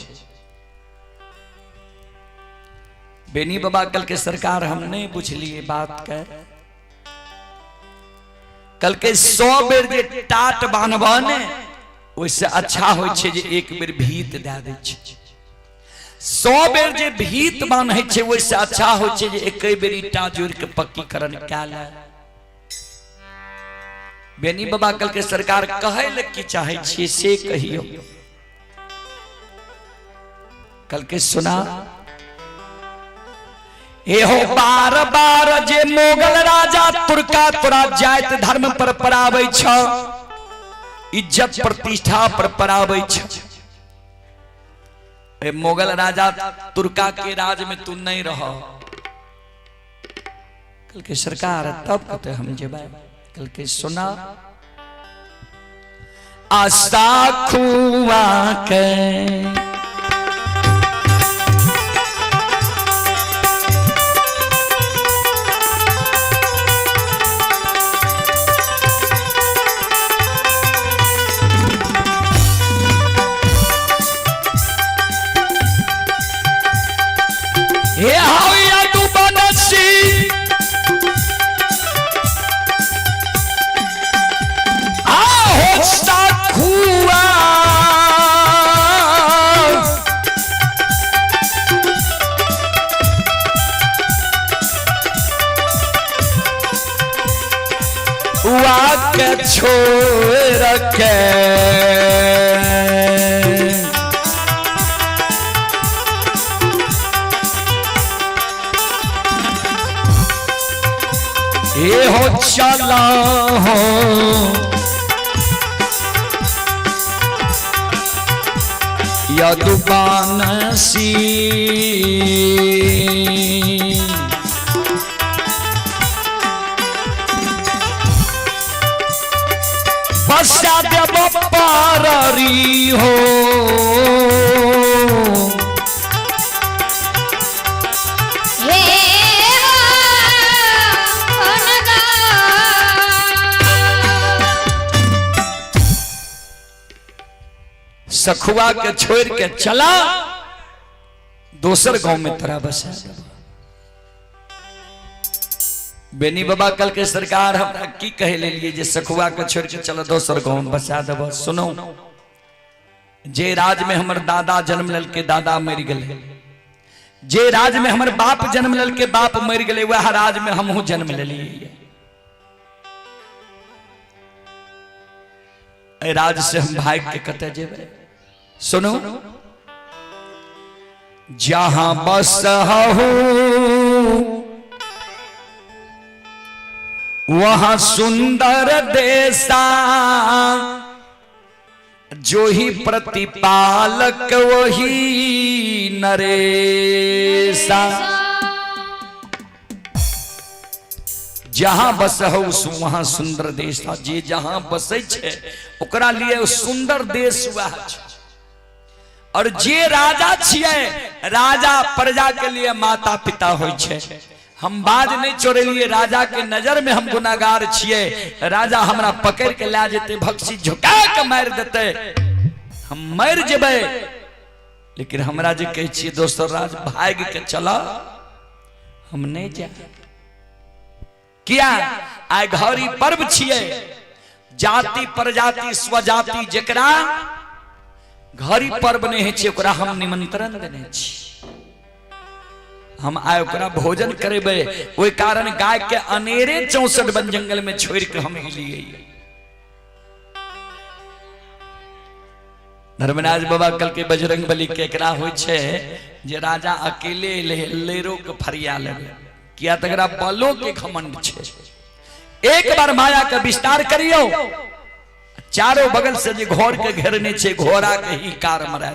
बेनी बाबा कल के सरकार हम नहीं बुझलिए बात के। कल के 100 बेर जे टाट बांधबा ने वैसे अच्छा हो छे जे एक बेर भीत दे दे छे। 100 बेर जे भीत बांधे छे वैसे अच्छा हो छे जे एक बेर ईटा जोड़ के पक्कीकरण क्या ले। बेनी बाबा कल के सरकार कहे ले की चाहे छे से कहियो। कल के सुना एहो बार बार जे मोगल राजा तुर्का तोरा जाति धर्म पर परावे छ, इज्जत प्रतिष्ठा पर परावे छ। मोगल राजा तुर्का के राज में तू नहीं रह। कल के सरकार तब कहते हम जेबे। कल के सुना आस्था खुआ के ये हाविया तू बनसी वाके छोड़ के ये हो चला हो यदुबानसी बसा देव पारी हो सखुआ के छोड़ के चला दोसर गांव में तरा बसा। बेनी बाबा कल के सरकार हमरा की कहे ले लिए जे सखुआ के छोड़ के चला दोसर गांव में बसा देब। सुनो जे राज में हमर दादा जन्म लेल के दादा मर गए, जे राज में हमर बाप जन्म लेल के बाप मर गए, वह राज में हमहू जन्म ले लिए। राज से हम भाग के कते जेबे। सुनो जहां बस वहां सुंदर देसा, जो ही प्रतिपालक वही नरेसा। जहां बस हो वहां सुंदर देश था। जे जहां बसे छे ओकरा लिए सुंदर देश हुआ है। और जे राजा छिए राजा प्रजा के लिए माता पिता होय छे। हम बाज नहीं चोरेलिए, राजा के नजर में हम गुनाहगार छिए। राजा हमरा पकड़ के ला जेते, भक्सी झुका के मार देते, हम मर जेबे। लेकिन हमरा जे कह छिए दोस्तों राज भाग के चला, हम नहीं जाए। किया आइ घड़ी पर्व छिए, जाति प्रजाति स्वजाति जेकरा घड़ी पर्व नहीं है ओकरा हम निमंत्रण देने छी। हम आए ओकरा भोजन करेबे, ओई कारण गाय के अनेरे 64 वन जंगल में छोड़ के हम लिए। धर्मराज बाबा कल के बजरंग बली केकरा होय छे जे राजा अकेले लेरो के फरिया लेबे, किया तकरा बलो के घमंड छे। एक बार माया का विस्तार करियो, चारों बगल से जे घोर के घेरने छे घोड़ा के ही कार मरा,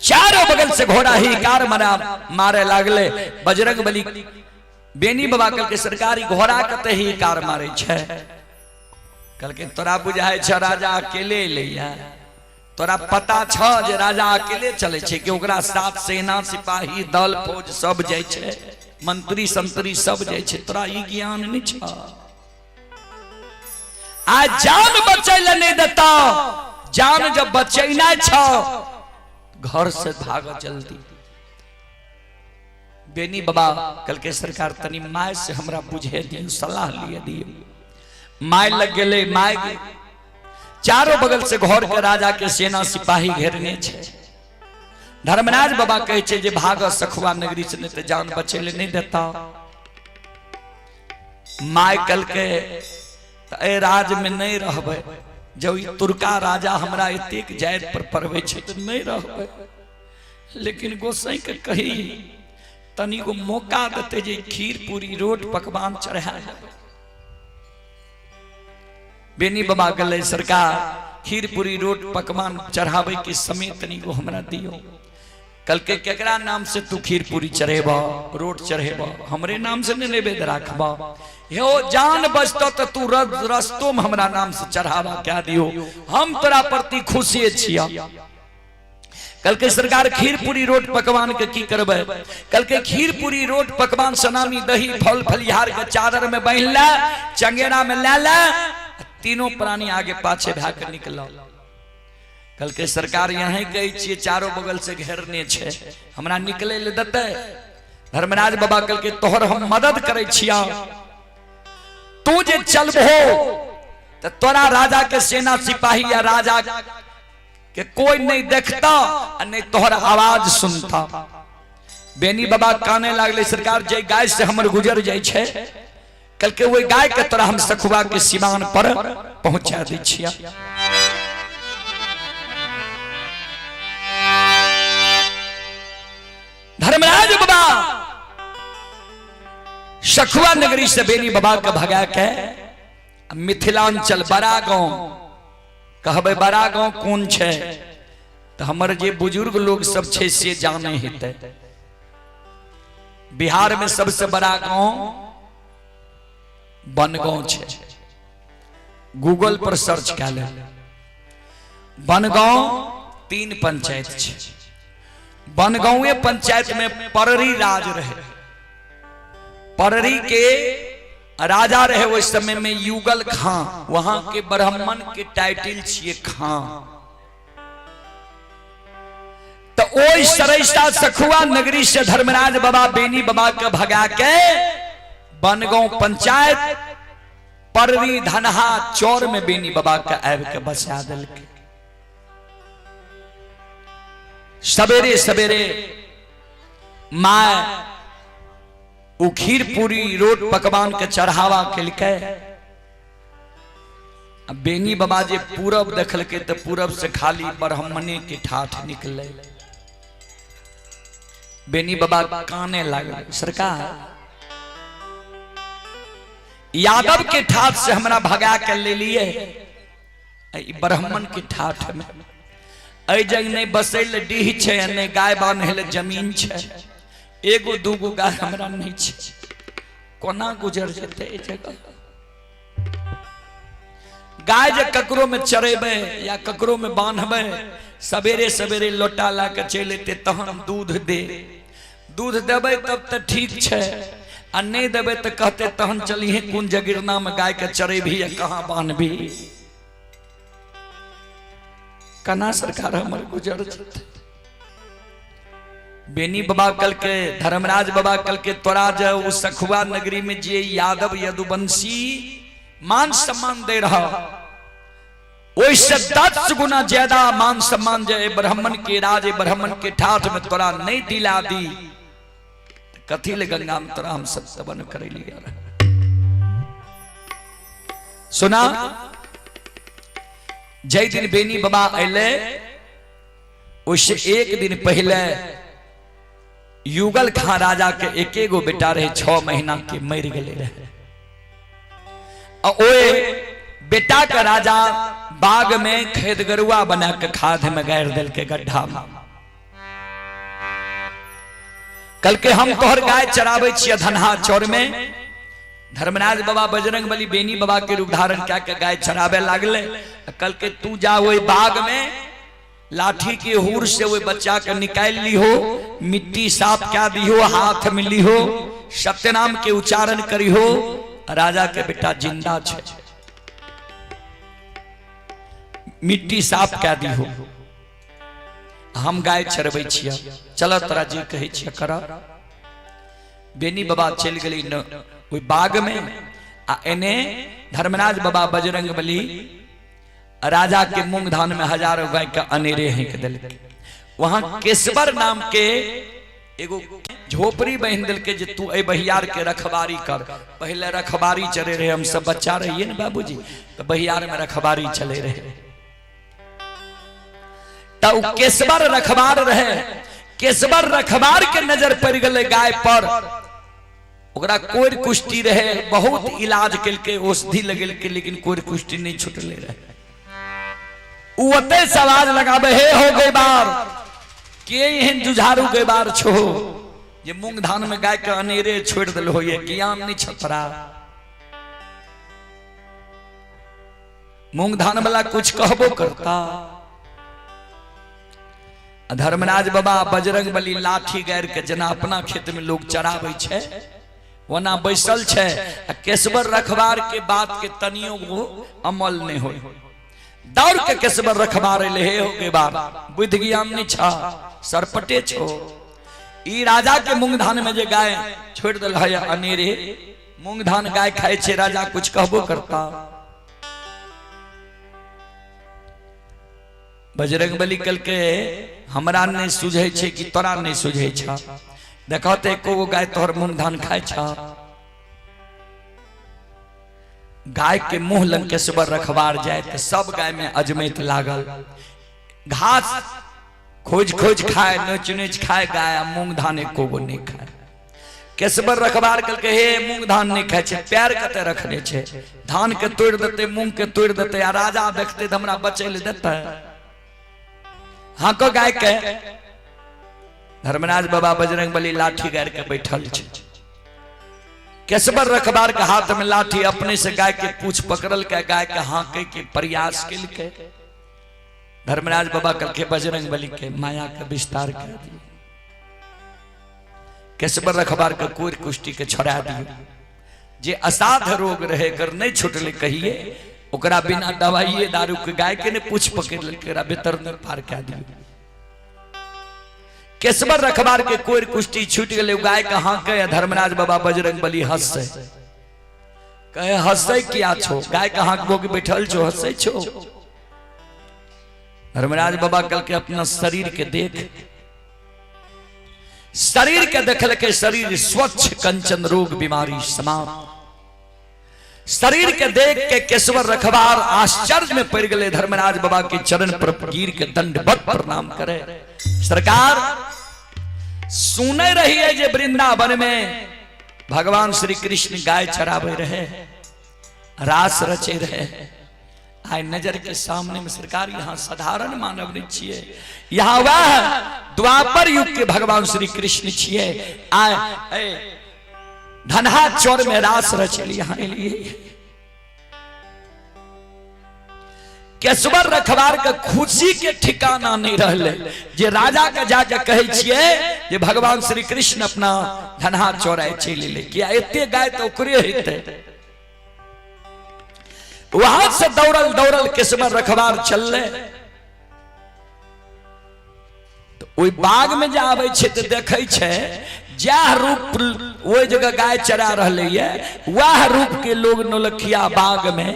चारों बगल से घोड़ा ही कार मरा मारे लागले। बजरंग बली बेनी बाबा कल के सरकारी घोड़ा कते ही कार मारे छे। कल के तोरा बुझाय छ राजा अकेले लैया, तोरा पता छ जे राजा अकेले चले छे कि ओकरा साथ सेना सिपाही दल फौज सब जाय छे, मंत्री संतरी सब जाय छे, तोरा ई ज्ञान नहीं छ। आ जान बचैले नहीं देता, जान जब बचैना छ घर से भाग जल्दी। बेनी बाबा कल के सरकार तनी माय से हमरा बुझे दियो, सलाह लिए दियो। माय लग गेले, माय चारों बगल से घर के राजा के सेना सिपाही घेरने छे। धर्मराज बाबा कहे छे जे भाग सखुआ नगरी से, नहीं तो जान बचैले नहीं देता। माय कल के ए राज में नहीं रहबे, जब तुर्का राजा हमरा एतेक जायद पर परवे छे तो नहीं रहबे। लेकिन गोसाई के कही तनी को मौका देते जे खीर पूरी रोट पकवान चढ़ा। बेनी बाबा गले सरकार खीर पूरी रोट पकवान चढ़ावे के समय तनी को हमरा दियो। कल के केकरा नाम से तू खीर पूरी चढ़ेबा रोट चढ़ेबा, हमरे नाम से नहीं नैवेद्य राखबा। हो जान बचतो तो तू रस्तो में हमरा नाम से चढ़ावा क्या दियो, हम तोरा प्रति खुशी छिया। कल के सरकार खीर पूरी रोट पकवान के की करबे। कल के खीर पूरी रोट पकवान सनामी दही फल फलिहार के चादर में बहिला, चंगेरा में ले ले, तीनों प्राणी आगे पाछे भाग के निकलो। कल के सरकार यहीं कही छिए चारों बगल से घेरने छे, हमरा निकले ले देते। धर्मराज बाबा कल के तोहर हम मदद करे छिया, तू जे चलबो तो तोरा राजा के सेना सिपाही या राजा के कोई नहीं देखता और नहीं तोहर आवाज सुनता। बेनी बाबा काने लागले सरकार जे गाय से हमर गुजर जाय छे, कल के वही गाय के तोरा हम सखुआ के सिवान पर पहुंचा दी छिया। धर्मराज बाबा सखुआ नगरी से बेनी बाबा के भगा के मिथिलांचल बड़ा गांव कहबे। बड़ा गांव कौन छे तो हमर जे बुजुर्ग लोग सब छे से जाने हेते। बिहार में सबसे बड़ा गांव बनगांव छे, गूगल पर सर्च कर ले। बनगांव 3 पंचायत छे। बनगांवे पंचायत में पररी राज रहे। पररी के राजा रहे उस समय में युगल खां, वहां के ब्राह्मण के टाइटल छिए खां। तो ओई सरैसा सखुआ नगरी से धर्मराज बाबा बेनी बाबा के भगा के बनगांव पंचायत पररी धनहा चौर में बेनी बाबा के आब के बसा दिल। सवेरे सवेरे माय उ खीर पूरी रोट पकवान के चढ़ावा के बेनी बाबा जे पूरब देखल के तो पूरब से खाली ब्राह्मणे के ठाठ निकले। बेनी बाबा काने लगे, सरकार यादव के ठाठ से हमरा भगा के ले लिए, ब्राह्मण के ठाठ में ऐ जग नहीं बसैल डीह छे, नहीं गाय बान्हल जमीन छे, एगो दूगो गाय हमरा नहीं छे, कोना गुजर जेते ए जगह। गाय जे ककरो में चरेबे या ककरो में बांधबे सवेरे सवेरे लोटा ला के चल अते तहन दूध दे, दूध देबे तब तो ठीक है, आ नहीं देबे तो कहते तहन चलिए कुन जगिरना में गाय के चरेबी या कहाँ बांधबी। कना सरकार हमर गुजर बेनी बाबा कल के धर्मराज बाबा कल के तोरा जो उस सखुआ नगरी में जे यादव यदुवंशी मान सम्मान दे रहा वैसे 10 गुना ज्यादा मान सम्मान जे ब्राह्मण के राजे ब्राह्मण के ठाठ में तोरा नहीं दिला दी कथी ले गंगा में तोरा हम सब सबन करे लिया। सुना जय दिन बेनी बाबा अले उससे एक दिन पहले युगल खां राजा के एक गो बेटा रहे 6 महीना के मर गए रहे। ओए बेटा का राजा बाग में खेत गरुआ बना के खाद में गाड़ दिल के गड्ढा में। कल के हम तोहर गाय चराबे छियै धनहा चौर में। धर्मराज बाबा बजरंग बली बेनी बाबा के रूप धारण क्या के गाय चराबे लागले। कल के तू जा वो बाग में लाठी के हुर से वो बच्चा के निकाल ली हो, मिट्टी साफ क्या दी हो, हाथ में ली हो, सत्यनाम के उच्चारण करी हो, राजा के बेटा जिंदा छे, मिट्टी साफ क्या दी हो, हम गाय चरबै छियै, चल तोरा जी कहे छियै कर। बेनी बाबा चल गई न ओई बाग में आ एने धर्मराज बाबा बजरंग बली राजा के मूंग धान में हजारों गाय का अनेरे हेंक दिल। वहां केशवर नाम के एगो झोपड़ी बहन दिल के जे तू ए बहियार के रखबारी कर। पहले रखबारी चले रहे, हम सब बच्चा रहिए ना बाबूजी, तो बहियार में रखबारी चले रहे। तो केशवर रखबार रहे, केशवर रखबार के नजर पड़ गए गाय पर, ओकरा कोई कुष्टी रहे, बहुत इलाज के औषधि लगे के, लेकिन कोई कुष्टी नहीं छुटले रहे। उते सवाल लगाबे हे हो गई बार के एहन जुझारू गई बार छो ये मूंग धान में गाय के अनेरे छोड़ दिल हो, ये ज्ञान नहीं छतरा। मूंग धान वाला कुछ कहबो करता। धर्मराज बाबा बजरंग बली लाठी गाड़ के जना अपना खेत में लोग चराबै छे वना बैसल छे। केशवर रखबार के बात के तनियो वो अमल नहीं हो। दौड़ के केशवर रखबार ले हो के बार बुद्ध ज्ञान नहीं छा, सरपटे छो। ई राजा के मूंग धान में जे गाय छोड़ दिल है अनेरे, मूंग धान गाय खाए छे, राजा कुछ कहबो करता। बजरंग बली कल के हमरा नहीं सुझे छे कि तोरा नहीं सुझे छा। देखो तो एको गाय तोहर मूंग धान खाए छा। गाय के मुंह लंग केशवर रखबार जाए तो सब गाय में अजमैत लागल। घास खोज खोज खाए, नोच नोच खाए गाय, मूंग धान एको गो नहीं खाए। केशवर रखबार कल के हे मूंग धान नहीं खाए छे, पैर कते रखने छे, धान के तोड़ देते, मूंग के तोड़ देते, आ राजा देखते तो हमरा बचे ले देता। हाँ को गाय के धर्मराज बाबा बजरंग बली लाठी गाड़ के बैठल छे। केशवर रखबार के हाथ में लाठी, अपने से गाय के पूछ पकड़ल के गाय के हाँके के प्रयास के लिए धर्मराज बाबा कल के बजरंग बली के माया का विस्तार कर दिए। केशवर रखबार के कोई कुष्टी के छोड़ा दिए। जे असाध रोग रहे कर नहीं छुटले कहिए ओकरा बिना दवाई दारू के गाय के ने पूछ पकड़ ले बेतर न पार क्या दिए। केशवर रखबार के कोई कुष्टी छूट गए, गाय का हाँ कहे धर्मराज बाबा बजरंग बली हंसे, कहे हंसे क्या छो, गाय का हाँ बोके बैठल छो, हंसे छो। धर्मराज बाबा कल के अपना शरीर के देख, शरीर के देखल के शरीर स्वच्छ कंचन रोग बीमारी समाप्त। शरीर के देख के केशवर रखबार आश्चर्य में पड़ गए। धर्मराज बाबा के चरण पर गिर के दंडवत प्रणाम करे। सरकार सुने रही है जे वृंदावन में भगवान श्री कृष्ण गाय चरावे रहे, रास रचे रहे। आए नजर के सामने में सरकार यहाँ साधारण मानव नहीं छिए, यहाँ वह द्वापर युग के भगवान श्री कृष्ण छिए। आए धनहा चौर में रास रचल यहाँ लिए। केशवर रखवार के खुशी के ठिकाना नहीं रहले जे राजा के जाके कहे छिए जे भगवान श्री कृष्ण अपना धनहा चोराए चल ले किया एते गाय तो ओकरे हेते। वहां से दौड़ल दौड़ल केशवर रखवार चलले तो ओई बाग में जा आवे छे तो देखे छे जह रूप वो जगह गाय चरा रहले ये वह रूप के लोग नौलखिया बाग में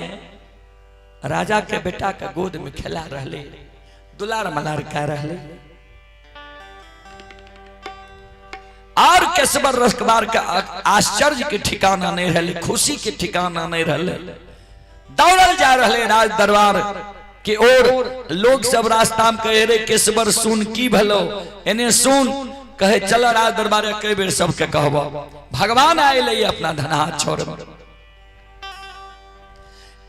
राजा के बेटा के गोद में खेला रहले दुलार मलार कह रहले। और केशवर रखवार का आश्चर्य के ठिकाना नहीं रहले, खुशी के ठिकाना नहीं रहले। दौड़ल जा रहले राज दरबार के ओर। लोग सब रास्ता में कहे रे केशवर सुन की भलो एने सुन कहे चल राज दरबार कई बेर सबके कहबो भगवान आए ले अपना धनहा छोड़ में।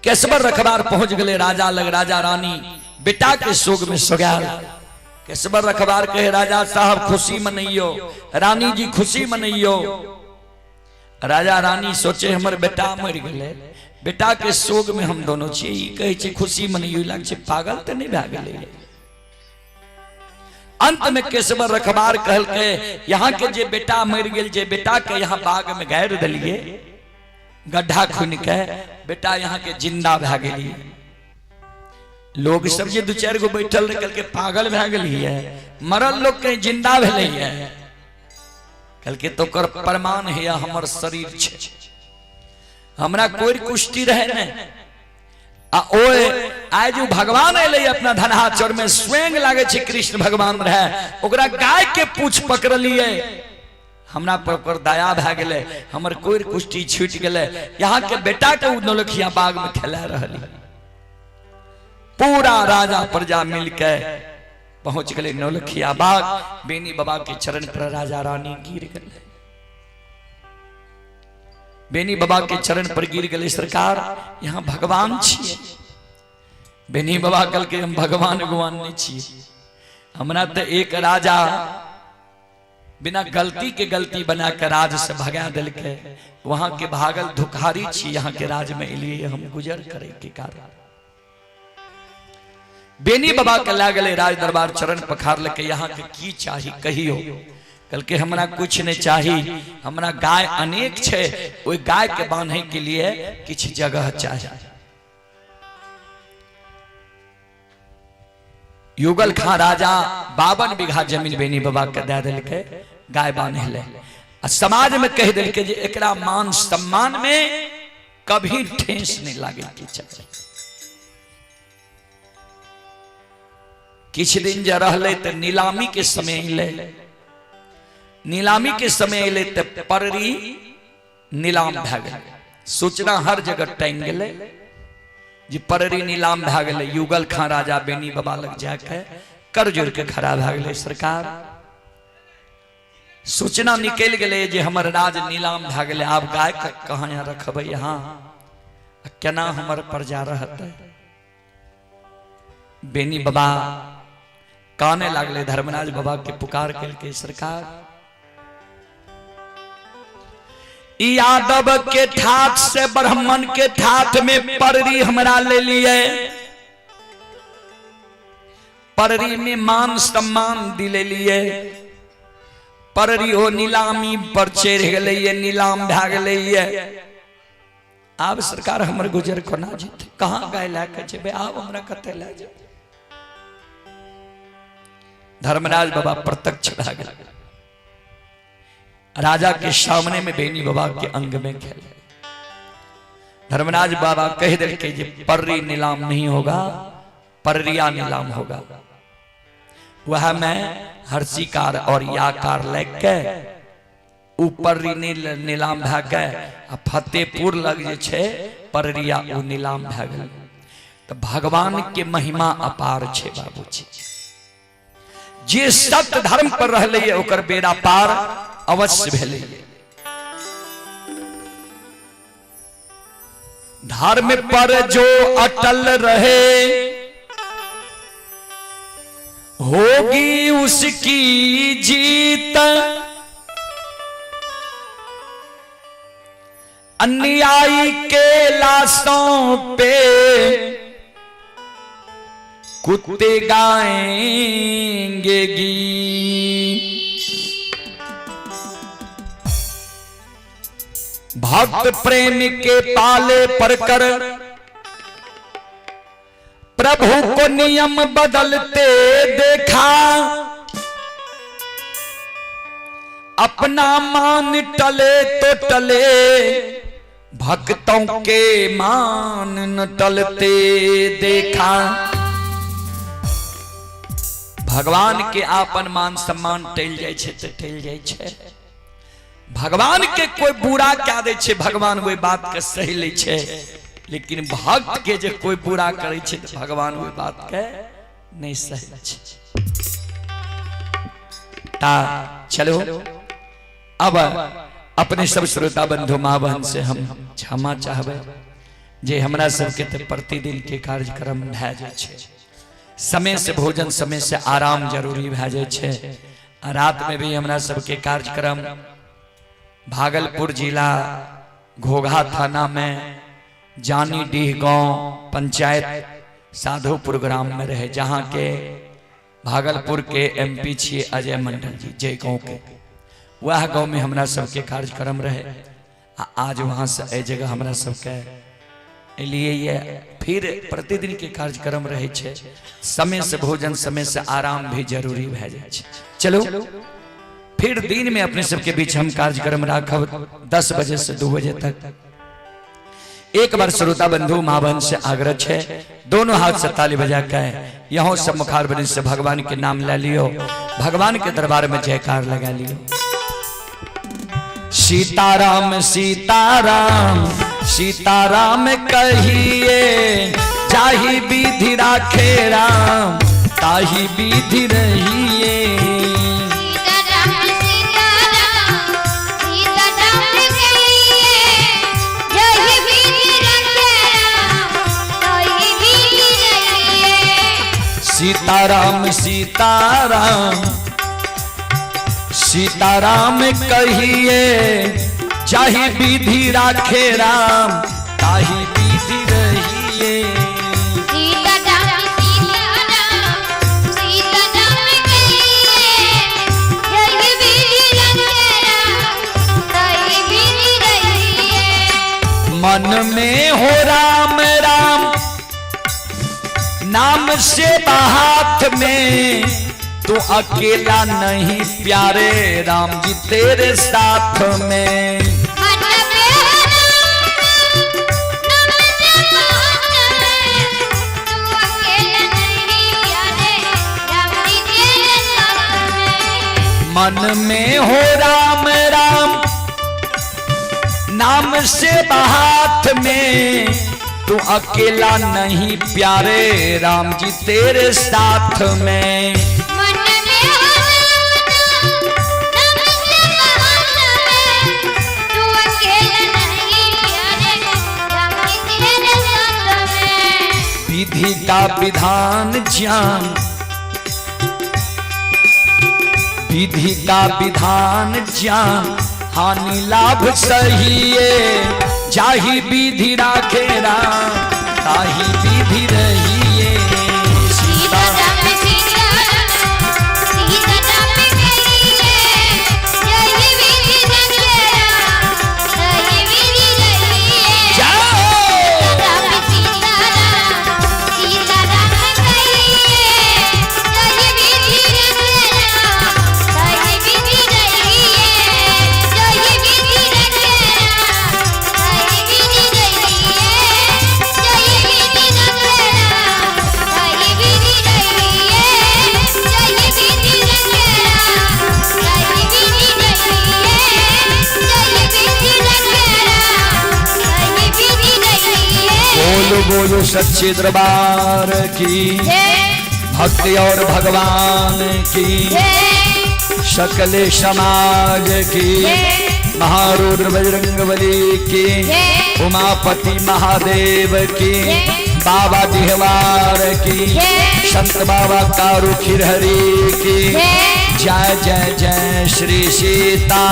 केशवर रखवार पहुंच गए राजा लग। राजा रानी बेटा के शोक में सोगाल। केशवर रखवार कहे राजा साहब खुशी मनइयो, रानी जी खुशी मनइयो। राजा रानी सोचे हमर बेटा मर गए, बेटा के शोक में हम दोनों छी कहे छी खुशी मनइयो लाग छे पागल तो नहीं भए गेले। अंत में केशवर रखवार कहल के यहाँ के जे बेटा मर गेल जे बेटा के यहाँ बाग में गाड़ दिलिए गड्ढा खुन के बेटा यहाँ के जिंदा भए गेलिए। लोग सब जे दू चार गो बैठल रह के पागल भए गेलिए, मरल लोग कहीं जिंदा भेलिए। कल के तो कर प्रमाण है हमर शरीर छे, हमरा कोई कुष्टि रहे न आ ओए आज जो भगवान अले अपना धनहा चोर में स्वयं लागे छे कृष्ण भगवान रहे ओकरा गाय के पूछ पकड़लिए। हमरा पर दया भए गेले, हमर कोई कुष्टि छूट गेले। यहाँ के बेटा के नौलखिया बाग में खेला रहली। पूरा राजा प्रजा मिलके पहुंच गए नौलखिया बाग। बेनी बाबा के चरण पर राजा रानी गिर गए। बेनी बाबा के चरण पर गिर गए सरकार यहाँ भगवान छिए। बेनी बाबा कल के हम भगवान भगवान नहीं छिए, हमरा तो एक राजा बिना गलती के गलती बना कर राज से भगा दिल के वहां के भागल धुखारी छी यहाँ के राज में लिए हम गुजर करे के कारण। बेनी बाबा के ला गए राज दरबार चरण पखार लेके यहाँ के की चाही कहियो। कल के हमरा कुछ नहीं चाही, हमरा गाय अनेक छे ओई गाय के बांधे के लिए किछ जगह चाहिए। युगल खां राजा 52 बीघा जमीन बेनी बाबा के दे दिल के गाय बांधे ले। समाज में कह दिल के जे एकरा मान सम्मान में कभी ठेस नहीं लागे के चाहिए। किछ दिन जा रहले तो नीलामी के समय ले, नीलामी के समय ले तो पररी नीलाम भए गेल। सूचना हर जगह टांग गेले जी पररी नीलाम भए गेले। युगल खां राजा बेनी बाबा लग जाके कर जोड़ के खड़ा भए गेले सरकार सूचना निकल गए जे हमर राज नीलाम भए गेले। आब गाय के कहाँ यहाँ रखबै, यहाँ केना हमर प्रजा रहते। बेनी बाबा काने लागले, धर्मराज बाबा के पुकार के सरकार यादव के ठाठ से ब्राह्मण के ठाठ में पररी हमरा ले लिए। पररी में मान सम्मान दिले लिए। पररी हो नीलामी पर चढ़ गए, नीलाम भए गए। आब सरकार हमर गुजर कोना जीते, कहाँ गाय लाके जेबे, आब हमरा कते ले जाए। धर्मराज बाबा प्रत्यक्ष भए गेल। राजा के सामने में बेनी बाबा के अंग में खेले। धर्मराज बाबा कह दिल के जे पररी नीलाम नहीं होगा, पररिया नीलाम होगा। वह मैं हर्षिकार और याकार लेके ऊपर नीलाम भए के फतेहपुर लग जे छे पररिया उ नीलाम भए गेल। तो भगवान के महिमा अपार छे बाबूजी। जे सत्य धर्म पर रहले ओकर बेड़ा पार अवश्य भेले। धर्म पर जो अटल रहे होगी उसकी जीत। अन्यायी के लाशों पे कुत्ते गाएंगे गीत। भक्त प्रेम के पाले पर कर प्रभु को नियम बदलते देखा, अपना मान टले तो टले भक्तों के मान न टलते देखा। भगवान के आपन मान सम्मान टल जाए तो टल जाए। भगवान के कोई बुरा क्या दे छे, भगवान वही बात के सही ले छे। लेकिन भक्त के जो कोई बुरा करे छे तो भगवान वही बात के नहीं सही छे। ता चलो अब अपने सब श्रोता बंधु माँ बहन से हम क्षमा चाहबे जे हमरा सबके ते प्रतिदिन के कार्यक्रम भए जाए छे। समय से भोजन समय से आराम जरूरी भए जाए छे। रात में भी हमरा सबके कार्यक्रम भागलपुर जिला घोघा थाना में जानी डीह गांव पंचायत साधुपुर ग्राम में रहे, जहां के भागलपुर के एमपी छे अजय मंडल जी जय गांव के, वह गांव में हमरा सबके कार्यक्रम रहे। आज वहां से ए जगह हमरा सबके लिए ये फिर प्रतिदिन के कार्यक्रम रहे छे। समय से भोजन समय से आराम भी जरूरी भए जाए छे। चलो फिर दिन में अपने सबके बीच हम कार्यक्रम राखब 10 बजे से 2 बजे तक। एक बार श्रोता बंधु माँ बहन से आग्रह छे, दोनों हाथ से ताली बजा के यहाँ सब मुखार बनी से भगवान के नाम ले लियो, भगवान के दरबार में जयकार लगा लियो। सीताराम सीताराम सीताराम कहिए, जाहि विधि राखे राम ताहि विधि रहिए। सीताराम सीताराम सीताराम कहिए, जाहि विधि राखे राम ताहि विधि रहिए। सीताराम सीताराम सीताराम कहिए, जाहि विधि राखे राम ताहि विधि रहिए। मन में हो राम राम नाम से हाथ में, तू अकेला नहीं प्यारे राम जी तेरे साथ में। मन में हो नाम से हाथ में, तू अकेला नहीं प्यारे राम जी तेरे साथ में। मन में हो राम राम नाम से हाथ में, तू अकेला नहीं प्यारे राम जी तेरे साथ में। मन में हो नाम से हाथ में, तू अकेला नहीं प्यारे राम जी तेरे साथ में। विधि का विधान ज्ञान, विधि का विधान ज्ञान हानि लाभ सहिए, जाहि विधि राखे राम ताहि विधि रहिए। सीताराम सीताराम सीताराम कहिए, जाहि विधि राखे राम ताहि विधि रहिए। सीताराम सीताराम सीताराम कहिए, जाहि विधि राखे राम ताहि विधि रहिए। जाहि विधि राखे राम ताहि विधि रहिए। जाहि विधि राखे राम ताहि विधि रहिए। जाहि विधि राखे राम ताहि विधि रहिए। जाहि विधि राखे राम ताहि विधि रहिए। बोलो बोलो सच्चे दरबार की, जय भक्ति और भगवान की, जय सकले समाज की, महारुद्र बजरंगबली की, उमापति महादेव की, बाबा दिहवार की, संत बाबा कारू खिरहरी की। जय जय जय श्री सीताराम।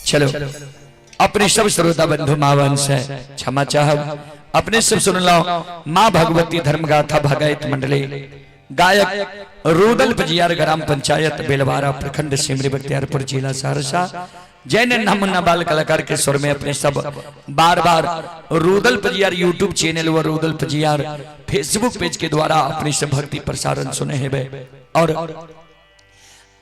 चलो अपने सब श्रोता बंधु मावन से क्षमा चाहब। अपने सब सुन लो माँ भगवती धर्मगाथा भगायत मंडली गायक रूदल पजियार ग्राम पंचायत बेलवारा प्रखंड सिमरी बख्तियारपुर जिला सहरसा जैन नमूना बाल कलाकार के स्वर में अपने सब बार बार रूदल पजियार यूट्यूब चैनल व रूदल पजियार फेसबुक पेज के द्वारा अपने सब भक्ति प्रसारण सुने हेबे। और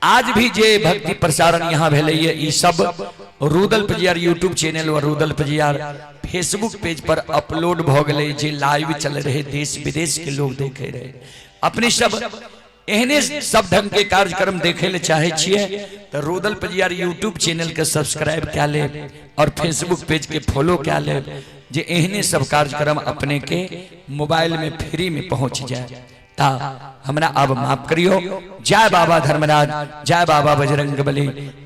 आज भी जे भक्ति प्रसारण यहाँ भेले ये सब रूदल पजियार यूट्यूब चैनल व रूदल पजियार फेसबुक पेज पर अपलोड भ गए, जे लाइव चल रहे, देश विदेश के लोग देखे रहे। अपने सब एहने सब ढंग के कार्यक्रम देखे ले चाहे छिए तो रूदल पजियार यूट्यूब चैनल के सब्सक्राइब क्या ले और फेसबुक पेज के फॉलो क्या ले, जे एहने सब कार्यक्रम अपने के मोबाइल में फ्री में पहुंच जाए। ता हमरा अब माफ करियो। जय बाबा धर्मराज, जय बाबा बजरंग बली।